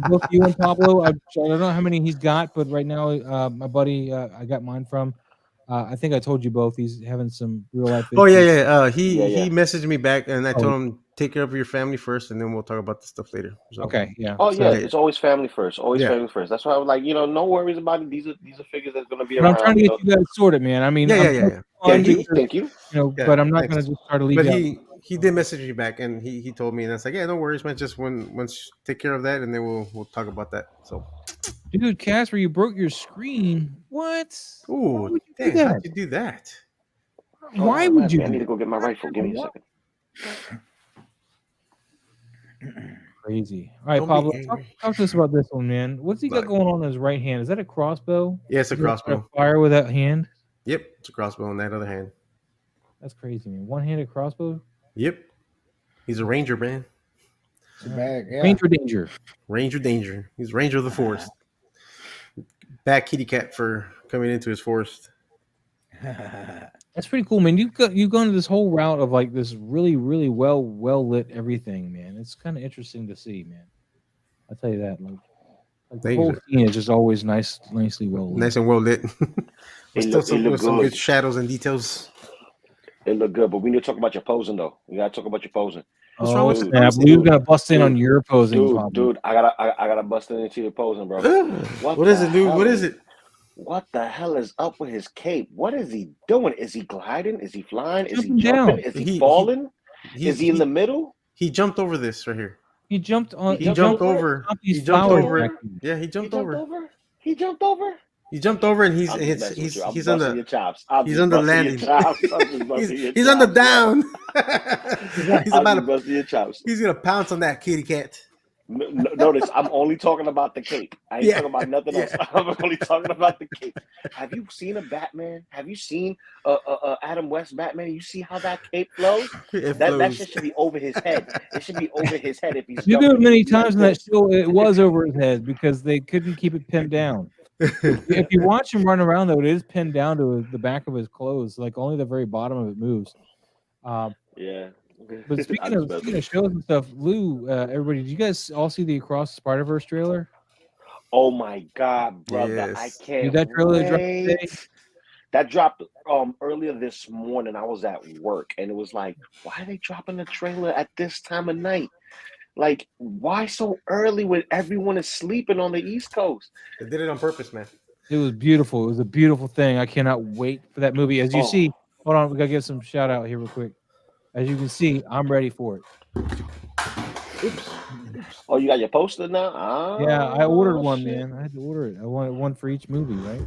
both you and Pablo. I don't know how many he's got, but right now, my buddy, I got mine from. I think I told you both. He's having some real life issues. Oh yeah. Yeah, He messaged me back, and I Oh. told him take care of your family first, and then we'll talk about the stuff later. So, Okay, yeah. Oh So- yeah, it's always family first. Always Yeah. family first. That's why I was like, no worries about it. These are figures that's gonna be But I'm around. trying to get you guys sorted, man. I mean, I'm Yeah. Thank you, because, thank you. Yeah, but I'm not thanks. gonna just try to leave But you out. he did message me back, and he told me, and I was like, yeah, no worries, man. Just once take care of that, and then we'll talk about that. So, Dude, Casper, you broke your screen. What? Why ooh, would you do dang, that? how'd you do that? Why Oh, would man, you? I need Do to go get my rifle. Give me a second. Crazy. All right, Don't be Pablo, angry. talk to us about this one, man. What's he got But- going on in his right hand? Is that a crossbow? Yeah, it's a Is he gonna try to crossbow. Fire with that hand? Yep, it's a crossbow in that other hand. That's crazy, man. One-handed crossbow. Yep, he's a ranger, man. It's a bag. Yeah. Ranger danger. Ranger danger. He's ranger of the forest. Bad kitty cat for coming into his forest. That's pretty cool, man. You've gone this whole route of like this really, really well lit everything, man. It's kind of interesting to see, man. I'll tell you that. Like the Thank whole you. scene is just always nicely well lit. Nice and well lit. It Still look some good. good shadows and details. It look good, but we need to talk about your posing though. We gotta talk about your posing. What's wrong with Dude, the snap. posing? Lou's gonna bust in on Dude, your posing, Pablo. Dude, I gotta bust into your posing, bro. What is it, dude? hell What is it? What the hell is up with his cape? What is he doing? Is he gliding? Is he flying? Is he Jumping jumping? down. Is he falling? Is he in the middle? He jumped over this right here. He jumped on. He jumped over. on He these jumped flowers over. back here. Yeah, he jumped over. He jumped over. He jumped over, and I'm just messing with he's you. I'm he's on busting your the chops. he's on the landing. He's he's on the down. he's I'm about just to. busting your chops. He's gonna pounce on that kitty cat. Notice, I'm only talking about the cape. I ain't talking about nothing else. I'm only talking about the cape. Have you seen a Batman? Have you seen Adam West Batman? You see how that cape flows? That shit should be over his head. It should be over his head if he's. You do it many times in that this. show. It was over his head because they couldn't keep it pinned down. If you watch him run around, though, it is pinned down to the back of his clothes. Like only the very bottom of it moves. Yeah. But speaking of shows and stuff, Lou, everybody, did you guys all see the Across the Spider-Verse trailer? Oh my God, brother! Yes. I can't. Dude, that trailer dropped wait. today? That dropped earlier this morning. I was at work, and it was like, why are they dropping the trailer at this time of night? Like, why so early when everyone is sleeping on the East Coast? They did it on purpose, man. It was beautiful. It was a beautiful thing. I cannot wait for that movie. As you see, hold on, we gotta give some shout out here real quick. As you can see, I'm ready for it. Oops. Oh, you got your poster now? Yeah, I ordered one, shit. man. I had to order it. I wanted one for each movie, right?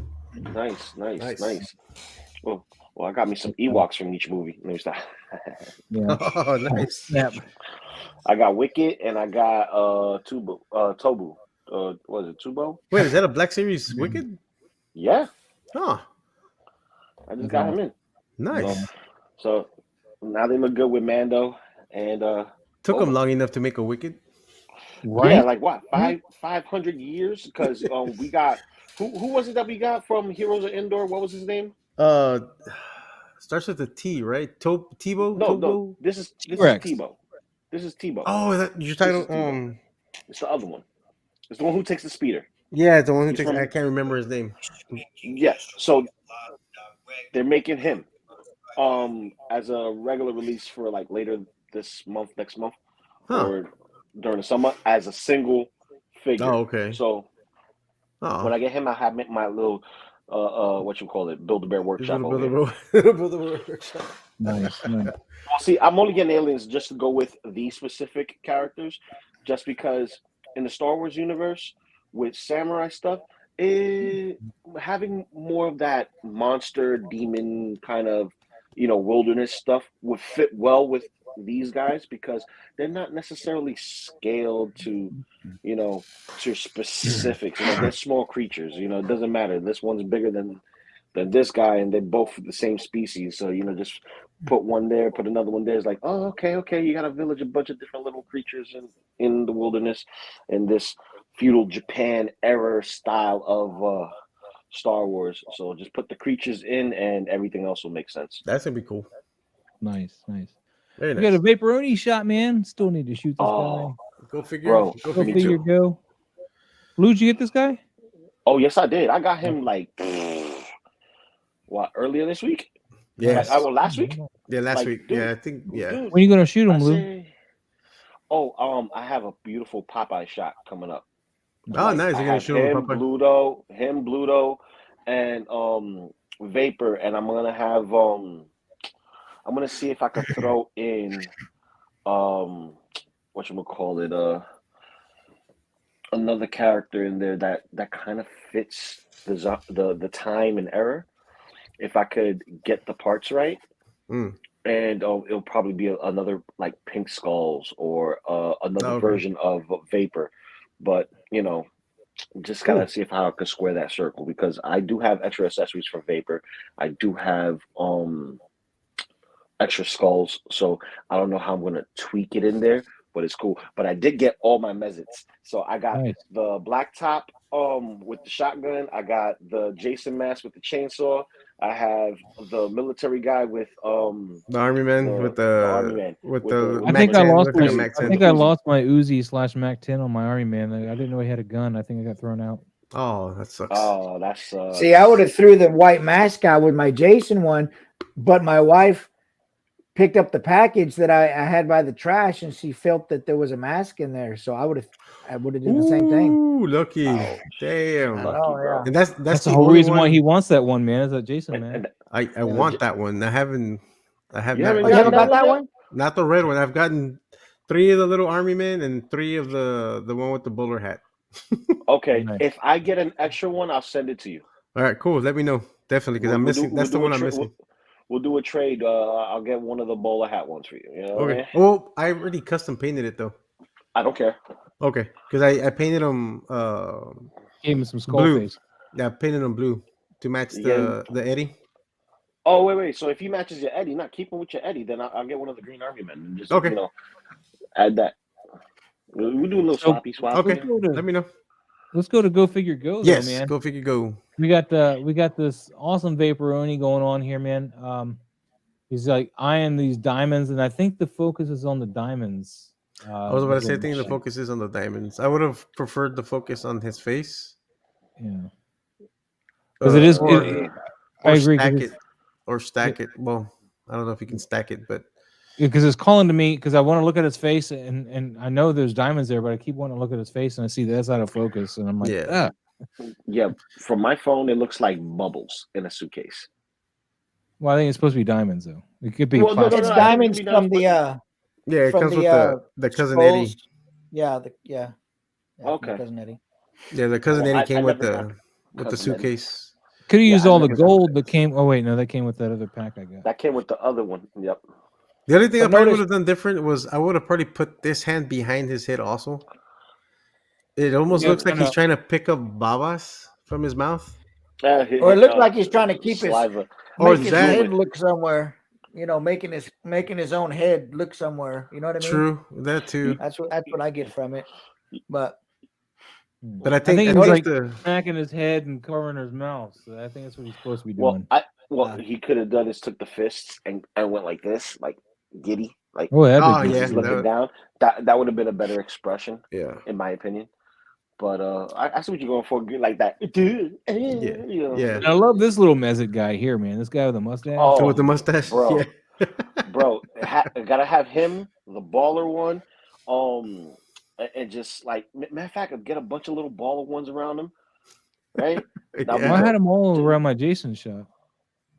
Nice. Well, I got me some Ewoks from each movie. Let me stop. Yeah. Oh, nice. Snap. I got Wicked and I got Tobu. What is it, Tubo? Wait, is that a Black Series Wicked? Yeah, Huh. I just got him in. Nice. So now they look good with Mando and Took them long enough to make a Wicked. Right? yeah, like what 500 years? Because we got who was it that we got from Heroes of Endor? What was his name? Starts with a T, right? Tebow? No, this is T-Rex. Tebow. This is Tebow. Oh, you're talking. It's the other one. It's the one who takes the speeder. Yeah, the one who He's takes. from- I can't remember his name. Yes. So they're making him as a regular release for like later this month, next month, or during the summer as a single figure. Oh, okay. So Oh, when I get him, I have my little what you call it, Build-A-Bear workshop. over here. Nice. Well, see, I'm only getting aliens just to go with these specific characters, just because in the Star Wars universe with samurai stuff, having more of that monster demon kind of wilderness stuff would fit well with these guys because they're not necessarily scaled to to specifics. They're small creatures. It doesn't matter. This one's bigger than this guy, and they're both the same species. So just put one there, put another one there. It's like, oh, okay. You got a village, a bunch of different little creatures in the wilderness, in this feudal Japan era style of Star Wars. So just put the creatures in, and everything else will make sense. that's gonna be cool. Nice. Very We got a nice. Vaporoni shot, man. Still need to shoot this Oh, Go figure. bro, Go guy. Go me figure. figure, too. go. Blue, did you get this guy? Oh, yes, I did. I got him like what earlier this week? Yes. Like, last week. Yeah, last Like, week. dude, Yeah, I think. Yeah. dude, When are you gonna shoot him, I Blue? say, I have a beautiful Popeye shot coming up. Oh, Like, nice. I You're gonna have shoot him, him, Papa. Bluto, and Vapor, and I'm gonna have I'm gonna see if I can throw in whatchamacallit, another character in there that kind of fits the time and era. If I could get the parts right. Mm. And it'll probably be another like Pink Skulls or another Okay. version of Vapor, but just Cool. gotta see if how I could square that circle because I do have extra accessories for Vapor. I do have extra skulls, so I don't know how I'm gonna tweak it in there, but it's cool. But I did get all my mesets, so I got Nice. the black top with the shotgun. I got the Jason mask with the chainsaw. I have the military guy with The army man with the army the man with with the I Mac think I 10, lost what kind my. of Mac I 10? think I lost my Uzi/Mac 10 on my army man. I didn't know he had a gun. I think I got thrown out. Oh, that sucks. Oh, that's See, I would have threw the white mask out with my Jason one, but my wife picked up the package that I had by the trash, and she felt that there was a mask in there. So I would have done the same thing. Ooh, lucky. Ouch. Damn. Lucky, Oh, bro. yeah. And that's That's the the whole only reason one why he wants that one, man. Is that Jason, And, man? and I want that one. I have you not. haven't Oh, you gotten haven't got one that yet? one? Not the red one. I've gotten 3 of the little army men and 3 of the one with the bowler hat. Okay, Nice. if I get an extra one, I'll send it to you. All right, cool. Let me know. Definitely, because I'm missing. That's the one I'm missing. We'll do a trade. I'll get one of the bowler hat ones for you. You know what I Okay. mean? Well, I already custom painted it though. I don't care. Okay, because I painted them Gave him some skull blue. face. Yeah, I painted them blue to match Yeah. the Eddie. Oh wait. So if he matches your Eddie, not keep him with your Eddie, then I'll get one of the green army men and just Okay. add that. We'll do a little swappy swap. Okay. Let's Let me know. go figure go. Yes, though, man. go figure go. We got this awesome Vaporoni going on here, man. He's like eyeing these diamonds, and I think the focus is on the diamonds. I was about to say, I again. think the focus is on the diamonds. I would have preferred the focus on his face. Yeah, because it is. I agree. Stack it. Well, I don't know if you can stack it, but Because it's calling to me because I want to look at his face and I know there's diamonds there, but I keep wanting to look at his face and I see that's out of focus and I'm like, yeah. Yeah, from my phone, it looks like bubbles in a suitcase. Well, I think it's supposed to be diamonds though. It could be. Well, no, plastic. It's I think diamonds it'd be from nice, the Yeah, it from comes the, with the cousin scrolls. Eddie. Yeah, yeah, from Okay. the cousin Eddie. Yeah, the cousin Eddie came with never the got Cousin Eddie. suitcase. Could have Yeah, used I all the never got gold that. that came. Oh wait, no, that came with that other pack I got. That came with the other one. Yep. The only thing But I probably notice- would have done different was I would have probably put this hand behind his head also. It almost Yeah, looks like I he's know. trying to pick up babas from his mouth. Or it looks like he's trying to keep his saliva. Or make his that- head look somewhere. Making his own head look somewhere. You know what I mean? True, that too. That's what I get from it. But But I think he's at least like the smacking his head and covering his mouth. So I think that's what he's supposed to be doing. He could have done is took the fists and went like this, like giddy, like Oh, that'd Oh, be yeah. good. looking down. That would have been a better expression, yeah. in my opinion. But I see what you're going for, like that. Yeah. And I love this little mezit guy here, man. This guy with the mustache. Oh, So with the mustache, bro. yeah. Bro, gotta have him, the baller one, and just like matter of fact, get a bunch of little baller ones around him, right? Well, Yeah. I had him all around my Jason shot.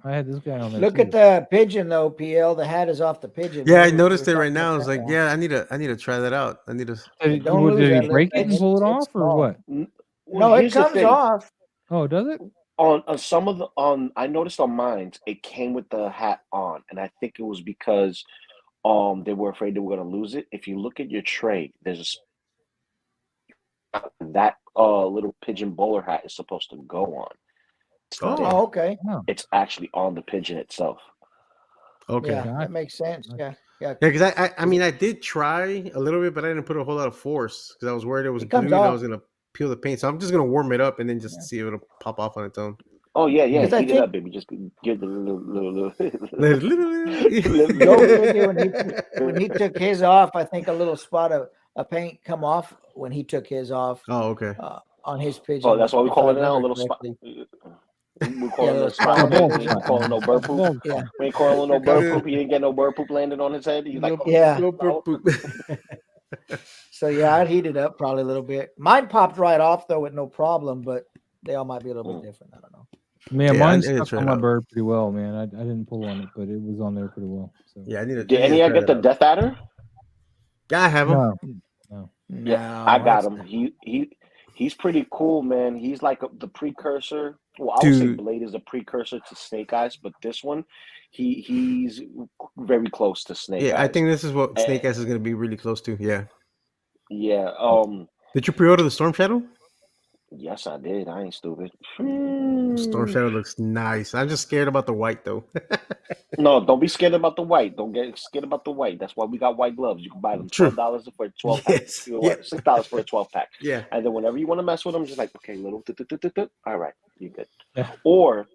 I had this guy on there. look too. at the pigeon though, PL. The hat is off the pigeon. Yeah, I We were noticed it right talking now. I about was that like, guy. yeah, I need to try that out. I need to. Did, don't did lose he that break it and it's- pull it it's off or small. what? Well, No, it here's the comes thing. off. Oh, does it? On some of the I noticed on mine it came with the hat on, and I think it was because they were afraid they were going to lose it. If you look at your tray, there's that little pigeon bowler hat is supposed to go on. It's not Oh. Oh, okay. it's actually on the pigeon itself. Okay. Yeah, Yeah, that makes sense. Yeah, yeah. because I mean I did try a little bit, but I didn't put a whole lot of force because I was worried it was It comes glued and I off. was gonna peel the paint. So I'm just gonna warm it up and then just Yeah. see if it'll pop off on its own. Oh yeah, yeah. Because I Heat it think up, baby. Just give the little. Joe figure when he took his off, I think a little spot of a paint come off when he took his off Oh, okay. on his pigeon. Oh, that's why we if call I it now a remember little spot. correctly. We call Yeah, it little a spot. spot. We ain't calling no bird poop. Yeah, We ain't calling no bird poop. He didn't get no bird poop landing on his head. He's like, Yeah. no. So yeah, I'd heat it up probably a little bit. Mine popped right off though with no problem, but they all might be a little bit different. I don't know. Man, Yeah, mine I need to stuck try on it my out. bird pretty well, man. I didn't pull on it, but it was on there pretty well. So Yeah, I need to. Did any of you get the Death Adder? Yeah, I have him. no. Yeah, I got that's- him. He's pretty cool, man. He's like the precursor. Well, I would say Blade is a precursor to Snake Eyes, but this one, he's very close to Snake Eyes. Yeah, I think this is what Snake Eyes is going to be really close to. Yeah. Yeah. Did you pre-order the Storm Shadow? Yes, I did. I ain't stupid. Storm Shadow looks nice. I'm just scared about the white though. No, don't be scared about the white. Don't get scared about the white. That's why we got white gloves. You can buy them True. $12 for a 12 pack. Yes. You know what? $6 for a 12 pack. Yeah. And then whenever you want to mess with them, just like, okay, little, all right, you're good. Yeah. Or,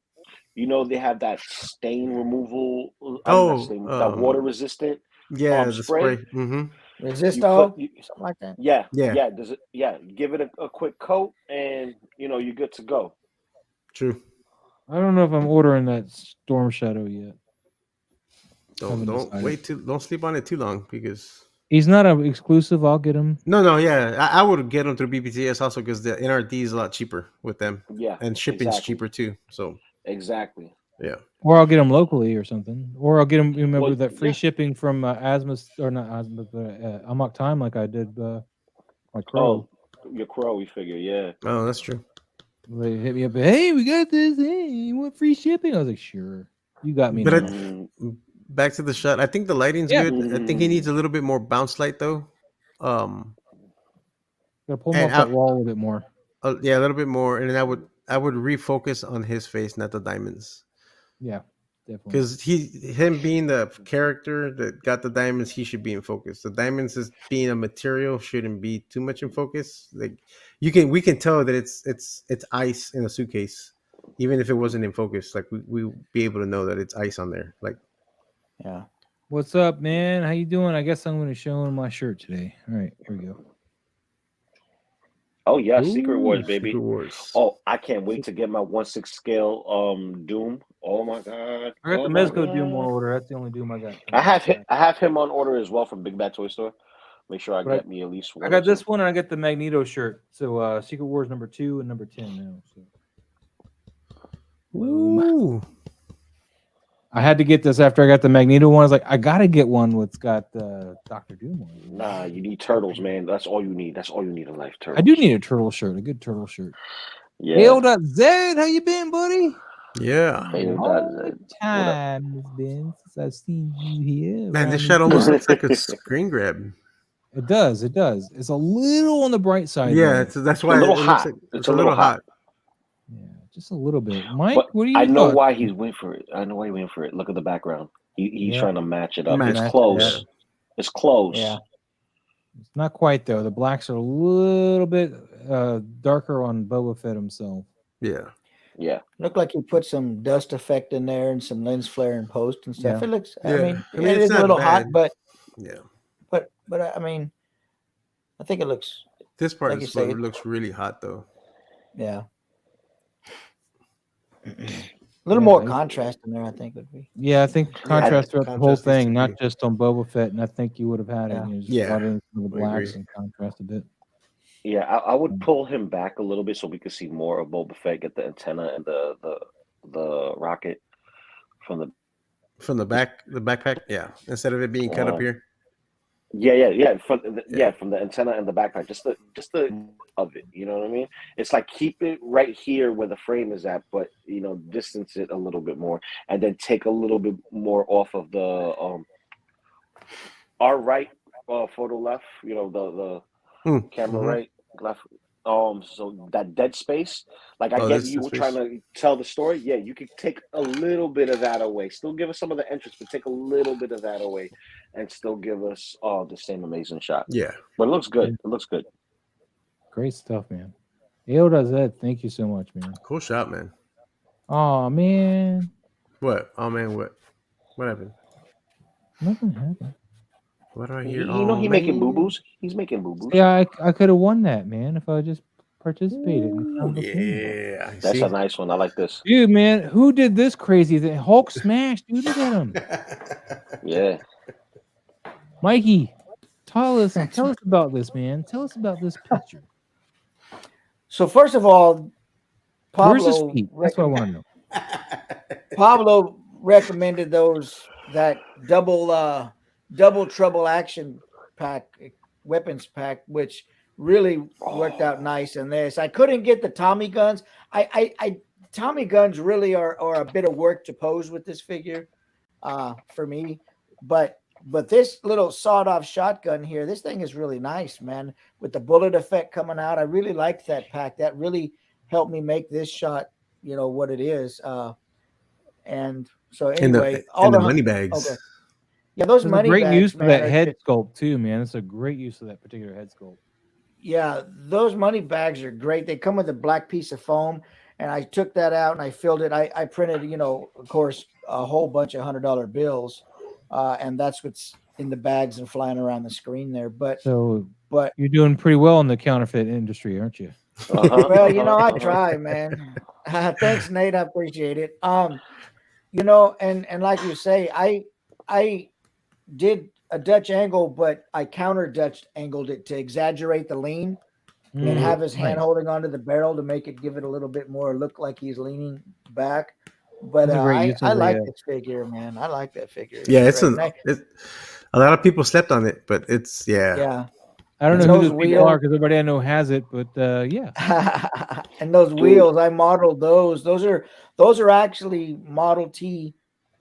they have that stain removal. That water resistant. Yeah, the spray. Mm-hmm. Resisto, something like that. Yeah. Yeah. Does it? Yeah. Give it a quick coat, and you're good to go. True. I don't know if I'm ordering that Storm Shadow yet. Don't sleep on it too long because he's not an exclusive. I'll get him. No, yeah, I would get them through BPTS also because the NRD is a lot cheaper with them. Yeah, and shipping's cheaper too. So exactly. Yeah. Or I'll get them locally or something. Or I'll get them. Remember that free shipping from Asmus or not Asmus, but Amok Time, like I did my Crow. Oh, your Crow figure, yeah. Oh, that's true. They hit me up. Hey, we got this. Hey, you want free shipping? I was like, sure. You got me. But back to the shot. I think the lighting's good. I think he needs a little bit more bounce light though. Gotta pull him off that wall a little bit more. Yeah, a little bit more, and then I would refocus on his face, not the diamonds. Yeah, definitely. Because him being the character that got the diamonds, he should be in focus. The diamonds as being a material shouldn't be too much in focus. Like we can tell that it's ice in a suitcase, even if it wasn't in focus. Like we be able to know that it's ice on there. Like, yeah. What's up, man? How you doing? I guess I'm going to show him my shirt today. All right, here we go. Oh yeah, Secret Wars, baby. Secret Wars. Oh, I can't wait to get my 1/6 scale Doom. Oh my god. I got the Mezco Doom on order. That's the only Doom I got. I have him on order as well from Big Bad Toy Store. Make sure I get me at least one. I got this one and I got the Magneto shirt. So Secret Wars number 2 and number 10 now. So. Ooh. I had to get this after I got the Magneto one. I was like, I gotta get one that's got Dr. Doom on it. Nah, you need turtles, man. That's all you need. That's all you need in life. Turtles. I do need a turtle shirt, a good turtle shirt. Yeah. Zed, how you been, buddy? Yeah. Long time it's been since I've seen you here. Man, this shot almost looks like a screen grab. It does. It does. It's a little on the bright side. Yeah, that's why it's a little hot. It's a little hot. Yeah, just a little bit. Mike, but what do you? I know why he's waiting for it. Look at the background. He's trying to match it up. It's close. Yeah. It's close. Yeah. It's not quite though. The blacks are a little bit darker on Boba Fett himself. Yeah. Yeah. Looked like he put some dust effect in there and some lens flare and post and stuff. Yeah. It looks. Yeah. I mean it's it is a little bad. hot, but yeah. But I mean, I think it looks. This part like of the looks really hot though. Yeah. A little more contrast in there, I think, would be. Yeah, I think contrast throughout the whole thing, not be. just on Boba Fett, and I think you would have had it. Yeah. You know, just Yeah. brought in some of the I agree. blacks and contrast a bit. Yeah, I would pull him back a little bit so we could see more of Boba Fett, get the antenna and the rocket from the backpack. Yeah, instead of it being cut up here. Yeah. From the antenna and the backpack, just the of it. You know what I mean? It's like keep it right here where the frame is at, but distance it a little bit more, and then take a little bit more off of the our right photo left. The camera right left. So that dead space, like I get you were trying to tell the story. Yeah, you could take a little bit of that away. Still give us some of the entrance, but take a little bit of that away, and still give us the same amazing shot. Yeah, but it looks good. It looks good. Great stuff, man. Zed, thank you so much, man. Cool shot, man. Oh man, What? Oh man, what? What happened? nothing happened. What do I You hear? know Oh he making boo man. boos. He's making boo boos. Yeah, I could have won that, man, if I just participated. And Ooh, found the thing. yeah, I That's see. a nice one. I like this. Dude, man, who did this crazy thing? Hulk smash, dude. Look at him, Yeah. Mikey. Tell us about this, man. Tell us about this picture. So first of all, Where's his Pablo feet? That's what I want to know. Pablo recommended that double trouble action pack, weapons pack, which really worked out nice in this. I couldn't get the Tommy guns. I Tommy guns really are a bit of work to pose with this figure, for me. But this little sawed-off shotgun here, this thing is really nice, man. With the bullet effect coming out, I really liked that pack. That really helped me make this shot, what it is. And so anyway, in the money bags. Okay. Yeah, those There's a money great bags, use for man, that are head just- sculpt too, man. It's a great use of that particular head sculpt. Yeah, those money bags are great. They come with a black piece of foam, and I took that out and I filled it. I printed, of course, a whole bunch of $100 bills, and that's what's in the bags and flying around the screen there. But You're doing pretty well in the counterfeit industry, aren't you? well, I try, man. Thanks, Nate. I appreciate it. And like you say, I did a Dutch angle, but I counter Dutch angled it to exaggerate the lean and have his hand holding onto the barrel to make it give it a little bit more look like he's leaning back. But I like this figure, man. I like that figure. It's a lot of people slept on it, but it's yeah. I don't know who those people are because everybody I know has it, but yeah. And those wheels, I modeled those. Those are actually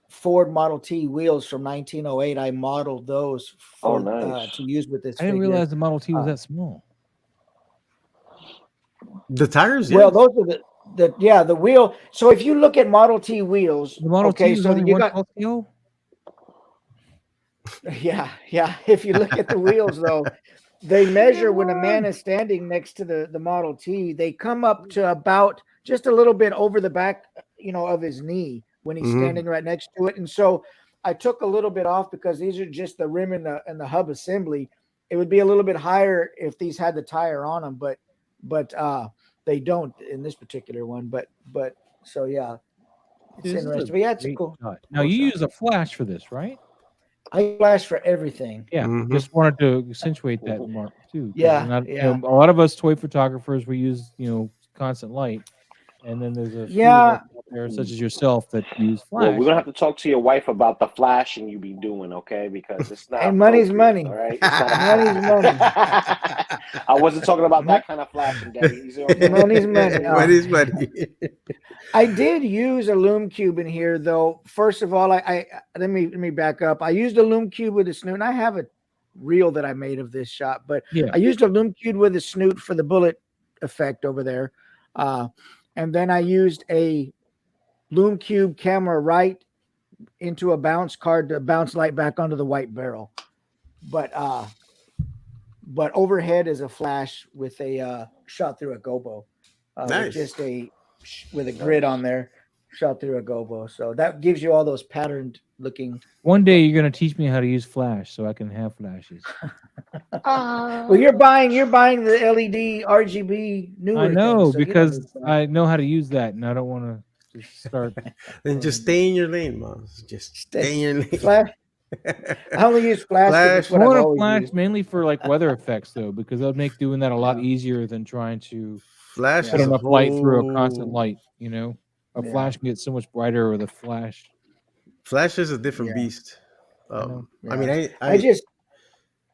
Ford Model T wheels from 1908. I modeled those for to use with this. I didn't realize the Model T was that small. The tires, well, those are the wheel. So if you look at Model T wheels, the Model T is only 1/12. Yeah. If you look at the wheels, though, they measure when a man is standing next to the Model T. They come up to about just a little bit over the back, of his knee when he's standing right next to it. And so I took a little bit off because these are just the rim and the hub assembly. It would be a little bit higher if these had the tire on them, but they don't in this particular one. But so yeah, it's interesting. But yeah, it's cool. Now you use a flash for this, right? I flash for everything. Yeah, just wanted to accentuate that mark too. Yeah, a lot of us toy photographers, we use constant light, and then there's a few Yeah. of us out there, such as yourself, that use flash. Well, we're gonna have to talk to your wife about the flashing you be doing, okay? Because it's not. And money's money. All right, it's not Money's money. I wasn't talking about that kind of flashing, Daddy. Money's money. Money's money. I did use a loom cube in here, though. First of all, I let me back up. I used a loom cube with a snoot. And I have a reel that I made of this shot, but I used a loom cube with a snoot for the bullet effect over there, and then I used a loom cube camera right into a bounce card to bounce light back onto the white barrel. But overhead is a flash with a shot through a gobo, Nice. with a grid on there, shot through a gobo. So that gives you all those patterned looking. One day you're gonna teach me how to use flash so I can have flashes. Well, you're buying the LED RGB newer. I know, thing, so because I know how to use that, and I don't want to just start. Then just stay in your lane, Mom. Just stay in your lane. Flash. I only use flash. Flash. I want to flash mainly for like weather effects, though, because that would make doing that a lot easier than trying to Flash put is enough light through a constant light. A Yeah. flash can get so much brighter with a flash. Flash is a different beast. I mean, I just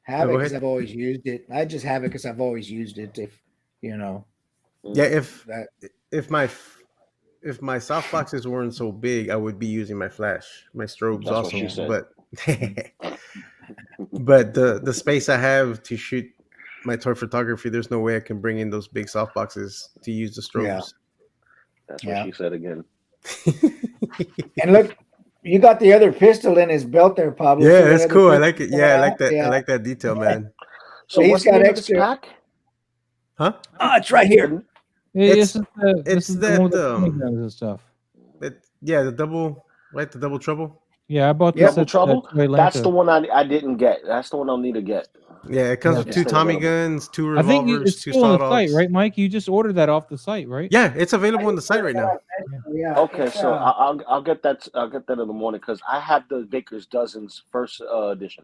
have go it because ahead. I've always used it. I just have it because I've always used it. If my softboxes weren't so big, I would be using my flash, my strobes That's what also. she said. But the space I have to shoot my toy photography, there's no way I can bring in those big softboxes to use the strobes. That's what she said again. And look, you got the other pistol in his belt there, Pablo. Yeah, See that's that cool. other I like it. pistol Yeah, I out? like that. Yeah. I like that detail, man. So He's what's the got name of this extra- pack? Huh? Oh, it's right here. This It's- is the it's one with that, the 20 grams and stuff. Yeah, the double, right? The double trouble. Yeah, I bought Yep. this Double at Trouble. Toy That's the Lanta. one I didn't get. That's the one I'll need to get. Yeah, it comes Yeah. with It's 2 still Tommy available. guns, 2 I think revolvers, it's 2 still on the site, sawed-offs. right, Mike? You just ordered that off the site, right? Yeah, it's available on the site right now. Yeah. Okay, it's, so I'll get that. I'll get that in the morning because I have the Baker's Dozens first edition.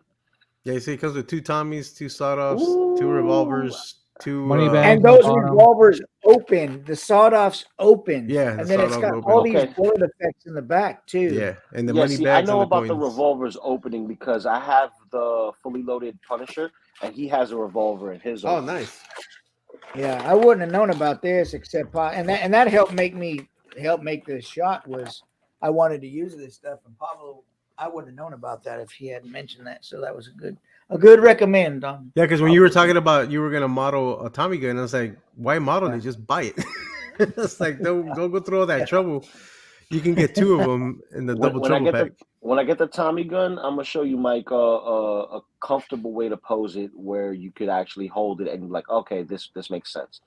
Yeah, you see, it comes with 2 Tommies, 2 sawed-offs, 2 Ooh. revolvers, 2 Money bags. And on the those bottom. revolvers open, the sawed-offs open. Yeah, the and then it's sawed-off got open. all these Okay. bullet effects in the back too. Yeah, and the Yeah, money see, I bags know and the about the coins. revolvers opening because I have the fully loaded Punisher, and he has a revolver in his. Oh, open. nice. Yeah, I wouldn't have known about this except and that helped make the shot was I wanted to use this stuff, and Pablo, I wouldn't have known about that if he hadn't mentioned that. So that was a good recommend. Yeah, because when you were talking about you were gonna model a Tommy gun, I was like, why model it? Just buy it. It's like don't go through all that trouble. You can get 2 of them in the double trouble pack. When I get the Tommy gun, I'm gonna show you, Mike, a comfortable way to pose it where you could actually hold it and be like, okay, this makes sense.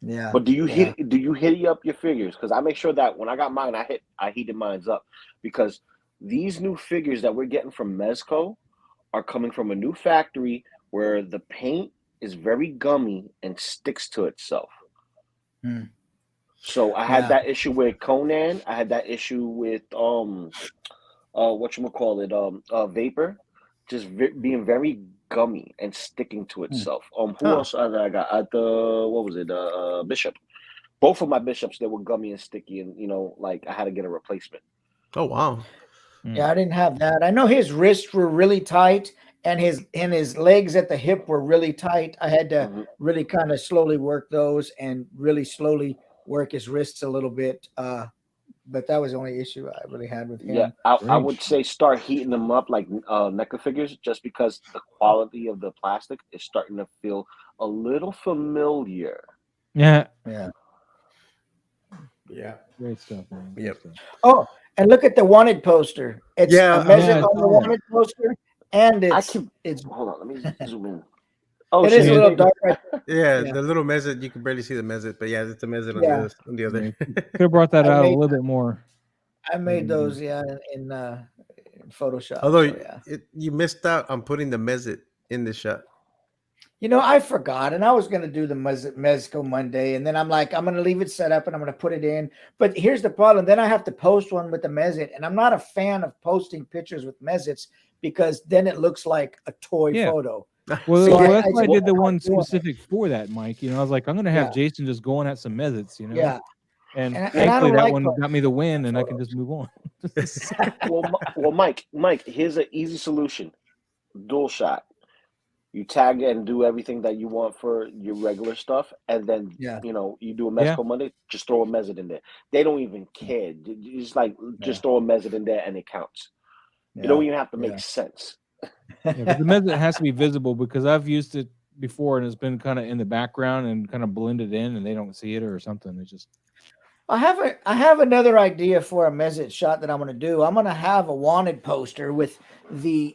Yeah. But do you heat up your figures? Because I make sure that when I got mine, I heated mine up because these new figures that we're getting from Mezco are coming from a new factory where the paint is very gummy and sticks to itself. Hmm. So I had that issue with Conan. I had that issue with Vapor, just being very gummy and sticking to itself. Who else did I got? At the Bishop. Both of my Bishops, they were gummy and sticky, and like I had to get a replacement. Oh wow. Yeah, I didn't have that. I know his wrists were really tight and his legs at the hip were really tight. I had to really kind of slowly work those and really slowly work his wrists a little bit. But that was the only issue I really had with him. Yeah, I would say start heating them up like NECA figures, just because the quality of the plastic is starting to feel a little familiar. Yeah. Great stuff, man. Yep. Oh, and look at the wanted poster. It's a message on the wanted poster, and it's. Hold on, let me zoom in. Oh, it is a little dark right there. Yeah, the little mezit, you can barely see the mezit, but yeah, it's a mezit on the other. Could have brought that out a little bit more. I made those, in Photoshop. Although you missed out on putting the mezit in the shot. I forgot, and I was going to do the Mezco Monday, and then I'm like, I'm going to leave it set up, and I'm going to put it in. But here's the problem. Then I have to post one with the Mezit, and I'm not a fan of posting pictures with Mezits because then it looks like a toy photo. Well, that's why I did the one specific for that, Mike. I was like, I'm going to have Jason just going at some Mezits, Yeah. And thankfully that one got me the win, and I can just move on. well, Mike, here's an easy solution. Dual shot. You tag it and do everything that you want for your regular stuff, and then you do a Mezco Monday. Just throw a Mezit in there. They don't even care. Just just throw a Mezit in there and it counts. You don't even have to make sense. But the Mezit has to be visible because I've used it before and it's been kind of in the background and kind of blended in, and they don't see it or something. It's just. I have another idea for a Mezit shot that I'm going to do. I'm going to have a wanted poster with the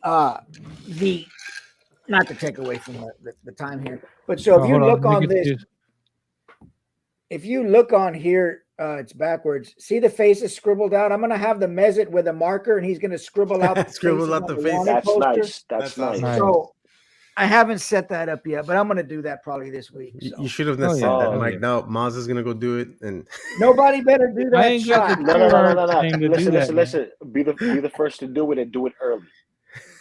not to take away from the time here, but so if you look on this, if you look on here, it's backwards. See the faces scribbled out. I'm going to have the Mezit with a marker, and he's going to scribble out the face. That's nice. That's nice. So I haven't set that up yet, but I'm going to do that probably this week. So. You should have said that. I'm like, no, Maz is going to go do it, and nobody better do that shot. No. Listen. Be the first to do it and do it early.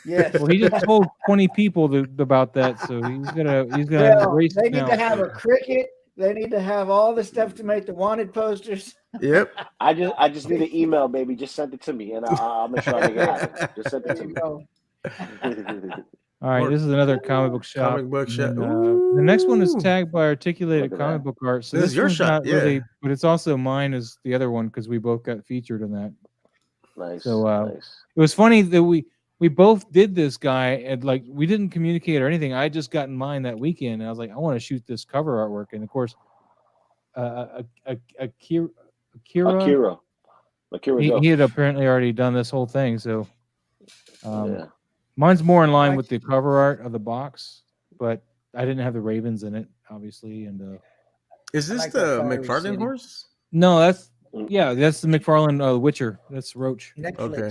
Yes. Well, he just told 20 people about that, so he's gonna race. They need to have a cricket. They need to have all the stuff to make the wanted posters. Yep. I just need an email, baby. Just send it to me, and I'll make sure I make it happen. Just send it to me. All right, this is another comic book shop. Comic book shop. The next one is tagged by Articulated Comic Book Art. So this is your shop, really, but it's also mine as the other one because we both got featured in that. Nice. So nice. It was funny that we both did this guy, and we didn't communicate or anything. I just got in mine that weekend, and I was like, I want to shoot this cover artwork, and of course, Akira, he had apparently already done this whole thing. So, mine's more in line with the cover art of the box, but I didn't have the Ravens in it, obviously. And is this the McFarlane horse? No, Yeah, that's the McFarlane Witcher. That's Roach. Netflix. Okay.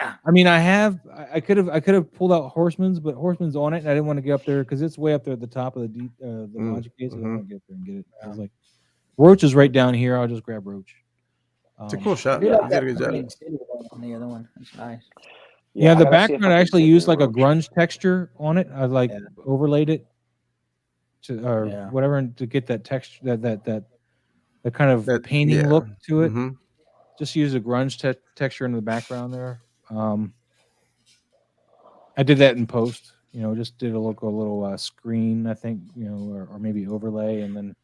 Yeah. I mean, I could have pulled out Horseman's, but Horseman's on it, and I didn't want to get up there because it's way up there at the top of the logic case. I didn't want to get up there and get it. I was like, Roach is right down here. I'll just grab Roach. It's a cool shot. I do You like did that a good job. green city on the other one. It's nice. Yeah, I the gotta see if background I I can actually take used the like a Roach. grunge texture on it. I like overlaid it to or Yeah. whatever to get that texture that kind of That- painting yeah. look to it. Mhm. Just use a grunge texture in the background there. I did that in post. Just did a little screen, I think, or maybe overlay, and then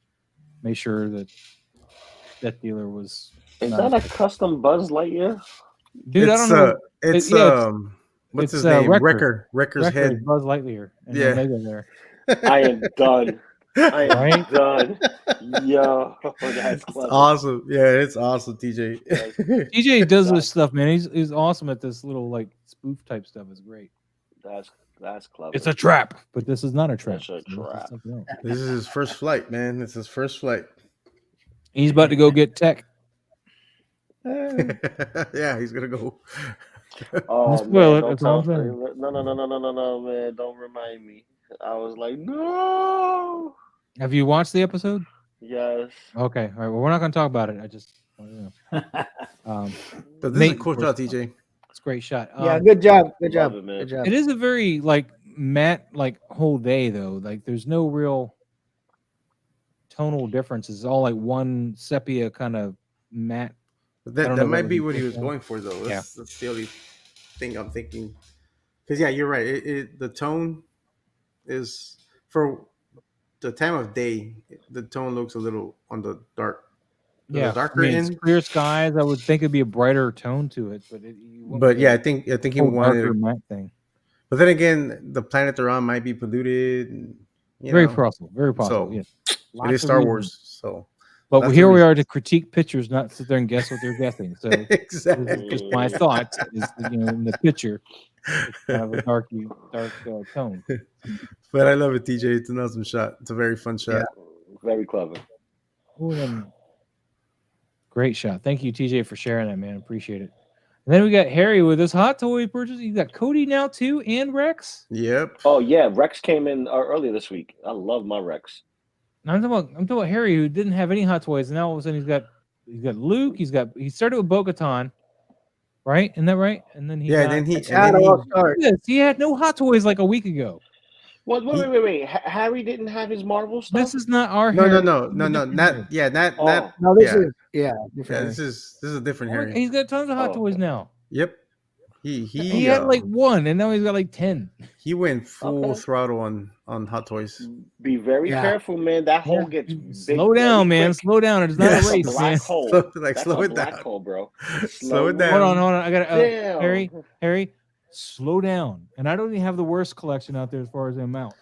made sure that that dealer was. Is not- that a custom Buzz Lightyear? Dude? I don't know. It's yeah, what's his it's, name? Wrecker. Wrecker's Wrecker is head. Buzz Lightyear and Yeah. Omega there. I am done. I am Right? done. Yo, that's It's clever. awesome. Yeah, it's awesome, TJ. DJ does this stuff, man. He's awesome at this little like spoof type stuff. It's great. That's clever. It's a trap, but this is not a trap. It's a This is trap. something else. This is his first flight, man. It's his first flight. He's about to go get tech. Yeah, he's gonna go. Oh, spoil man, it, don't that's all I'm tell- saying. No, man. Don't remind me. I was like, no. Have you watched the episode? Yes. Okay, all right. Well, we're not going to talk about it. I just, But this is Nate, a cool of shot, course. TJ. it's a great shot. Yeah, good job. Good Love job. it, man. Good job. It is a very like matte, like whole day though. Like there's no real tonal difference. It's all like one sepia kind of matte. But I don't that know might what be he what he did was there. going for, though. Yeah. That's the only thing I'm thinking. Because yeah, you're right. The tone is for the time of day. The tone looks a little on the dark. Yeah, darker it's end. clear skies. I would think it'd be a brighter tone to it, but you went But with yeah, a I think he whole wanted. darker matte thing. But then again, the planet they're on might be polluted. And, Very possible. Very possible. So, Yeah. It Lots is of Star reasons. Wars, so But that's the here we reason. are to critique pictures, not sit there and guess what they're guessing. So this exactly. is just my thoughts. Is in the picture, it's kind of a dark tone. But I love it, TJ. It's an awesome shot. It's a very fun shot. Very clever. Ooh, then- Great shot. Thank you, TJ, for sharing that, man. Appreciate it. And then we got Harry with his hot toy purchase. You got Cody now too, and Rex. Yep. Oh yeah, Rex came in earlier this week. I love my Rex. Now, I'm talking about Harry, who didn't have any hot toys, and now all of a sudden he's got Luke. He started with Bo-Katan, right? Isn't that right? And then he Yeah. got, Then he. That's And how then it all he starts. Yes, he had no hot toys like a week ago. Well, wait. Harry didn't have his Marvel stuff. This is not our no, Harry. no. This is a different Not Harry. yeah. Not Oh. not. No, this Yeah. is Yeah. different. This is a different Oh, Harry. he's got tons of hot Oh, toys okay. now. Yep. He He had like one, and now he's got like 10. he went full Okay. throttle on Hot Toys. Be very Yeah. careful, man. That hole Yeah. gets big Slow down, very man. quick. Slow down. It's not Yes. a race, Black man. hole. Slow That's it a black down. hole, bro. Slow it down. Hold on. I got to Damn. Harry, slow down. And I don't even have the worst collection out there as far as the amount.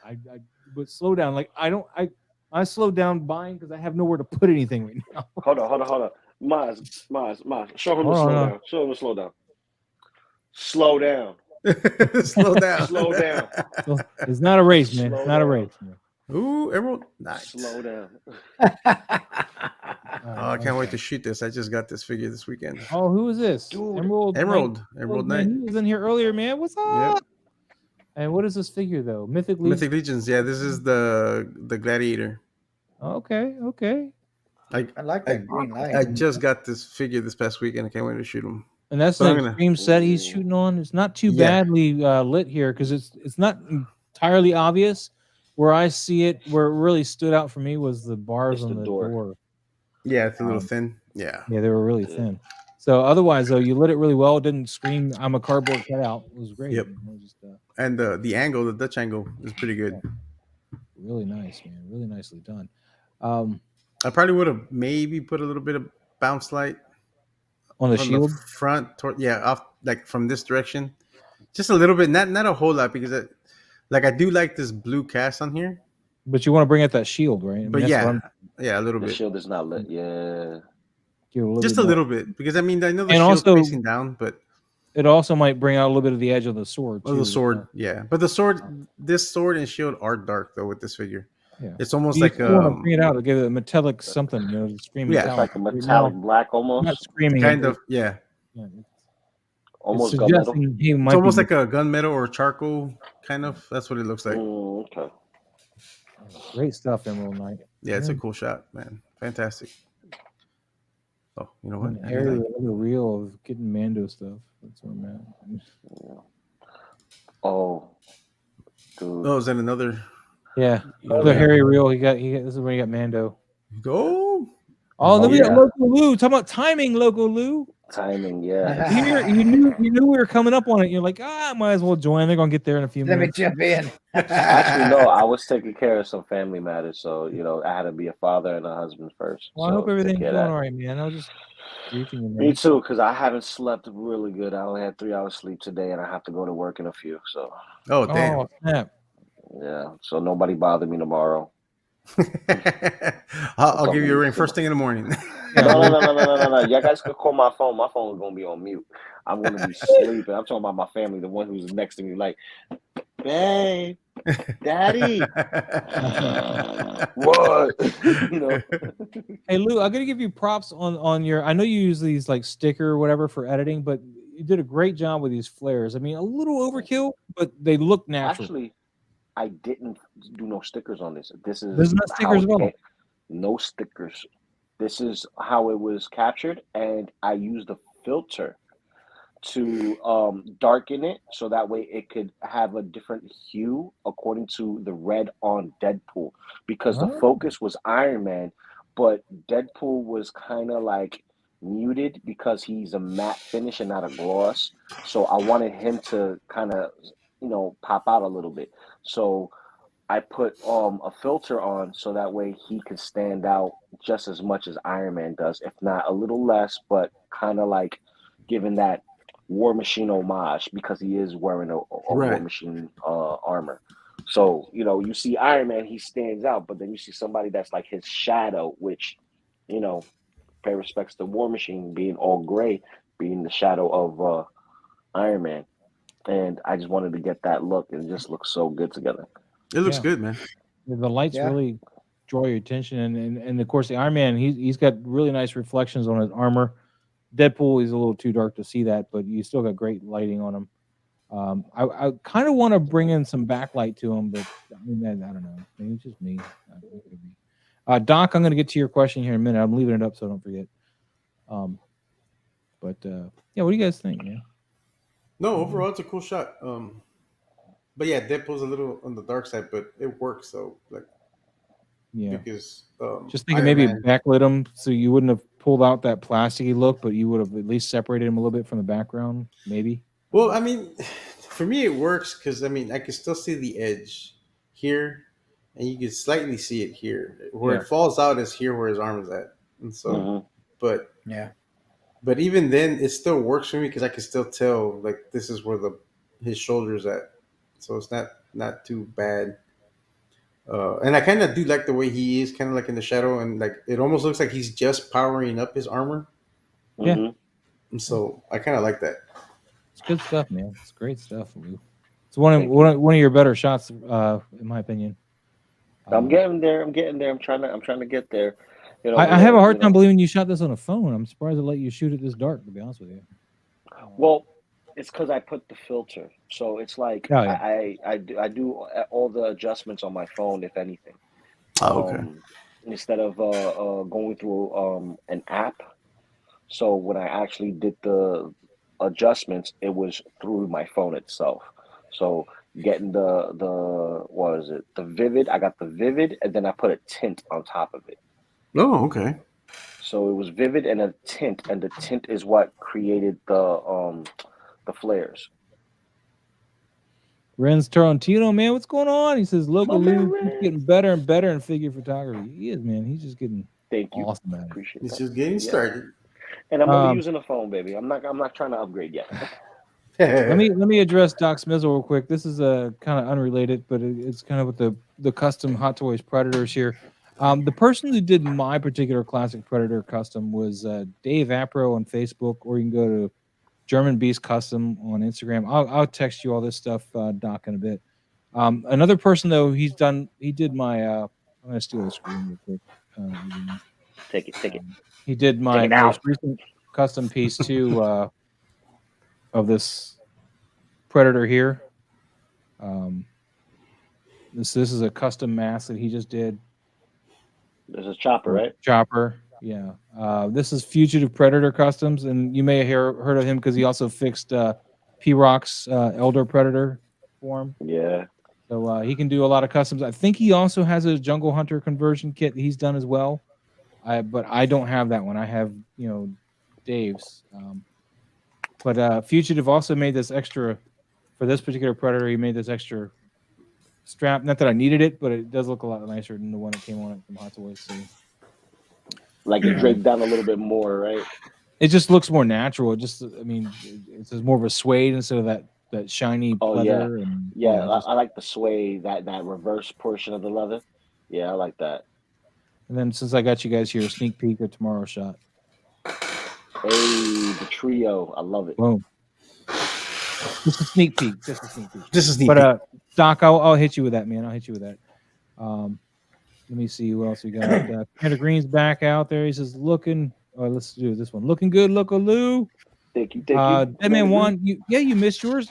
But slow down. Like I slowed down buying because I have nowhere to put anything right now. Hold on. Maz. Show him Hold to on, slow hold on. down. Show him to slow down. Slow down. Slow down. Slow down. So it's not a race, man. Slow It's not a down. race. Man. Ooh, Emerald. Nice. Slow down. Oh, I can't wait to shoot this. I just got this figure this weekend. Oh, who is this? Dude. Emerald. Emerald Knight. Knight. Man, he was in here earlier, man. What's up? And what is this figure though? Mythic Legion. Mythic Legions. Yeah, this is the gladiator. Okay. I like that green light. I just got this figure this past weekend. I can't wait to shoot him. And that's So the I'm gonna- extreme set he's shooting on. It's not too Yeah. badly lit here because it's not entirely obvious. Where I see it, where it really stood out for me was the bars It's on the the door. door. Yeah, it's a little Um, thin. Yeah. Yeah, they were really Yeah. thin. So otherwise, though, you lit it really well. It didn't scream, "I'm a cardboard cutout." It was great. Yep. You know, just And the angle, the Dutch angle, is pretty good. really nice, man. Really nicely done. I probably would have maybe put a little bit of bounce light On the on shield, the front, off like from this direction, just a little bit, not a whole lot, because I do like this blue cast on here, but you want to bring out that shield, right? I mean, but that's what yeah, I'm- a little The bit, shield is not lit. Yeah. give it just bit a more. little bit, because I mean I know the And shield's also- facing down, but It also might bring out a little bit of the edge of the sword. the too. sword, yeah, but the sword, this sword and shield are dark though with this figure. Yeah. It's almost You like still want to bring it out. Give it a metallic something, scream Yeah. It's metallic. like a metallic black Not almost. screaming. kind of, yeah. Yeah, it's Almost gunmetal. suggesting he might It's almost be like a gunmetal or charcoal kind of. That's what it looks like. Okay. great stuff, Emerald Knight. Yeah, it's a cool shot, man. Fantastic. Oh, you know what? And I Harry do with a reel of getting Mando stuff. That's where I'm at. Yeah. Oh, dude. Oh, is that another? Yeah, Oh, another yeah. Harry reel. He got. This is where he got Mando. Go. Oh, then we got yeah. Local Lou. Talking about timing, Local Lou. Timing, yes. You knew we were coming up on it. You're like, I might as well join. They're gonna get there in a few Let me minutes. jump in. Actually, no, I was taking care of some family matters, so I had to be a father and a husband first. Well, I so hope everything's take care going of all that. right, man. I was just briefing you, Me man. too, because I haven't slept really good. I only had 3 hours sleep today, and I have to go to work in a few. So Oh, damn. Oh, snap. yeah, so nobody bother me tomorrow. I'll give you a ring first thing in the morning. No. Y'all guys could call my phone. My phone is gonna be on mute. I'm gonna be sleeping. I'm talking about my family, the one who's next to me, like, babe, daddy, what? Hey Lou, I'm gonna give you props on your. I know you use these like sticker or whatever for editing, but you did a great job with these flares. I mean, a little overkill, but they look natural. Actually, I didn't do no stickers on this. This is There's not stickers at all. No stickers. This is how it was captured, and I used a filter to darken it so that way it could have a different hue according to the red on Deadpool, because the focus was Iron Man, but Deadpool was kind of like muted because he's a matte finish and not a gloss. So I wanted him to kind of pop out a little bit. So I put a filter on so that way he can stand out just as much as Iron Man does, if not a little less, but kind of like giving that War Machine homage because he is wearing a War Machine armor. So, you see Iron Man, he stands out, but then you see somebody that's like his shadow, which, pay respects to War Machine being all gray, being the shadow of Iron Man. And I just wanted to get that look, and it just looks so good together. It looks good, man. The lights really draw your attention, and of course the Iron Man, he's got really nice reflections on his armor. Deadpool is a little too dark to see that, but you still got great lighting on him. I kind of want to bring in some backlight to him, but I don't know. Maybe it's just me. Doc, I'm going to get to your question here in a minute. I'm leaving it up so I don't forget. But yeah, what do you guys think, man? No, overall it's a cool shot. But yeah, Deadpool's a little on the dark side, but it works. So because just thinking maybe backlit him so you wouldn't have pulled out that plasticky look, but you would have at least separated him a little bit from the background, maybe. Well, I mean, for me it works because I can still see the edge here, and you can slightly see it here. Where it falls out is here where his arm is at, and so, but even then, it still works for me because I can still tell like this is where his shoulder's at. So it's not too bad. And I kind of do like the way he is, kind of like in the shadow, and like it almost looks like he's just powering up his armor. Yeah. And so I kind of like that. It's good stuff, man. It's great stuff, Lou. It's one of your better shots, in my opinion. I'm getting there. I'm trying to get there. I have a hard time believing you shot this on a phone. I'm surprised they let you shoot it this dark, to be honest with you. Well, it's because I put the filter, so it's like I do all the adjustments on my phone, if anything. Instead of going through an app. So when I actually did the adjustments, it was through my phone itself. So getting the vivid, I got the vivid, and then I put a tint on top of it. Oh, okay. So it was vivid and a tint, and the tint is what created the flares. Ren's Tarantino, man, what's going on? He says local Lou is getting better and better in figure photography. He is, man. He's just getting awesome at it. Appreciate He's that. just getting started. And I'm only using a phone, baby. I'm not trying to upgrade yet. let me address Doc Smizzle real quick. This is kind of unrelated, but it's kind of with the custom Hot Toys Predators here. The person who did my particular classic Predator custom was Dave Apro on Facebook, or you can go to German Beast Custom on Instagram. I'll text you all this stuff, Doc, in a bit. Another person though, he did my I'm gonna steal the screen real quick. Take it. He did my it down. most recent custom piece too of this Predator here. This is a custom mask that he just did. There's a chopper, right? Chopper, yeah. This is Fugitive Predator Customs, and you may have heard of him because he also fixed P-Rock's Elder Predator form. Yeah. So he can do a lot of customs. I think he also has a Jungle Hunter conversion kit that he's done as well. But I don't have that one. I have, Dave's. But Fugitive also made this extra for this particular Predator. He made this extra strap. Not that I needed it, but it does look a lot nicer than the one that came on it from Hot Toys. So. Like it draped down a little bit more, right? It just looks more natural. It's more of a suede instead of that shiny leather. I like the suede, that reverse portion of the leather. Yeah, I like that. And then since I got you guys here, a sneak peek of tomorrow's shot. Hey, the trio. I love it. Boom. Just a sneak peek. But Doc, I'll hit you with that, man. I'll hit you with that. Let me see who else we got. Commander Green's back out there. He says, looking. Oh, let's do this one. Looking good, Lou. Thank you. Deadman one. You missed yours.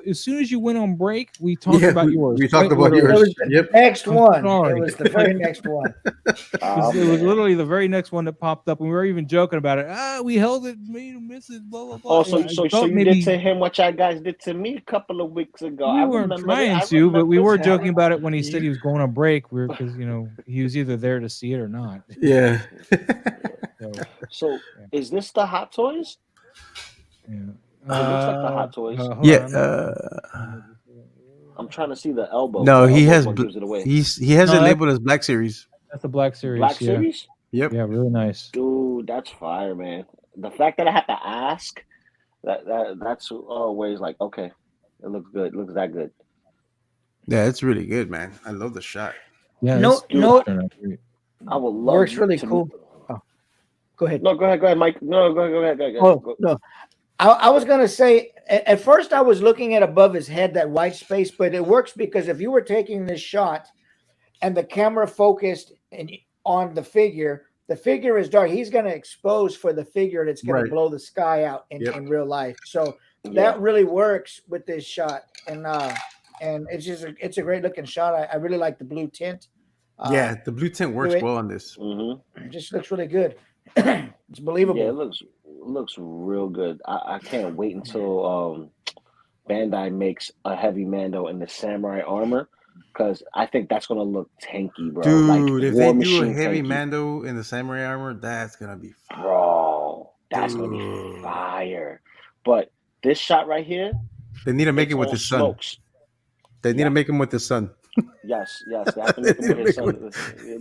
As soon as you went on break, we talked about yours. We talked about yours. It was the next one. sorry. It was the very next one. It was literally the very next one that popped up, and we were even joking about it. We held it, made him miss it, blah blah blah. Oh, so you did to him what y'all guys did to me a couple of weeks ago. We weren't trying to, but we were joking about it when he said he was going on break. Because he was either there to see it or not. Yeah. So is this the Hot Toys? Yeah. It looks like the Hot Toys. I'm trying to see the elbow. No, he has. Gives it away. He has it labeled as Black Series. That's the Black Series. Black Series? Yep. Yeah, really nice. Dude, that's fire, man. The fact that I have to ask, that's always like, okay, it looks good. It looks that good. Yeah, it's really good, man. I love the shot. Yeah. No. I would love. Works really cool. Oh, go ahead. No, go ahead, Mike. No, go ahead. Oh, no. I was going to say, at first I was looking at above his head, that white space, but it works because if you were taking this shot and the camera focused on the figure is dark. He's going to expose for the figure that's going to blow the sky out in real life. So that really works with this shot. And it's a great looking shot. I really like the blue tint. The blue tint works well on this. It just looks really good. It's believable. Yeah, it looks real good. I can't wait until Bandai makes a heavy Mando in the samurai armor, because I think that's gonna look tanky, bro. Dude, like, if they do a heavy Mando in the samurai armor, that's gonna be fire. Bro, that's gonna be fire. But this shot right here, they need to make it with his son. They need to make him with his son. Yes, they have to make him with his son.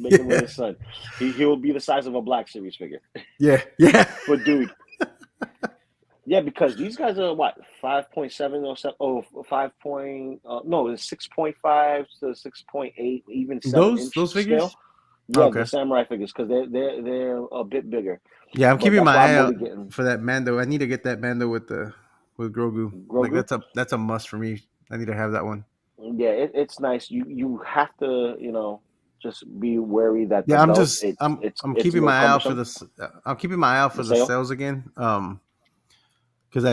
Make him with his son. He will be the size of a Black Series figure. Yeah. But dude, yeah, because these guys are what, 5.7 or 7? Oh, 5 point. No, it's 6.5 to 6.8, even 7 those figures. Scale. Yeah, the samurai figures, because they're a bit bigger. Yeah, I'm keeping my eye out for that Mando. I need to get that Mando with Grogu. Like that's a must for me. I need to have that one. Yeah, it's nice. You have to, just be wary that. Yeah, I'm keeping my eye out for this. I'm keeping my eye out for the sales again. Because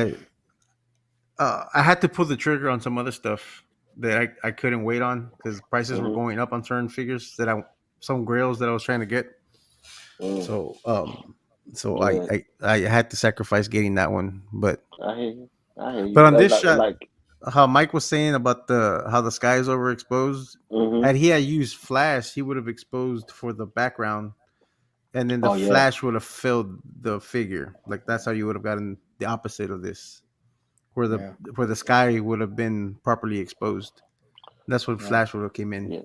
I had to pull the trigger on some other stuff that I couldn't wait on because prices were going up on certain figures some grails that I was trying to get. So I had to sacrifice getting that one. But I hear you. But on this shot, how Mike was saying about how the sky is overexposed, had he had used flash, he would have exposed for the background, and then the flash would have filled the figure. Like that's how you would have gotten the opposite of this, where the sky would have been properly exposed. That's when flash would have came in. Yeah.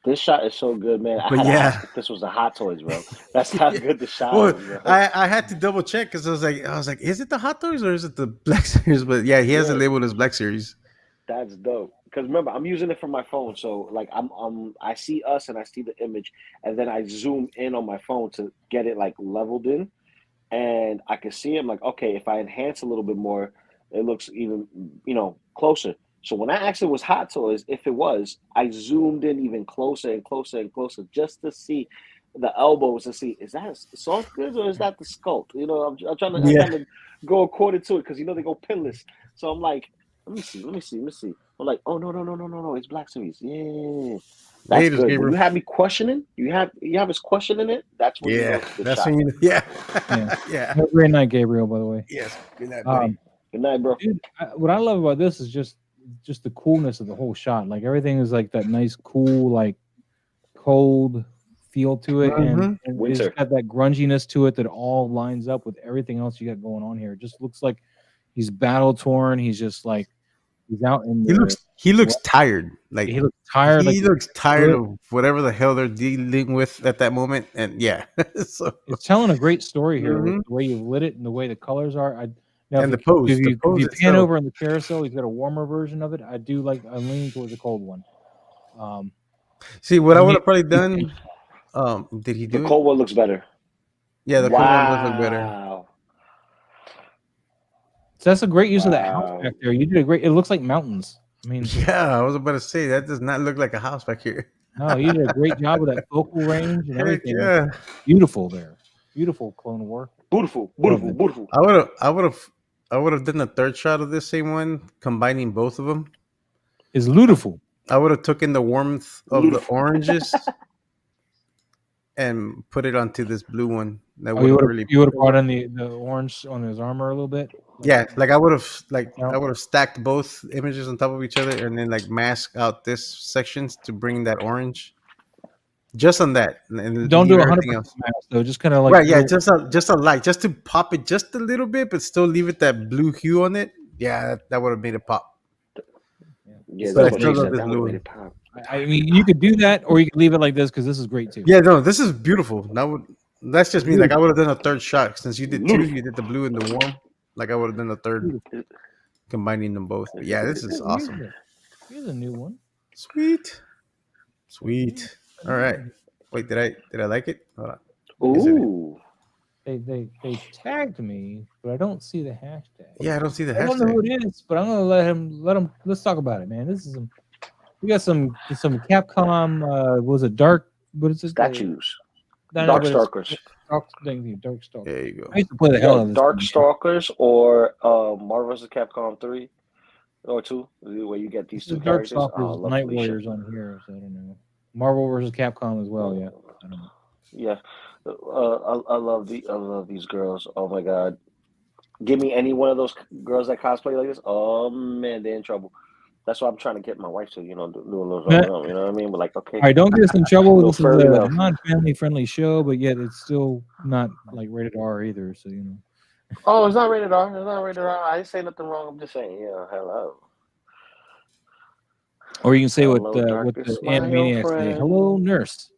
This shot is so good, man. I had to ask if this was the Hot Toys, bro. That's how good the shot is, bro. I had to double check because I was like, is it the Hot Toys or is it the Black Series? But yeah, he has it labeled as Black Series. That's dope. Because remember, I'm using it from my phone, so like I see us and I see the image, and then I zoom in on my phone to get it like leveled in, and I can see him like, okay, if I enhance a little bit more, it looks even closer. So when I asked it was Hot Toys, if it was, I zoomed in even closer and closer and closer just to see the elbows to see, is that soft goods or is that the sculpt? You know, I'm trying to go according to it because they go pinless. So I'm like, let me see. I'm like, oh no, it's Black Series. Yeah. That's Haters, good. Gabriel. When you have me questioning, you have us questioning it, that's when you know it's a good that's shot. when you Yeah. Have a great night, Gabriel, by the way. Yes, good night, buddy. Good night, bro. Dude, what I love about this is just the coolness of the whole shot. Like everything is like that nice, cool, like cold feel to it, and it's Winter. got that grunginess to it that all lines up with everything else you got going on here. It just looks like he's battle torn. He's just like he's out in. He looks tired. Like he looks tired. He looks tired of whatever the hell they're dealing with at that moment. And so it's telling a great story here with the way you lit it and the way the colors are. And the pose. If you pan over in the carousel, he's got a warmer version of it. I'm leaning towards the cold one. See what I would have probably done. Did he do the cold one looks better? Yeah, the cold one does look better. So that's a great use of that house back there. You did a great. It looks like mountains. I mean, yeah, I was about to say that does not look like a house back here. No, you did a great job with that focal range and everything. Yeah, beautiful there. Beautiful Clone War. Beautiful. I would have done a third shot of this same one, combining both of them. It's beautiful. I would have taken the warmth of the oranges and put it onto this blue one. That you would have brought in the orange on his armor a little bit. Like I would have stacked both images on top of each other and then like mask out this sections to bring that orange. Just on that, and don't do 100% mask though. Just kind of like just a light, just to pop it just a little bit, but still leave it that blue hue on it. Yeah, that would have made it pop. Yeah, that's what they said. That would have made it pop. I mean, you could do that, or you could leave it like this because this is great too. Yeah, no, this is beautiful. That's just me. Like I would have done a third shot since you did two. You did the blue and the warm. Like I would have done a third, combining them both. But yeah, this is awesome. Here's a new one. Sweet. All right. Wait, did I like it? Hold on. Ooh. They tagged me, but I don't see the hashtag. Yeah, I don't see the hashtag. I don't know who it is, but I'm gonna let him. Let's talk about it, man. This is we got some Capcom. Was it dark? What is it? Statues. Darkstalkers. Darkstalkers. There you go. I used to play the hell out of this. Darkstalkers or Marvel vs. Capcom 3 or 2, where you get these two characters. Darkstalkers, Night Warriors on here, so I don't know. Marvel vs. Capcom as well, yeah. I don't know. Yeah, I love these girls. Oh my god, give me any one of those girls that cosplay like this. Oh man, they're in trouble. That's why I'm trying to get my wife to, do a little, you know what I mean? But like, okay. All right, don't get us in trouble. This is a non-family friendly show, but yet it's still not like rated R either. So Oh, it's not rated R. It's not rated R. I didn't say nothing wrong. I'm just saying, hello. Or you can say what the Animaniacs say. Hello, nurse.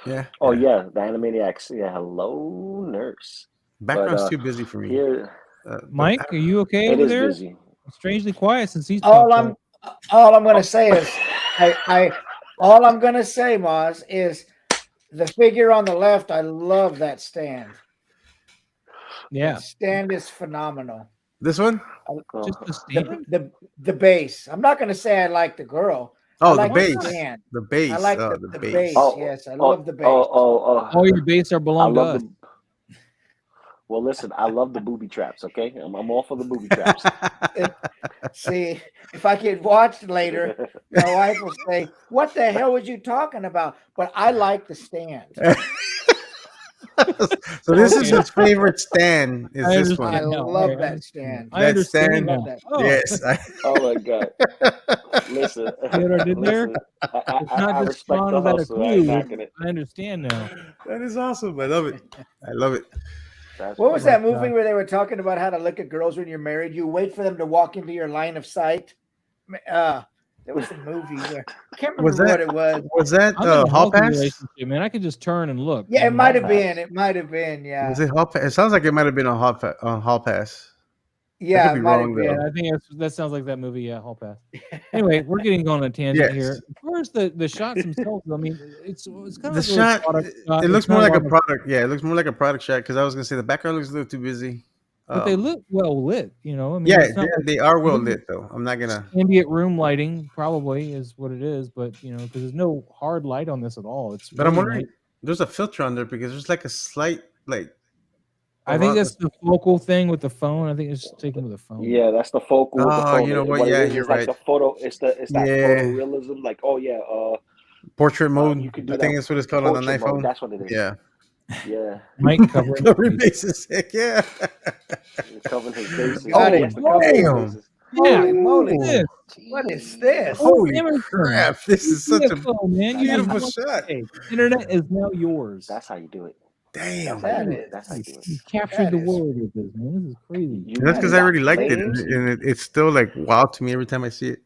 Yeah. Oh yeah, the Animaniacs. Yeah, hello, nurse. Background's too busy for me. Here, Mike, are you okay over there? Busy. Strangely quiet since he's all I'm gonna say is all I'm gonna say, Moz, is the figure on the left. I love that stand. Yeah, the stand is phenomenal. This one, just the base. I'm not gonna say I like the girl. Oh, like the base. The base. I like the base. Yes, I love the base. All your base are belong to us. Well, listen, I love the booby traps, okay? I'm all for the booby traps. See, if I get watched later, my wife will say, what the hell was you talking about? But I like the stand. So this is his favorite stand, is this one. I love that stand. I understand that. Yes. Oh, my God. Listen. I respect the hustle. I understand now. That is awesome. I love it. What was that movie where they were talking about how to look at girls when you're married? You wait for them to walk into your line of sight. There was a movie where I can't remember what it was. Was that Hall Pass? Man, I could just turn and look. Yeah, it might have been. It might have been. Yeah. Was it Hall Pass? It sounds like it might have been on Hall Pass. Yeah, I might have been. Yeah, I think that sounds like that movie. Yeah, Hall Pass. Anyway, we're getting on a tangent here. As far as the shots themselves, I mean, it's kind of the shot. It looks more like a product. Yeah, it looks more like a product shot because I was gonna say the background looks a little too busy. But they look well lit, you know. I mean, Yeah, it's not like they are well Mhm. lit though. I'm not gonna. ambient room lighting, probably is what it is. But you know, because there's no hard light on this at all. It's But I'm really wondering, nice. there's a filter on there because there's like a slight like I think around. that's the focal thing with the phone. I think it's just taken with the phone. Yeah, that's the focal with the Oh, phone. you know what? What it Yeah, is you're like right. the photo. It's that Yeah, photorealism. Like, oh yeah, portrait mode. you could do I that think that's what it's called on an portrait mode. iPhone. That's what it is. Yeah, Yeah, Mic covering. covering bases. Heck yeah. covering his bases. Got it. Yes, the covering his Damn. bases. Yeah. Holy moly. This. What is this? Oh, Holy Emerson. crap! This is such a UFO, man. You beautiful just shot. hey, internet is now yours. That's how you do it. Damn. That That's how you do it. You captured that the is- world with this, man. This is crazy. You And that's you because I got already liked it, flames. and it's still like wow to me every time I see it.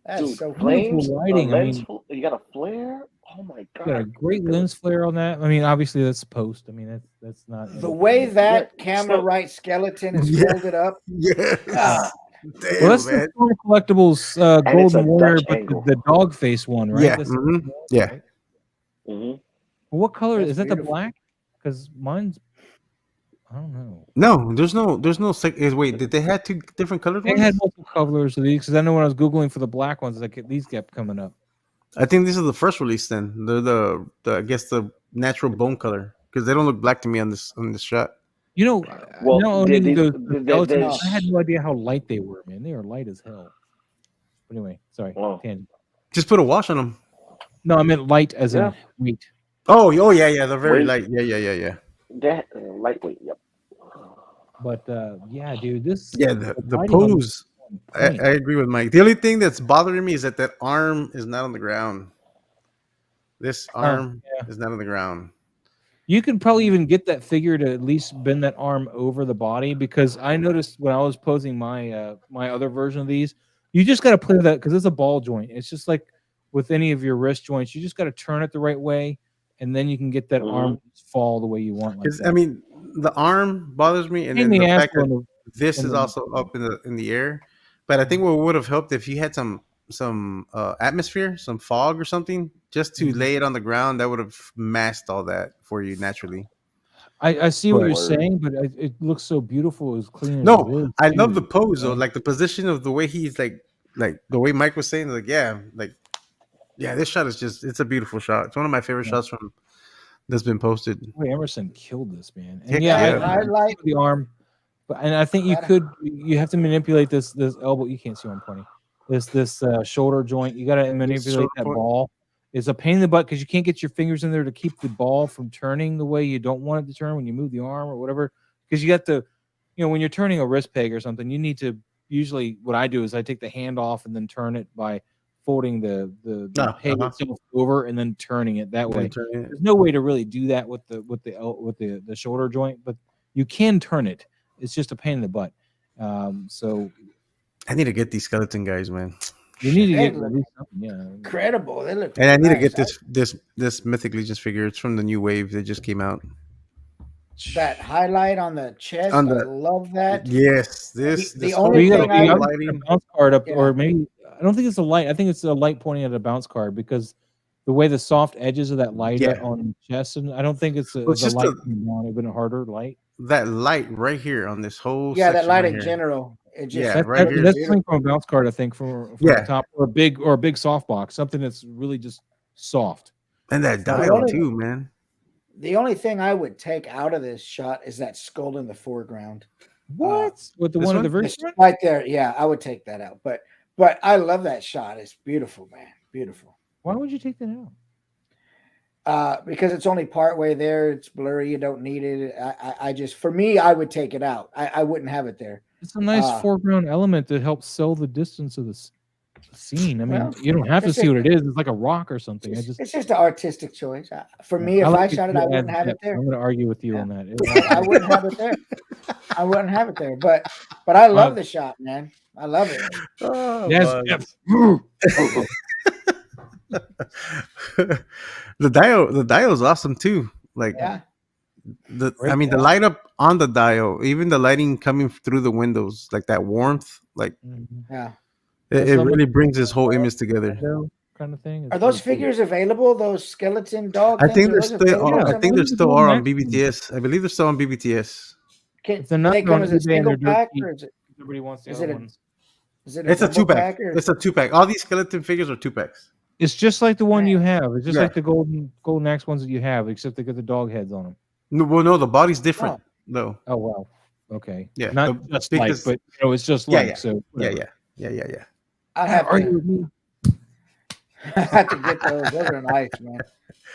That's Dude, so cool. flames, Beautiful lighting, I mean- you got a flare. Oh my You got a god! great lens flare on that. I mean, obviously that's post. I mean, that's not The way that Yeah, camera still- right skeleton is Yeah. folded up. Yes. Ah, Damn, Well, that's man. the Storm Collectibles And it's Golden a Warrior, Dutch but angle. the dog face one, right? Yeah, That's mhm, the one, yeah. right? hmm Well, what color That's is that? beautiful. The black? Because mine's, I don't know. No, there's no wait, did they have two different colored They ones? had multiple colors of these because I know when I was googling for the black ones, like these kept coming up. I think this is the first release. Then they're the I guess the natural bone color because they don't look black to me on this shot. You know, Well, now owning they- those they- skeletons, there's- I had no idea how light they were, man. They are light as hell. But anyway, sorry. Wow. Tangent. Just put a wash on them. No, I meant light as Yeah. in weight. Oh yeah, they're very Wait. light. Yeah. That lightweight. Yep. But yeah, dude, this Yeah, the lighting on pose. this is on I point. agree with Mike. The only thing that's bothering me is that arm is not on the ground. This arm yeah. is not on the ground. You can probably even get that figure to at least bend that arm over the body because I noticed when I was posing my my other version of these, you just got to play with that because it's a ball joint. It's just like with any of your wrist joints, you just got to turn it the right way, and then you can get that arm to fall the way you want. Like Because that. I mean, the arm bothers me, and Pain then in the the ass fact that on the- this on is the- also up in the air. But I think what would have helped if you had some atmosphere, some fog or something, just to lay it on the ground. That would have masked all that for you naturally. I see what But- you're saying, but it looks so beautiful. As clean as No, it is, I love too. the pose though, like the position of the way he's like the way Mike was saying, like yeah, this shot is just—it's a beautiful shot. It's one of my favorite shots from that's been posted. Boy, Emerson killed this, man. And Heck yeah, yeah. I Highlight. the arm, but and I think you That- could. You have to manipulate this elbow. You can't see where I'm pointing. This shoulder joint. You got to manipulate shoulder that point. ball. It's a pain in the butt because you can't get your fingers in there to keep the ball from turning the way you don't want it to turn when you move the arm or whatever. Because you got to, you know, when you're turning a wrist peg or something, you need to. Usually, what I do is I take the hand off and then turn it by folding the peg itself over and then turning it that way. There's no way to really do that with the shoulder joint, but you can turn it. It's just a pain in the butt. So I need to get these skeleton guys, man, you need to They get look at least something, yeah. Incredible. They look and I need to nice. get this Mythic Legions figure. It's from the new wave that just came out. That highlight on the chest. On I the- love that. Yes, this The whole only you thing gotta, I you would- gotta put lighting. a bounce card up, Yeah. or maybe I don't think it's a light. I think it's a light pointing at a bounce card because the way the soft edges of that light Yeah. on the chest, and I don't think it's a, Well, it's the just light a- coming down. It'd been a harder light. That light right here on this whole Yeah, that section light right in here. general. It just Yeah, That, right that- here. that's coming from a bounce card, I think, from Yeah. the top or a big softbox, something that's really just soft. And that Well, dial only- too, man. The only thing I would take out of this shot is that skull in the foreground. What? With the this one at the one? very It's front? right there. Yeah, I would take that out. But I love that shot. It's beautiful, man. Beautiful. Why would you take that out? Because it's only part way there. It's blurry. You don't need it. I just, for me, I would take it out. I wouldn't have it there. It's a nice Ah. foreground element that helps sell the distance of the scene. I mean, Well, you don't have to it's see a- what it is. It's like a rock or something. I just It's just an artistic choice. For me, if I like shot it, you I to wouldn't add have it depth. there. I'm going to argue with you Yeah. on that. I wouldn't have it there. I wouldn't have it there. But I love the shot, man. I love it. Oh, Yes, my- depth. the dial is awesome too. Like Yeah. the Right I mean the there. light up on the dial, even the lighting coming through the windows, like that warmth, like Mhm. Yeah. it really brings this whole image together. Window kind of thing. It's Are those pretty cool. figures available? Those skeleton dog? I things? think Are they're those still available yeah, I think somewhere? they those are still going are on back to- BBTS. I believe they're still on BBTS. It's do another they come on as a eBay and single they're dirt pack cheap. or is it? Everybody wants the Is other it a- ones. Is it a It's a double 2-pack. or It's a 2-pack. All these skeleton figures are 2-packs. It's just like the one you have. It's just Yeah. like the golden axe ones that you have, except they got the dog heads on them. No, well, no, the body's different though. Oh wow. Okay. Yeah, Not the just like, biggest- but it's just Yeah, like yeah. so. Yeah, whatever. yeah. I have Argue to, with me. I have to get those. Those are nice, man.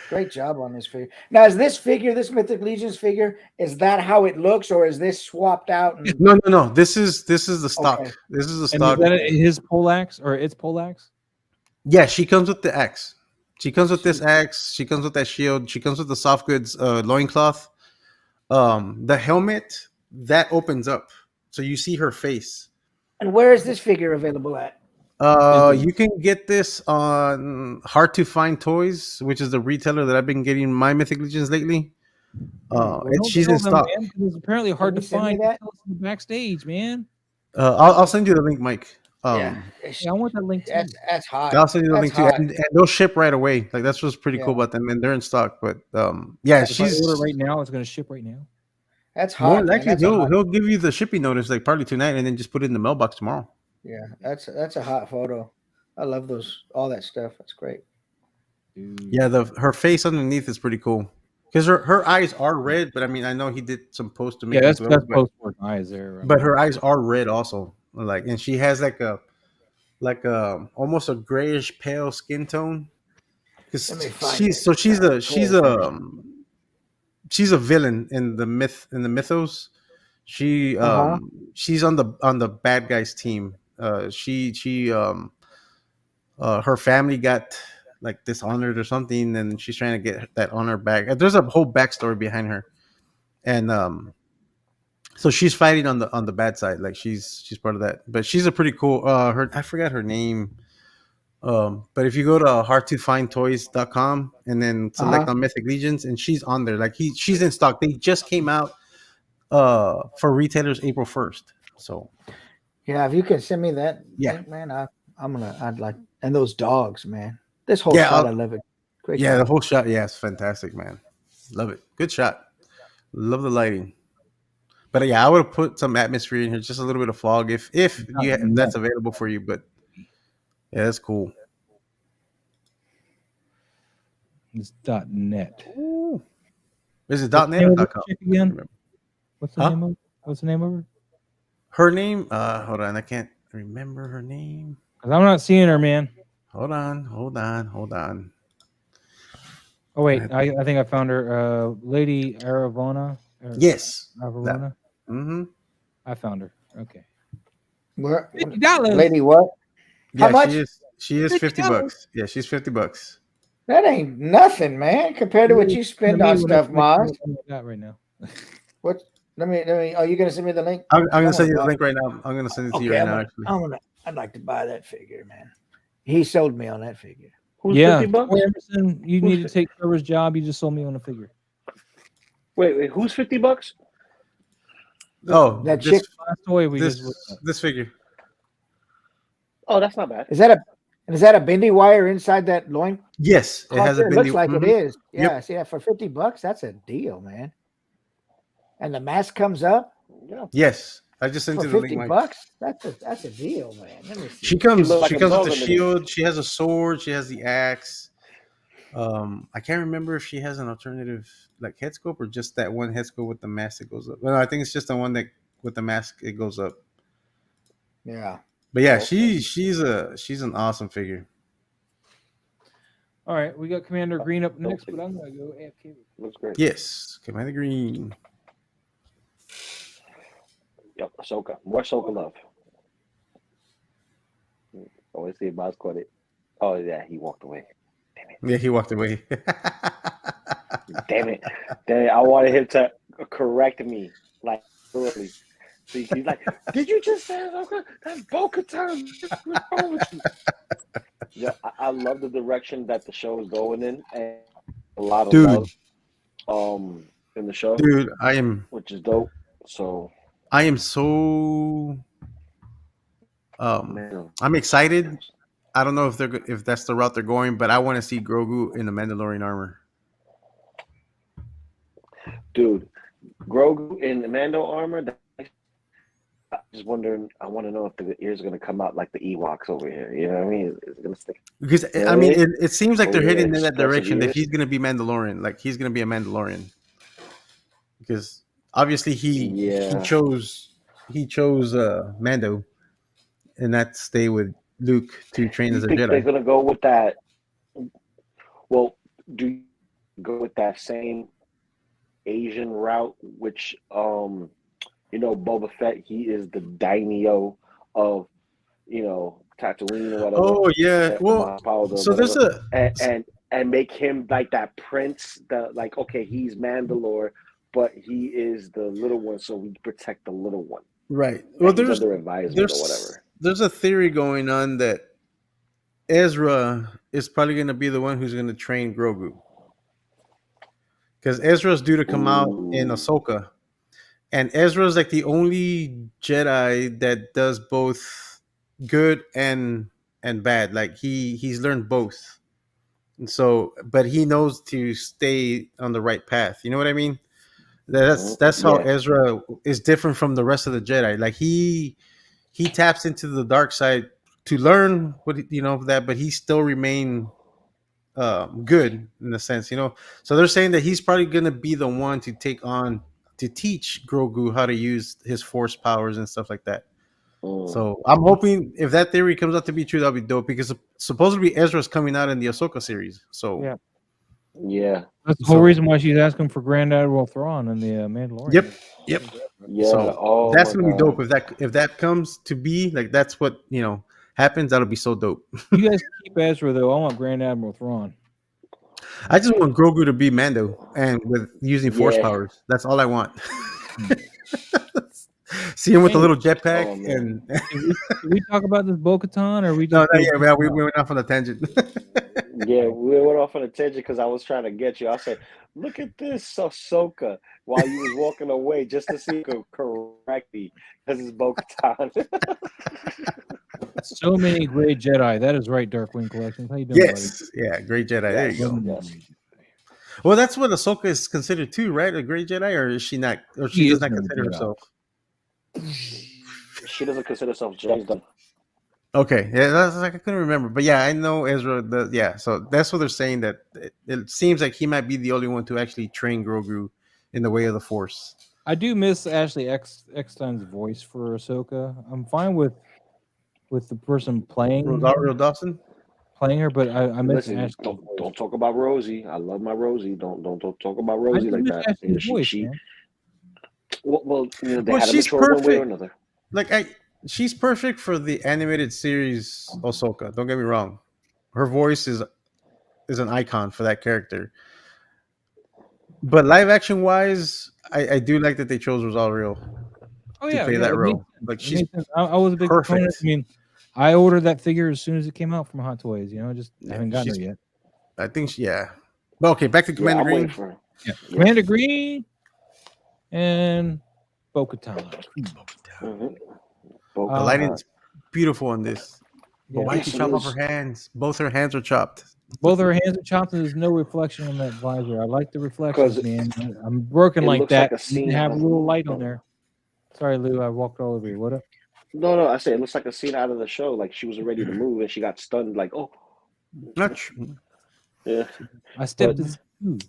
Great job on this figure. Now, is this figure, this Mythic Legions figure, is that how it looks, or is this swapped out? And No. This is the stock. Okay. This is the And is stock. that his poleaxe or its poleaxe? Yeah, she comes with the axe. She comes with this axe. She comes with that shield. She comes with the soft goods loincloth. The helmet that opens up, so you see her face. And where is this figure available at? You can get this on Hard to Find Toys, which is the retailer that I've been getting my Mythic Legions lately. She's in stock. Man, it's apparently hard you to send me find. that? Tell us in the backstage, man. I'll send you the link, Mike. Yeah, Yeah, I want that link too. that's hot. I'll send you the That's link too, hot. and they'll ship right away. Like that's what's pretty cool Yeah. about them, and they're in stock. But yeah, If she's I order right now, it's going to ship right now. That's more hot. Man. likely That's a hot. he'll give you the shipping notice like probably tonight, and then just put it in the mailbox tomorrow. Yeah, that's a hot photo. I love all that stuff. That's great. Dude. Yeah, her face underneath is pretty cool because her eyes are red. But I mean, I know he did some post to make Yeah, that's it glow, post-work eyes there. but her eyes are red also. Like, and she has like a almost a grayish pale skin tone. Because Let me find she's a villain in the mythos. She's on the bad guys team. Her family got like dishonored or something, and she's trying to get that honor back. There's a whole backstory behind her, and so she's fighting on the bad side. Like she's part of that, but she's a pretty cool. I forgot her name. But if you go to hardtofindtoys.com and then select on Mythic Legions, and she's on there, like she's in stock. They just came out for retailers April 1st. So yeah, if you can send me that, link, man, I'd like, and those dogs, man. This whole shot, I love it. Great yeah, job. the whole shot, yeah, it's fantastic, man. Love it. Good shot. Love the lighting. But yeah, I would have put some atmosphere in here, just a little bit of fog if that's available for you. But yeah, that's cool. It's .net. Ooh. Is it .net or .com? Again? What's the name of? What's the name of her? Her name? Hold on, I can't remember her name. Because I'm not seeing her, man. Hold on. Oh wait, I think I found her. Lady Aravona. Yes. Aravona. Mm-hmm. I found her. Okay. Where, $50. lady, what? Yeah, How much? She is $50. Yeah, she's $50. That ain't nothing, man, compared to what you spend on stuff, Maz. Got right now. What? Let me. Are you gonna send me the link? I'm gonna send you the link right now. I'm gonna send it to you right now. Actually, I'd like to buy that figure, man. He sold me on that figure. Who's Yeah, $50? Emerson, you need to take Trevor's job. You just sold me on a figure. Wait, who's $50? oh, That this, chick. Last toy we just looked at. this figure. Oh, that's not bad. Is that a bendy wire inside that loin? Yes, it has a It bendy. looks like it is. Yeah, Yep. see that for $50, that's a deal, man. And the mask comes up Yeah. Yes, I just sent for you the link. $50. Mike. That's a deal, man. Let me see. She comes. She looked like She a comes with dog the in the- shield. She has a sword. She has the axe. I can't remember if she has an alternative like head scope or just that one head scope with the mask that goes up. Well, I think it's just the one that with the mask it goes up. Yeah. But yeah, she's an awesome figure. All right, we got Commander Green up next, but I'm gonna go AFK. Looks great. Yes, Commander Green. Yep, Ahsoka. More Ahsoka love. Oh, let's see if Boz caught it. Oh, yeah, he walked away. Damn it. Yeah, he walked away. Damn it. I wanted him to correct me, like, thoroughly. See, he's like, did you just say Ahsoka? That's Bo-Katan. What's wrong with you? Yeah, I love the direction that the show is going in, and a lot of love in the show. Dude, which is dope. So I am so man. I'm excited. I don't know if that's the route they're going, but I want to see Grogu in the Mandalorian armor. Dude, Grogu in the Mando armor. I'm just wondering. I want to know if the ears are gonna come out like the Ewoks over here. You know what I mean? It's gonna stick. Because I mean, it seems like Oh, they're yeah, heading in that expressive direction that ears. he's gonna be Mandalorian. Like he's gonna be a Mandalorian. Because obviously he chose Mando, and not stay with Luke to train You as a think they're Jedi. gonna go with that? Well, do you go with that same Asian route, which Boba Fett, he is the daimyo of Tatooine or whatever. Oh yeah, well, so there's a and make him like that prince, that okay, he's Mandalore, but he is the little one, so we protect the little one. Right. Well, there's under advisement or whatever. There's a theory going on that Ezra is probably going to be the one who's going to train Grogu, because Ezra's due to come out in Ahsoka, and Ezra's like the only Jedi that does both good and bad. Like he's learned both, and so but he knows to stay on the right path. You know what I mean? That's how Ezra is different from the rest of the Jedi. Like he taps into the dark side to learn that, but he still remain good in a sense, So they're saying that he's probably going to be the one to teach Grogu how to use his Force powers and stuff like that. So I'm hoping if that theory comes out to be true, that'll be dope, because supposedly Ezra's coming out in the Ahsoka series. So yeah, that's the whole reason why she's asking for Grand Admiral Thrawn in the Mandalorian. Yep. Yeah. So that's gonna be dope if that comes to be, like, that's what happens. That'll be so dope. You guys keep Ezra though. I want Grand Admiral Thrawn. I just want Grogu to be Mando and with using Force powers. That's all I want. See him with a little jetpack. And Did we talk about this Bo-Katan, or we just we went off on a tangent. Yeah, we went off on a tangent because I was trying to get you. I said, "Look at this Ahsoka," while you was walking away, just to see you correct me, because it's Bo-Katan. So many great Jedi. That is right, Darkwing Collections. How you doing, buddy? Yeah, great Jedi. There you go. Yes. Well, that's what Ahsoka is considered too, right? A great Jedi, or is she not? Or she does not consider herself. She doesn't consider herself Jedi. Okay, yeah, that's like I couldn't remember, but yeah, I know Ezra. So that's what they're saying, that it seems like he might be the only one to actually train Grogu in the way of the Force. I do miss Ashley Eckstein's voice for Ahsoka. I'm fine with the person playing Rosario Dawson playing her, but I miss Ashley. Don't talk about Rosie. I love my Rosie. Don't talk about Rosie like that. Ashley's voice, she man. Well, they had a mature one way or another. She's perfect for the animated series Ahsoka. Don't get me wrong. Her voice is an icon for that character. But live action wise, I do like that they chose Rosario to play that role. Like, she's I was a big perfect. proponent. I mean, I ordered that figure as soon as it came out from Hot Toys. Just haven't gotten it yet. I think But okay, back to Commander Green. Commander Green and Bo-Katan. The lighting's beautiful on this. But why did you chop off her hands? Both her hands are chopped. Both her hands are chopped, and there's no reflection on that visor. I like the reflections, man. I'm working like that. You have a little light on there. Sorry, Lou, I walked all over you. What up? No, I say it looks like a scene out of the show. Like she was ready to move and she got stunned. Like, oh, not true. Yeah, I stepped in splooge.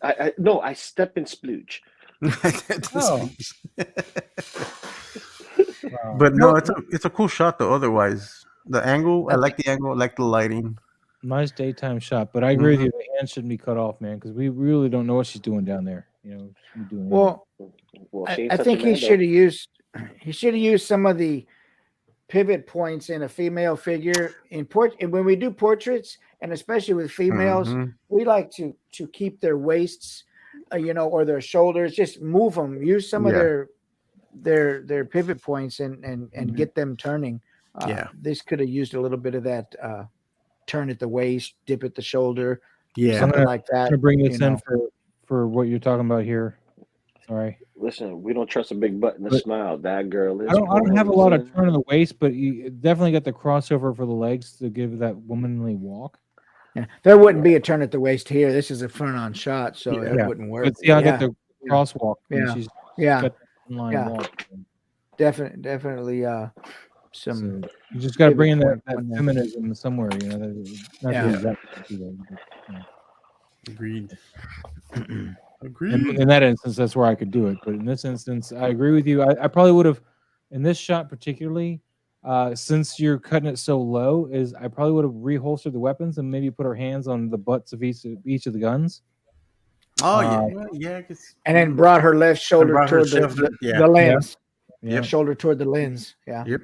I step in splooge. But no, it's a cool shot though. Otherwise, the angle, I like the angle, I like the lighting. Nice daytime shot, but I agree with you. The hand shouldn't be cut off, man, because we really don't know what she's doing down there. Well, I think he should have used some of the pivot points in a female figure in when we do portraits, and especially with females, we like to keep their waists, or their shoulders, just move them, use some of their pivot points and get them turning. This could have used a little bit of that turn at the waist, dip at the shoulder, something like that. I'm gonna bring this in for what you're talking about here. Sorry. Listen, we don't trust a big butt and a smile. That girl is. I don't have a lot of turn in the waist, but you definitely got the crossover for the legs to give that womanly walk. Yeah, there wouldn't be a turn at the waist here. This is a front-on shot, so it wouldn't work. But see, I got the crosswalk. Yeah. She's Yeah. got the line Yeah. walk. Definitely. So Some. you just got to pivot bring in that, point that on there. feminism somewhere. You know, not Yeah. the exact. Yeah. Agreed. In, Agreed. in that instance, that's where I could do it. But in this instance, I agree with you. I probably would have, in this shot particularly, since you're cutting it so low, I probably would have reholstered the weapons and maybe put her hands on the butts of each of the guns. Oh yeah. And then brought her left shoulder toward the lens. Yeah. Shoulder toward the lens. Yeah. Yep.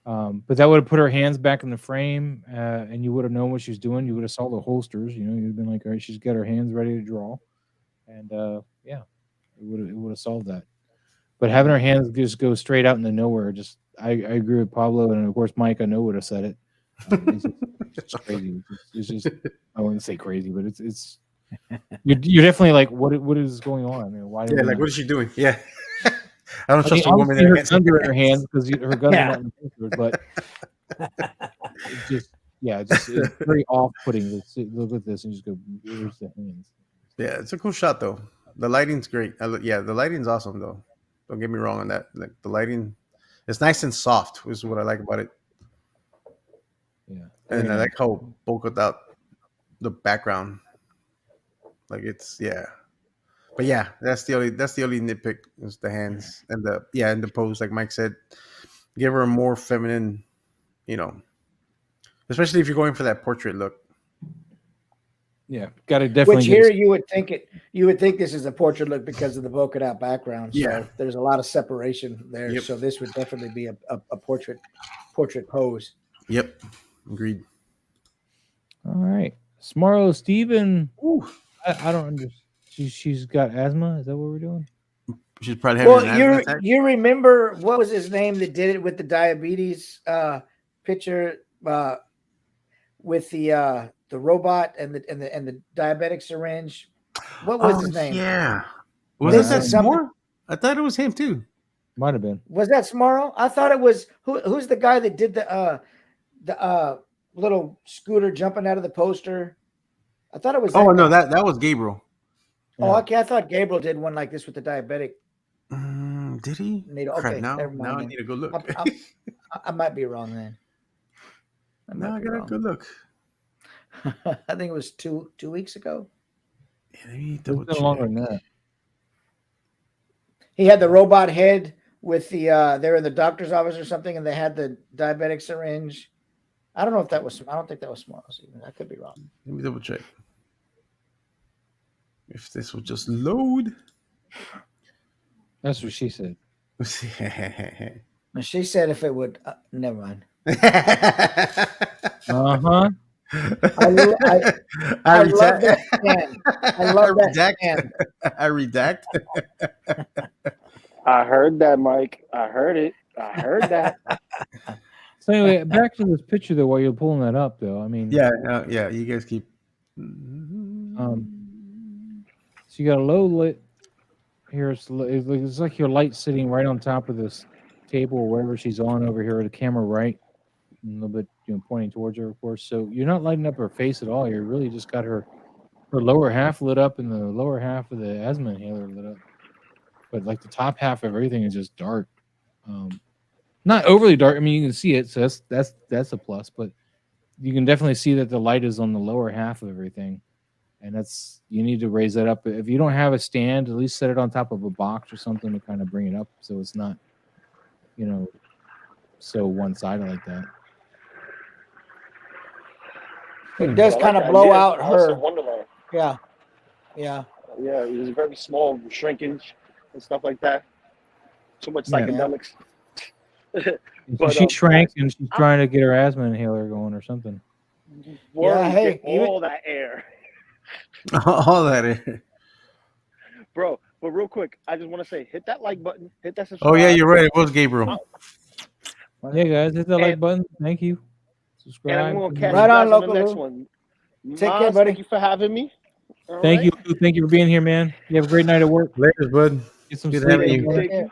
But that would have put her hands back in the frame, and you would have known what she was doing. You would have saw the holsters. You know, you'd have been like, all right, she's got her hands ready to draw, and it would have solved that. But having her hands just go straight out into nowhere, I agree with Pablo, and of course Mike. I know would have said it. It's just crazy. It's just I wouldn't say crazy, but it's you're definitely like, what is going on? I mean, why? Like what is she doing? Yeah. I don't trust a mean, woman. her guns are in her hands because her guns are not in the holsters, but it's very off-putting. Look at this and just go, "Where's the hands?" Yeah, it's a cool shot though. The lighting's great. The lighting's awesome though. Don't get me wrong on that. Like the lighting, it's nice and soft. Is what I like about it. Yeah, and I like how bulked out the background. Like it's but yeah, that's the only nitpick is the hands and the pose. Like Mike said, give her a more feminine, especially if you're going for that portrait look. Yeah, got to definitely. Which here you would think this is a portrait look because of the bulked out background. So Yeah, there's a lot of separation there. Yep. So this would definitely be a portrait pose. Yep, agreed. All right, Smarlo Steven. I don't understand. She's got asthma. Is that what we're doing? She's probably having an asthma attack. You remember what was his name that did it with the diabetes picture with the robot and the diabetic syringe? What was his name? Yeah, was that S'more? I thought it was him too. Might have been. Was that Smarl? I thought it was who's the guy that did the little scooter jumping out of the poster? I thought it was. Oh no, that was Gabriel. Oh, okay. I thought Gabriel did one like this with the diabetic. Did he? Okay, now never mind. I need to go look. I might be wrong then. I gotta go look. I think it was two weeks ago. Yeah, let me It's been longer than that. He had the robot head with the they're in the doctor's office or something, and they had the diabetic syringe. I don't know if that was. I don't think that was smart. I could be wrong. Let me double check. If this will just load. That's what she said. She said if it would. Never mind. Uh-huh. I love that scan. I love that scan. I redact. I heard that, Mike. I heard it. I heard that. So anyway, back to this picture though. While you're pulling that up, though, I mean, yeah. You guys keep. So you got a low lit here. It's like your light sitting right on top of this table or wherever she's on over here. The camera right, a little bit, pointing towards her, of course. So you're not lighting up her face at all. You really just got her lower half lit up and the lower half of the asthma inhaler lit up. But like the top half of everything is just dark. Not overly dark. I mean, you can see it, so that's a plus. But you can definitely see that the light is on the lower half of everything, and you need to raise that up. If you don't have a stand, at least set it on top of a box or something to kind of bring it up, so it's not, so one-sided like that. It does kind of blow out her. Wonderland. Yeah. Yeah, it was very small shrinkage and stuff like that. Too much psychedelics. But she shrank and she's trying to get her asthma inhaler going or something. Hey, all that air. All that air. Bro, but real quick, I just want to say, hit that like button, hit that subscribe. Oh yeah, you're right. It was Gabriel. Yeah, guys, hit that like button. Thank you. Subscribe. And I'm going to catch right on, the next one. Take care, buddy. Thank you for having me. All Thank right. you. Thank you for being here, man. You have a great night at work. Later, bud. Get some Good sleep. having you. Thank you.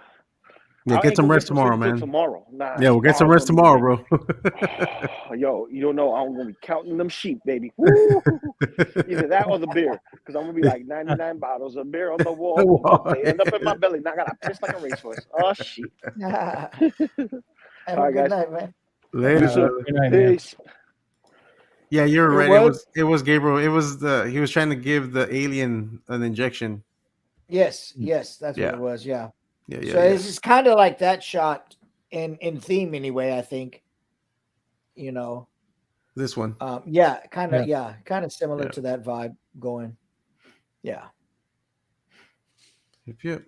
Yeah, I get ain't some gonna rest get to sleep tomorrow, till man. tomorrow. Nah, Yeah, we'll get some rest tomorrow's tomorrow, gonna bro. be Yo, you don't know. I'm gonna be counting them sheep, baby. Woo! Either that or the beer, because I'm gonna be like 99 bottles of beer on the wall. Boom, boom. They end up in my belly. Now I gotta piss like a racehorse. Oh shit! Have All a right, good guys. night, man. Later, You too. Good night, man. Peace. Yeah, you're It right. was? It was Gabriel. It was he was trying to give the alien an injection. Yes, that's what Yeah. it was. Yeah. Yeah, So it's just kind of like that shot in theme anyway. I think. You know. This one. Yeah, kind of similar Yeah. to that vibe going. Yeah. Yep.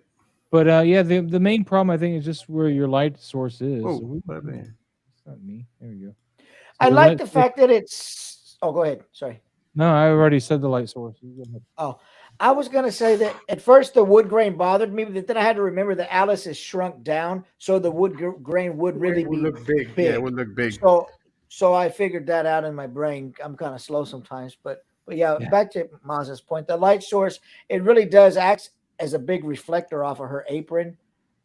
But yeah, the main problem I think is just where your light source is. Oh, So we- what happened? it's not me. There you go. So I the like light the source- fact that it's. Oh, go ahead. Sorry. No, I already said the light source. You go ahead. Oh, I was gonna say that at first the wood grain bothered me, but then I had to remember that Alice is shrunk down, so the wood grain would really It would be look big. Yeah, it would look big. So I figured that out in my brain. I'm kind of slow sometimes, but yeah, back to Maz's point, the light source, it really does act as a big reflector off of her apron,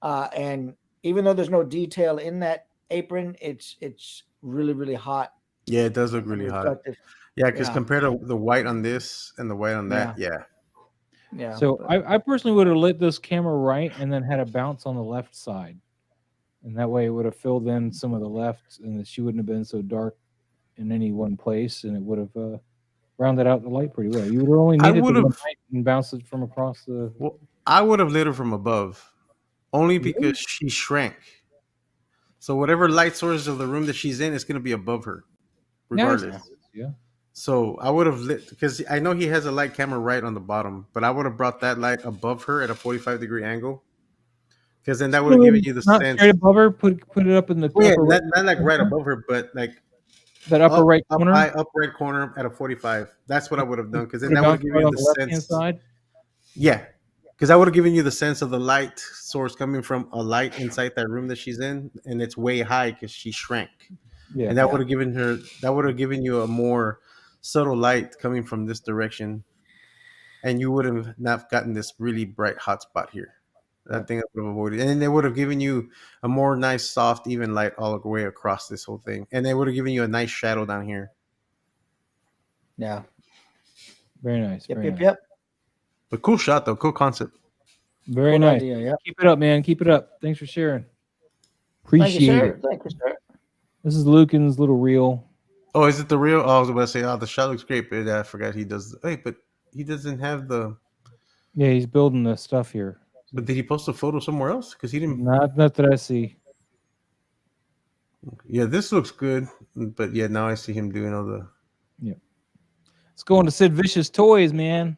and even though there's no detail in that apron, it's really really hot. Yeah, it does look really hot. reflective. Yeah, because compared to the white on this and the white on that, Yeah. So I personally would have lit this camera right and then had a bounce on the left side. And that way it would have filled in some of the left and she wouldn't have been so dark in any one place. And it would have rounded out the light pretty well. You would have only needed the one light and bounce it from across the... Well, I would have lit her from above. Only because she shrank. So whatever light source of the room that she's in is going to be above her. Regardless. Yeah. So I would have lit, because I know he has a light camera right on the bottom, but I would have brought that light above her at a 45-degree angle, because then that would have given you the not sense. Straight above her, put it up in the upper right, not like right above her, but like that upper right corner. Up right corner at a 45. That's what I would have done, because then that would have given you the sense. Side. Yeah, because I would have given you the sense of the light source coming from a light inside that room that she's in, and it's way high because she shrank. Yeah, and that would have given you a more subtle light coming from this direction, and you would have not gotten this really bright hot spot here. That thing I would have avoided, and then they would have given you a more nice, soft, even light all the way across this whole thing, and they would have given you a nice shadow down here. Yeah, very nice. Yep. But cool shot though, cool concept. Very Cool nice. idea, yeah. Keep it up, man. Keep it up. Thanks for sharing. Appreciate it. Thank you, sir. This is Lucan's little reel. Oh, is it the real? Oh, I was about to say, the shot looks great, but I forgot he does. Wait, but he doesn't have the. Yeah, he's building the stuff here. But did he post a photo somewhere else? Because he didn't. Not that I see. Yeah, this looks good, but yeah, now I see him doing all the. Yeah. Let's go on to Sid Vicious Toys, man.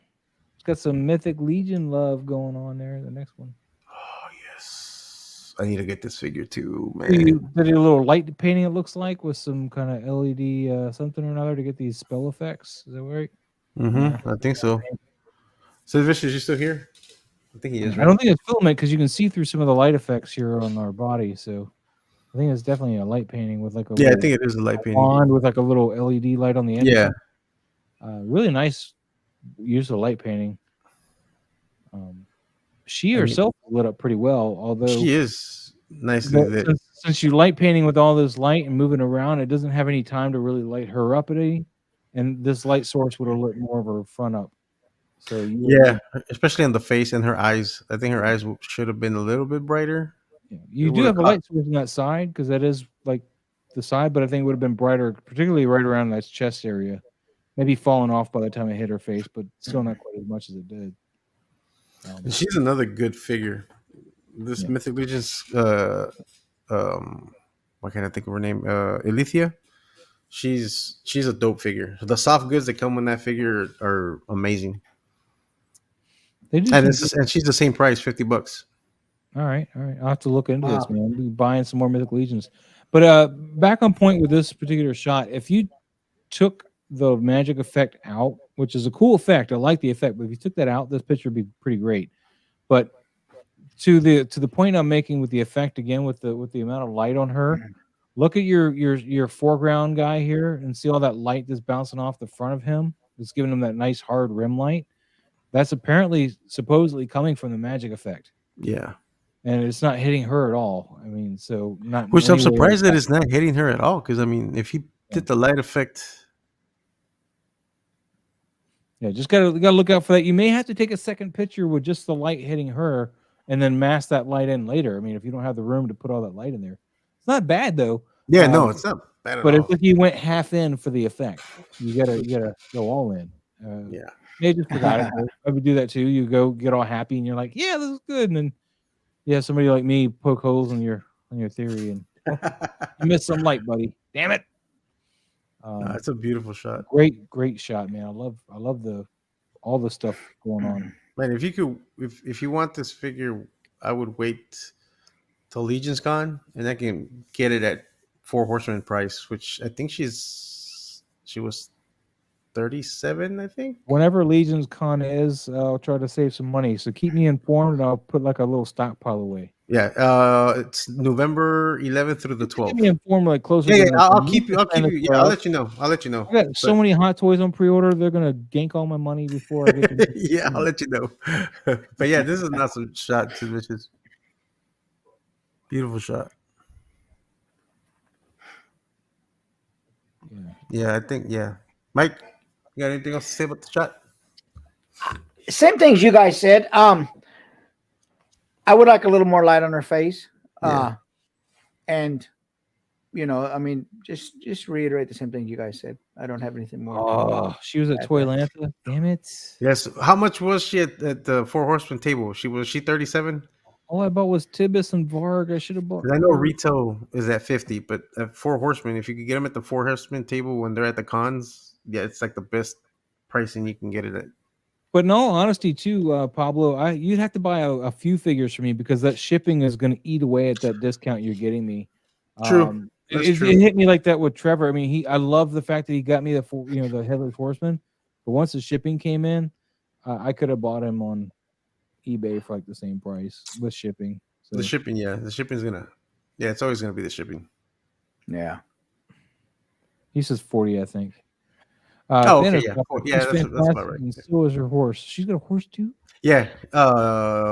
It's got some Mythic Legion love going on there. The next one. Oh yes, I need to get this figure too, man. Did a little light painting. It looks like with some kind of LED something or another to get these spell effects. Is that right? Mm-hmm. I think so. Sid Vicious, you still here? I think he is. Right? I don't think it's filament because you can see through some of the light effects here on our body. So I think it's definitely a light painting with like a I think it is a light painting wand with like a little LED light on the end. Yeah. Really nice use of light painting. She herself lit up pretty well, although she is nicely lit. Since you light painting with all this light and moving around, it doesn't have any time to really light her up at any. And this light source would have lit more of her front up. So especially on the face and her eyes. I think her eyes should have been a little bit brighter. Yeah. You do have a light source on that side because that is like the side, but I think it would have been brighter, particularly right around that chest area. Maybe falling off by the time it hit her face, but still not quite as much as it did. She's another good figure. This Mythic Legion's why can't I think of her name? Elithia. She's a dope figure. The soft goods that come with that figure are amazing. And she's the same price, $50. All right. I'll have to look into this, man. I'll be buying some more Mythic Legions. But back on point with this particular shot, if you took the magic effect out, which is a cool effect, I like the effect, but if you took that out, this picture would be pretty great. But to the point I'm making with the effect again, with the amount of light on her, look at your foreground guy here and see all that light that's bouncing off the front of him. It's giving him that nice hard rim light. That's supposedly coming from the magic effect. Yeah. and it's not hitting her at all. I mean, so not. Which I'm anywhere surprised that like it's not hitting her at all. Because I mean, if he did the light effect, Yeah, just gotta look out for that. You may have to take a second picture with just the light hitting her, and then mask that light in later. I mean, if you don't have the room to put all that light in there, it's not bad though. yeah, no, it's not bad at But all. it's like you went half in for the effect. You gotta go all in. Yeah. They just forgot it. I would do that too. You go get all happy and you're like, yeah, this is good, and then yeah, somebody like me poke holes in your theory and you missed some light, buddy. Damn it. It's a beautiful shot. Great shot, man. I love all the stuff going on. Man, if you want this figure, I would wait till Legion's gone, and I can get it at 4 Horsemen price, which I think she was 37, I think. Whenever Legion's Con is, I'll try to save some money. So keep me informed, and I'll put like a little stockpile away. Yeah, it's November 11th through the 12th. Keep me informed, like closer. Yeah, to I'll keep you. Yeah, I'll let you know. I got so many Hot Toys on pre-order. They're gonna gank all my money before I get to. Yeah, I'll let you know. But yeah, this is an awesome shot too, which is beautiful shot. Yeah, I think Mike, you got anything else to say about the shot? Same things you guys said. I would like a little more light on her face. And I mean, just reiterate the same thing you guys said. I don't have anything more. Oh, she was at Toylanta. Damn it. Yes. How much was she at the 4 Horsemen table? Was she 37? All I bought was Tibbus and Varg. I should have bought. I know retail is at 50, but at 4 Horsemen, if you could get them at the 4 Horsemen table when they're at the cons, yeah, it's like the best pricing you can get it at. But in all honesty, too, Pablo, you'd have to buy a few figures for me because that shipping is going to eat away at that discount you're getting me. True. It hit me like that with Trevor. I mean, I love the fact that he got me the Headless Horseman, but once the shipping came in, I could have bought him on eBay for like the same price with shipping. So, the shipping, the shipping's it's always gonna be the shipping. Yeah. He says 40, I think. Okay, that's about right. And so is her horse. She's got a horse too? Yeah.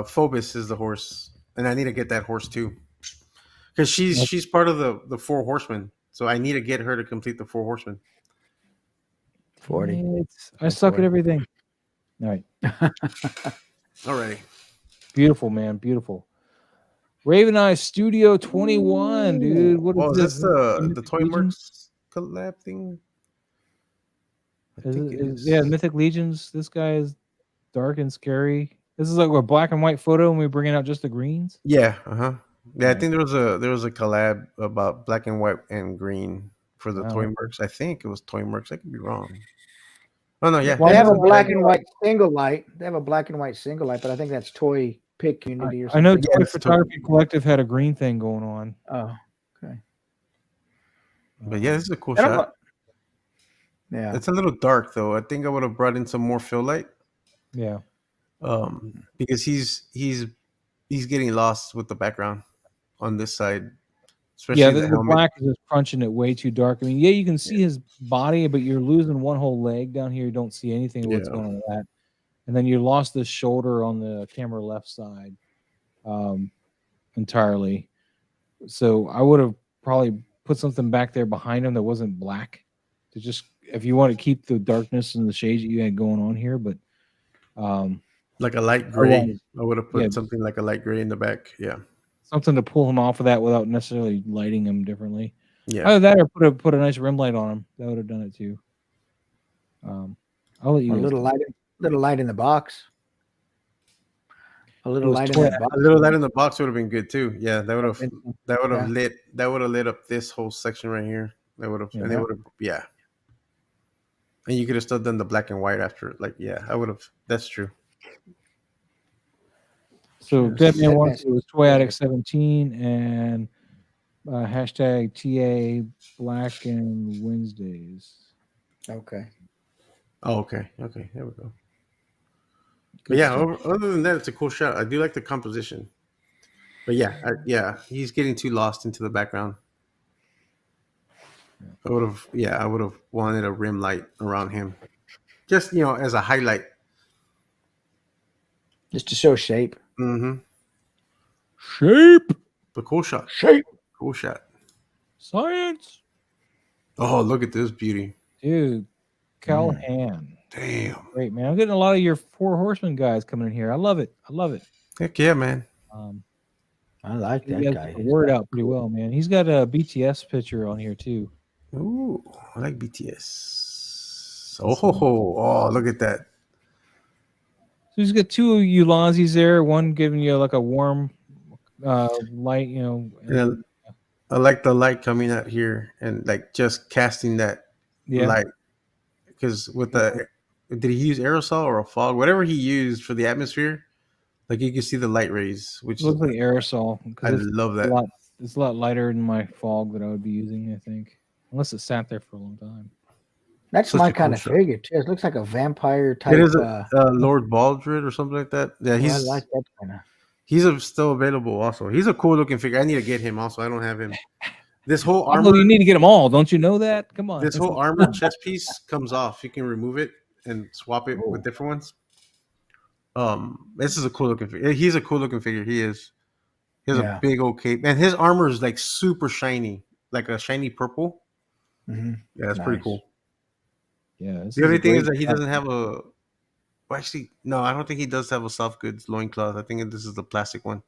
Phobos is the horse, and I need to get that horse too, because she's part of the 4 Horsemen. So I need to get her to complete the 4 Horsemen. 40. I suck at everything. All right. All right. Beautiful, man. Beautiful. Raven Eye Studio 21, dude. What is this? The Toymerks collab thing? Yeah, Mythic Legions. This guy is dark and scary. This is like a black and white photo, and we're bringing out just the greens. Yeah, yeah. I think there was a collab about black and white and green for the Toymerks. I think it was Toymerks. I could be wrong. Oh no, yeah. They have a black and white single light. But I think that's Toy Pick Unity or something. I know Toytography Collective had a green thing going on. Oh, okay. But yeah, this is a cool shot. Yeah, it's a little dark though. I think I would have brought in some more fill light. Yeah. Because he's getting lost with the background on this side. Especially the black is just crunching it way too dark. I mean, you can see his body, but you're losing one whole leg down here. You don't see anything of what's going on with that. And then you lost the shoulder on the camera left side entirely. So I would have probably put something back there behind him that wasn't black to just, if you want to keep the darkness and the shades that you had going on here, but like a light gray. I would have put something like a light gray in the back. Yeah. Something to pull him off of that without necessarily lighting him differently. Yeah. Either that or put a nice rim light on him. That would have done it too. I'll let you. A little light in the box. A little light in the box would have been good too. Yeah, that would have lit up this whole section right here. That would have, and they would have, And you could have still done the black and white after. I would have. That's true. So Deadman wants it was Toy Addict 17 and hashtag TA Black and Wednesdays. Okay. Oh, okay. Okay. There we go. But yeah, other than that, it's a cool shot. I do like the composition. But he's getting too lost into the background. I would have wanted a rim light around him. Just, as a highlight. Just to show shape. Mm-hmm. Shape. The cool shot. Shape. Cool shot. Science. Oh, look at this beauty. Dude, Calhan. Damn. Great, man. I'm getting a lot of your Four Horsemen guys coming in here. I love it. I love it. Heck yeah, man. I like You that guys guy. get the word out pretty well, man. He's got a BTS picture on here too. Ooh, I like BTS. Oh, look at that. So he's got two Ulazis there. One giving you like a warm light, you know. And I like the light coming out here and like just casting that light. Because with the, did he use aerosol or a fog? Whatever he used for the atmosphere, like you can see the light rays, which looks like aerosol. I love that. It's a lot lighter than my fog that I would be using, I think. Unless it sat there for a long time. That's Such my a cool kind of shot. figure too. It looks like a vampire type. It is Lord Baldred or something like that. Yeah, I like that kind of. He's still available also. He's a cool looking figure. I need to get him also. I don't have him. This whole armor. Although you need to get them all. Don't you know that? Come on. This whole armor chest piece comes off. You can remove it and swap it with different ones. This is a cool looking figure. He's a cool looking figure. He is. He has a big old cape, and his armor is like super shiny, like a shiny purple. Mm-hmm. Yeah, that's pretty cool. Yeah. The only thing is that he doesn't have a. Well, actually, no, I don't think he does have a soft goods loincloth. I think this is the plastic one.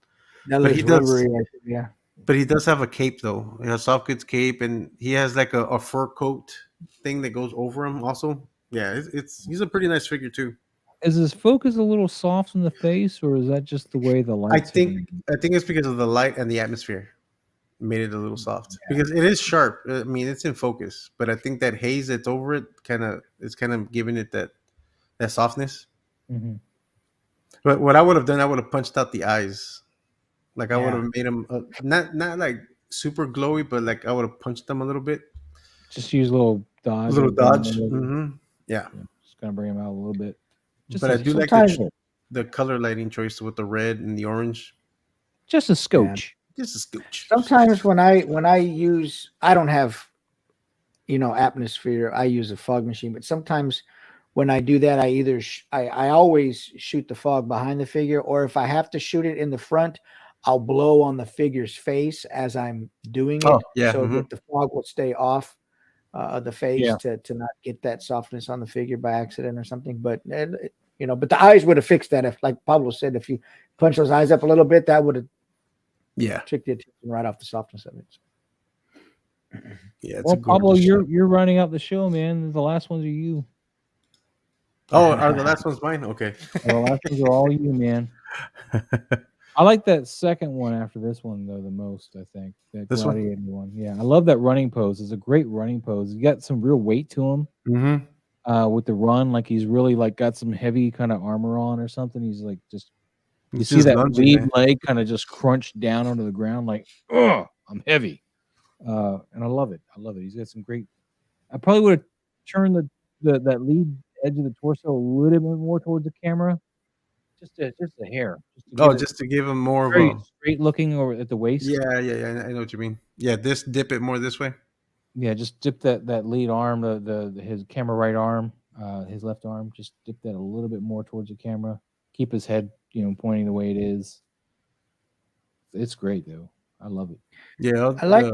But he does. Yeah. But he does have a cape though. He has soft goods cape, and he has like a fur coat thing that goes over him. Also, yeah, he's a pretty nice figure too. Is his focus a little soft in the face, or is that just the way the light? I think it's because of the light and the atmosphere made it a little soft. Because it is sharp. I mean, it's in focus, but I think that haze that's over it is kind of giving it that softness. Mm-hmm. But what I would have done, I would have punched out the eyes. Like I would have made them not like super glowy, but like I would have punched them a little bit. Just use a little dodge. Mm-hmm. Yeah. Just gonna bring them out a little bit. But I do like the color lighting choice with the red and the orange. Just a scotch. Yeah. Just a scooch. Sometimes when I use, I don't have, atmosphere. I use a fog machine, but sometimes when I do that, I always shoot the fog behind the figure, or if I have to shoot it in the front, I'll blow on the figure's face as I'm doing it, so that the fog will stay off the face to not get that softness on the figure by accident or something. But but the eyes would have fixed that. If, like Pablo said, if you punch those eyes up a little bit, that would have tricked the attention right off the softness of it. Yeah. Well, Pablo, you're running out the show, man. The last ones are you. Oh, are the last ones mine? Okay. The last ones are all you, man. I like that second one after this one though the most. I think that gladiator one. Yeah, I love that running pose. It's a great running pose. You got some real weight to him. Mm-hmm. With the run, like he's really like got some heavy kind of armor on or something. He's like you see that lead leg kind of just crunched down onto the ground, like, oh, I'm heavy. And I love it. I love it. He's got some great. I probably would have turned that lead edge of the torso a little bit more towards the camera. Just a hair. Just to give him more of a straight looking over at the waist. Yeah. I know what you mean. Yeah, dip it more this way. Yeah, just dip that lead arm, his camera right arm, his left arm. Just dip that a little bit more towards the camera. Keep his head, pointing the way it is. It's great though. I love it. Yeah, I like.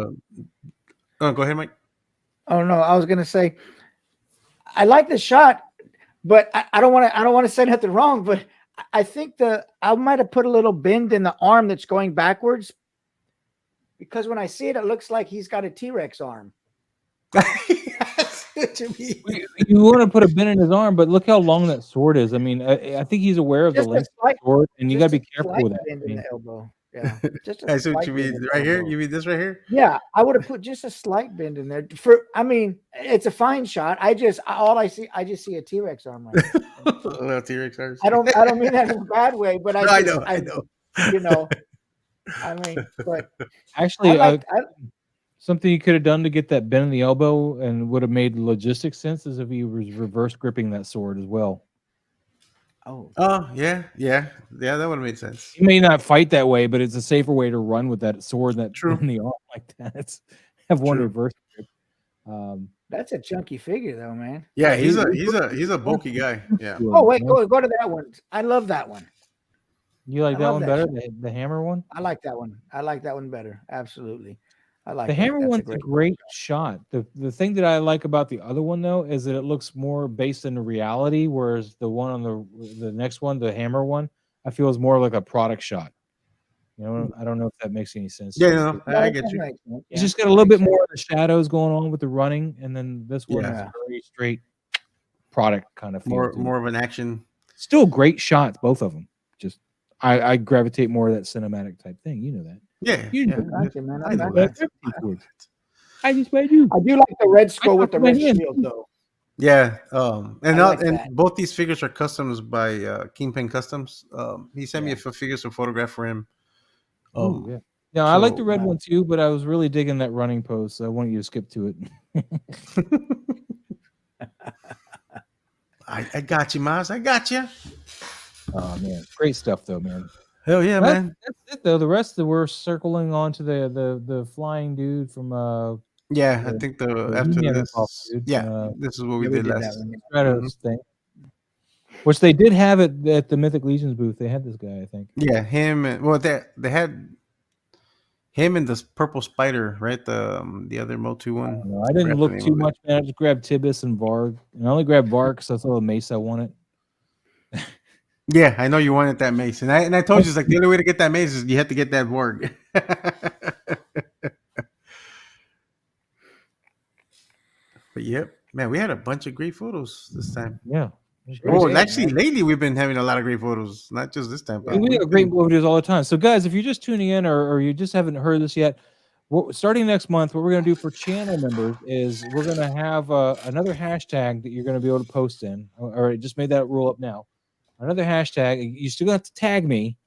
Go ahead, Mike. Oh no, I was gonna say, I like the shot, but I don't want to say nothing wrong, but I think I might have put a little bend in the arm that's going backwards, because when I see it, it looks like he's got a T-Rex arm. You want to put a bend in his arm, but look how long that sword is. I mean, I think he's aware of the length of the sword, and you got to be careful with that. Bend in the elbow. Yeah, I see what you mean. Right here, you mean this right here? Yeah, I would have put just a slight bend in there. It's a fine shot. I just see a T-Rex arm. Right T-Rex arms. I don't mean that in a bad way, but I know. But actually, something you could have done to get that bend in the elbow and would have made logistic sense is if he was reverse gripping that sword as well. Yeah, that would have made sense. You may not fight that way, but it's a safer way to run with that sword in the arm like that. Have one reverse grip. That's a chunky figure, though, man. Yeah, he's a bulky guy. Yeah. Oh wait, go to that one. I love that one. You like I that love one that better, shit. the hammer one? I like that one. I like that one better. Absolutely. I like The that. hammer That's one's a great shot. The thing that I like about the other one though is that it looks more based in reality, whereas the one on the next one, the hammer one, I feel is more like a product shot. You know, I don't know if that makes any sense. to Yeah, you, no, but I get you. it's just got a little bit more of the shadows going on with the running, and then this one is Yeah. very straight product kind of feel. to it. More of an action. Still great shots, both of them. Just I gravitate more to that cinematic type thing. You know that. Yeah, You yeah. know Gotcha, man. I know that. that. I just made you. I do like the red skull with the talked about red him. shield, though. Yeah, and I like and that. both these figures are customs by Kingpin Customs. He sent me Yeah. a few figures to photograph for him. Ooh, yeah. Yeah, I like the so- red one too, but I was really digging that running pose, so I want you to skip to it. I got you, Miles. I got you. Oh man, great stuff though, man. Hell yeah, That's, man. that's it though. The rest of we're circling on to the flying dude from Yeah, I the- think the after He-Man this, ripoff, dude. this is what we Yeah, we did did that last. one. Stratos thing. Which they did have it at the Mythic Legions booth. They had this guy, I think. Yeah, him. And, well, they had him and this purple spider, right? The other Motu I one. don't know. I didn't forgot the look name too of it. much, man. I just grabbed Tibus and Varg. And I only grabbed Varg because I saw the mace I wanted. Yeah, I know you wanted that mace, and I told you it's like the only way to get that mace is you have to get that Vorg. But yep, man, we had a bunch of great photos this time. Yeah. Oh, did, actually, man. lately we've been having a lot of great photos, not just this time. But We we've have great been- videos all the time. So, guys, if you're just tuning in or you just haven't heard this yet, starting next month, what we're going to do for channel members is we're going to have another hashtag that you're going to be able to post in. Or I just made that rule up now. Another hashtag. You still have to tag me,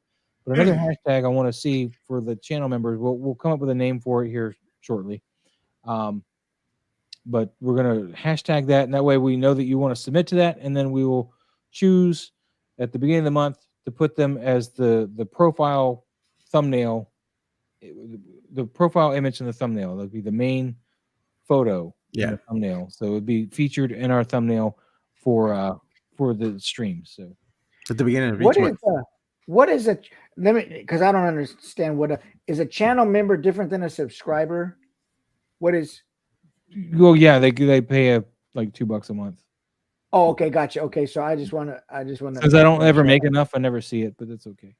but another hashtag I want to see for the channel members. We'll come up with a name for it here shortly. But we're going to hashtag that, and that way we know that you want to submit to that, and then we will choose at the beginning of the month to put them as the profile thumbnail, the profile image in the thumbnail. That'll be the main photo in the thumbnail. So it would be featured in our thumbnail for the stream. So at the beginning of each month. What is a let me because I don't understand is a channel member different than a subscriber? What is? well, yeah, they pay like $2 a month. Oh, okay, gotcha. Okay, so I just want to Because I don't ever make enough, I never see it, but that's okay.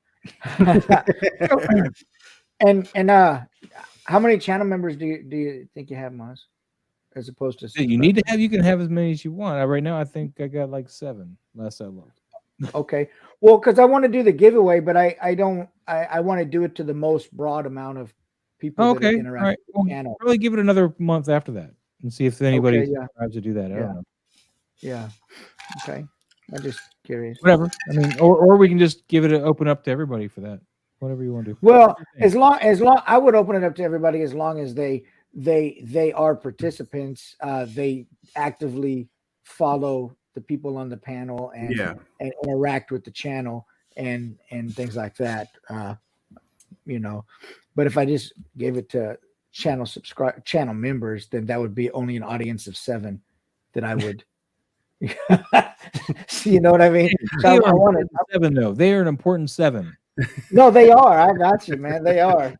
and how many channel members do you think you have, Maz? As opposed to You need to have. You can have as many as you want. Right now, I think I got like 7. Last I looked. Okay, well, because I want to do the giveaway, but I want to do it to the most broad amount of people that Okay, interact all right. with the channel. Probably give it another month after that and see if anybody Okay, yeah. tries to do that. I don't know. Yeah. Okay. I'm just curious. Whatever. I mean, or we can just give it open up to everybody for that. Whatever you want to do. Well, as long I would open it up to everybody as long as they are participants. They actively follow the people on the panel and interact with the channel and things like that. But if I just gave it to channel members, then that would be only an audience of 7 that I would. You know what I mean? They are important 7 though. They are an important 7. No, they are. I got you, man. They are.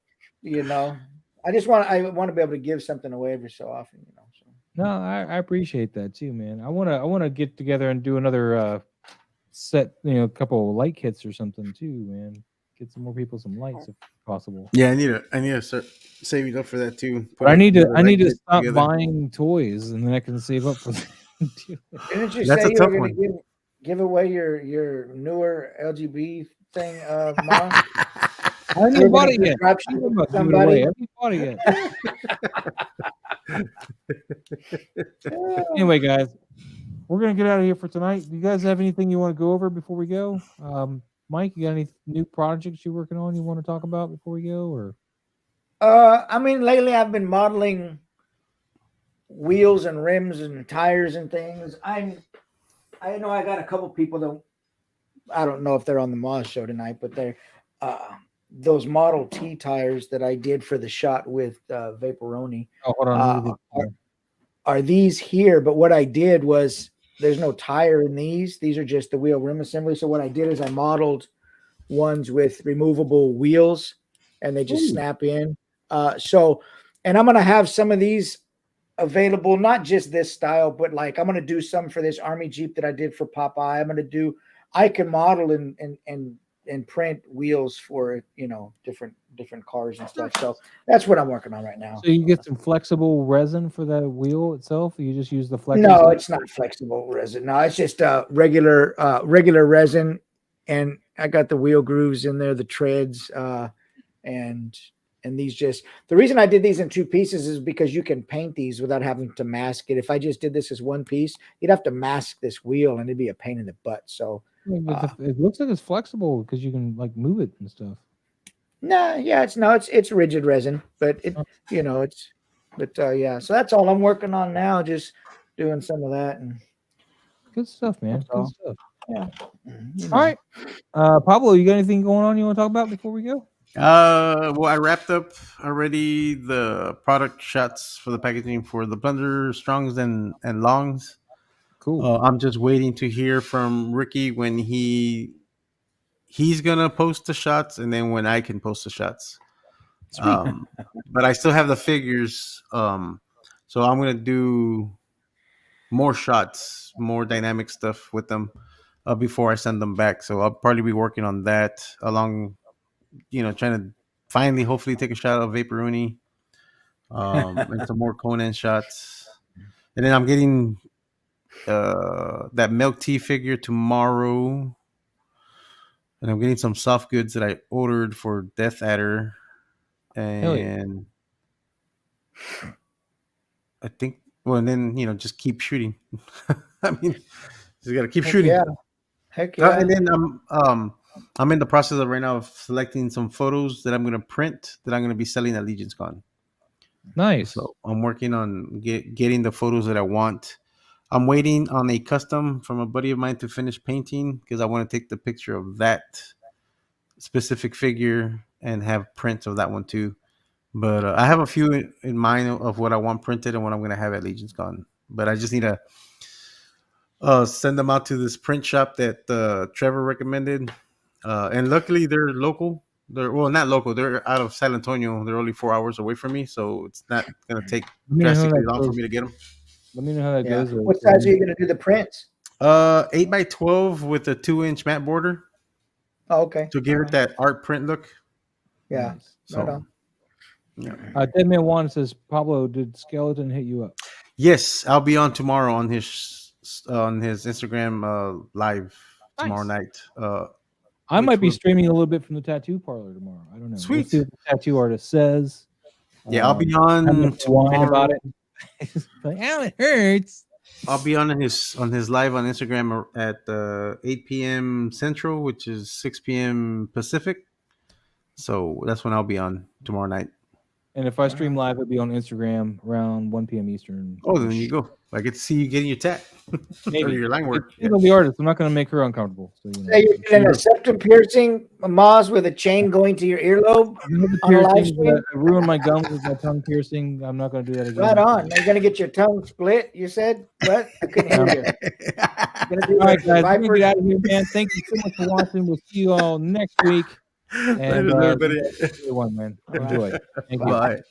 I want to be able to give something away every so often. So. No, I appreciate that too, man. I want to get together and do another set. A couple of light kits or something too, man. Get some more people some lights if possible. Yeah, I need to start saving up for that too. But I need to stop buying toys, and then I can save up for that. Didn't you That's say a you tough were going one. to give away your newer LGB thing, Mom? I haven't bought it yet. Somebody. I haven't bought it yet. Anyway, guys, we're gonna get out of here for tonight. Do you guys have anything you want to go over before we go? Mike, you got any new projects you're working on you want to talk about before we go? Or I mean, lately I've been modeling wheels and rims and tires and things. I know I got a couple people that I don't know if they're on the Moz show tonight, but they're those Model T tires that I did for the shot with Vaporoni. Oh, hold on. Are these here? But what I did was there's no tire in these. These are just the wheel rim assembly. So what I did is I modeled ones with removable wheels, and they just Ooh. snap in. And I'm gonna have some of these available, not just this style, but like I'm gonna do some for this Army Jeep that I did for Popeye. I can model and print wheels for different cars and stuff. So that's what I'm working on right now. So you get some flexible resin for the wheel itself. Or you just use the flexible. No, it's not flexible resin. No, it's just regular resin, and I got the wheel grooves in there, the treads, and these just the reason I did these in two pieces is because you can paint these without having to mask it. If I just did this as one piece, you'd have to mask this wheel, and it'd be a pain in the butt. So it looks like it's flexible because you can like move it and stuff. it's rigid resin, but yeah. So that's all I'm working on now, just doing some of that and Good stuff, man. That's Good all. stuff. yeah. All right, Pablo, you got anything going on you want to talk about before we go? Well, I wrapped up already the product shots for the packaging for the blender strongs and longs. Cool. I'm just waiting to hear from Ricky when he's gonna post the shots, and then when I can post the shots. But I still have the figures, so I'm gonna do more shots, more dynamic stuff with them before I send them back. So I'll probably be working on that along. Trying to finally, hopefully, take a shot of Vaporuni, and some more Conan shots. And then I'm getting that milk tea figure tomorrow. And I'm getting some soft goods that I ordered for Death Adder. And I think, and then, just keep shooting. I mean, just got to keep shooting. Yeah. Heck yeah. And then I'm in the process of right now of selecting some photos that I'm going to print that I'm going to be selling at Legion's Con. Nice. So I'm working on getting the photos that I want. I'm waiting on a custom from a buddy of mine to finish painting because I want to take the picture of that specific figure and have prints of that one too. But I have a few in mind of what I want printed and what I'm going to have at Legion's Con. But I just need to send them out to this print shop that Trevor recommended. And luckily they're local. They're not local. They're out of San Antonio. They're only 4 hours away from me, so it's not going to take drastically long for me to get them. Let me know how that goes. What size are you going to do the prints? 8x12 with a 2-inch matte border. Oh, okay. To give it that art print look. Yeah. Nice. So, Right on. yeah. Deadman One says, Pablo, did Skeleton hit you up? Yes, I'll be on tomorrow on his Instagram live tomorrow night. I might be will- streaming a little bit from the tattoo parlor tomorrow. I don't know. Sweet. We'll see what the tattoo artist says. Yeah, I'll be on I'm gonna whine tomorrow. about it. Like, ow, it hurts. I'll be on his live on Instagram at 8 p.m. Central, which is 6 p.m. Pacific. So that's when I'll be on tomorrow night. And if I stream live, it'll be on Instagram around 1 p.m. Eastern. Oh, then you go. I get to see you getting your tat or Maybe. your line work. She's the artist. I'm not going to make her uncomfortable. So, you know. Hey, you're getting a septum piercing, Maz, with a chain going to your earlobe on a live stream? I ruined my gums with my tongue piercing. I'm not going to do that again. Right on. You're going to get your tongue split, you said? What? I couldn't hear you. All right, guys. Let me get out of here, man. Thank you so much for watching. We'll see you all next week. And Later, everybody. everyone, man. Enjoy. Thank you. Bye.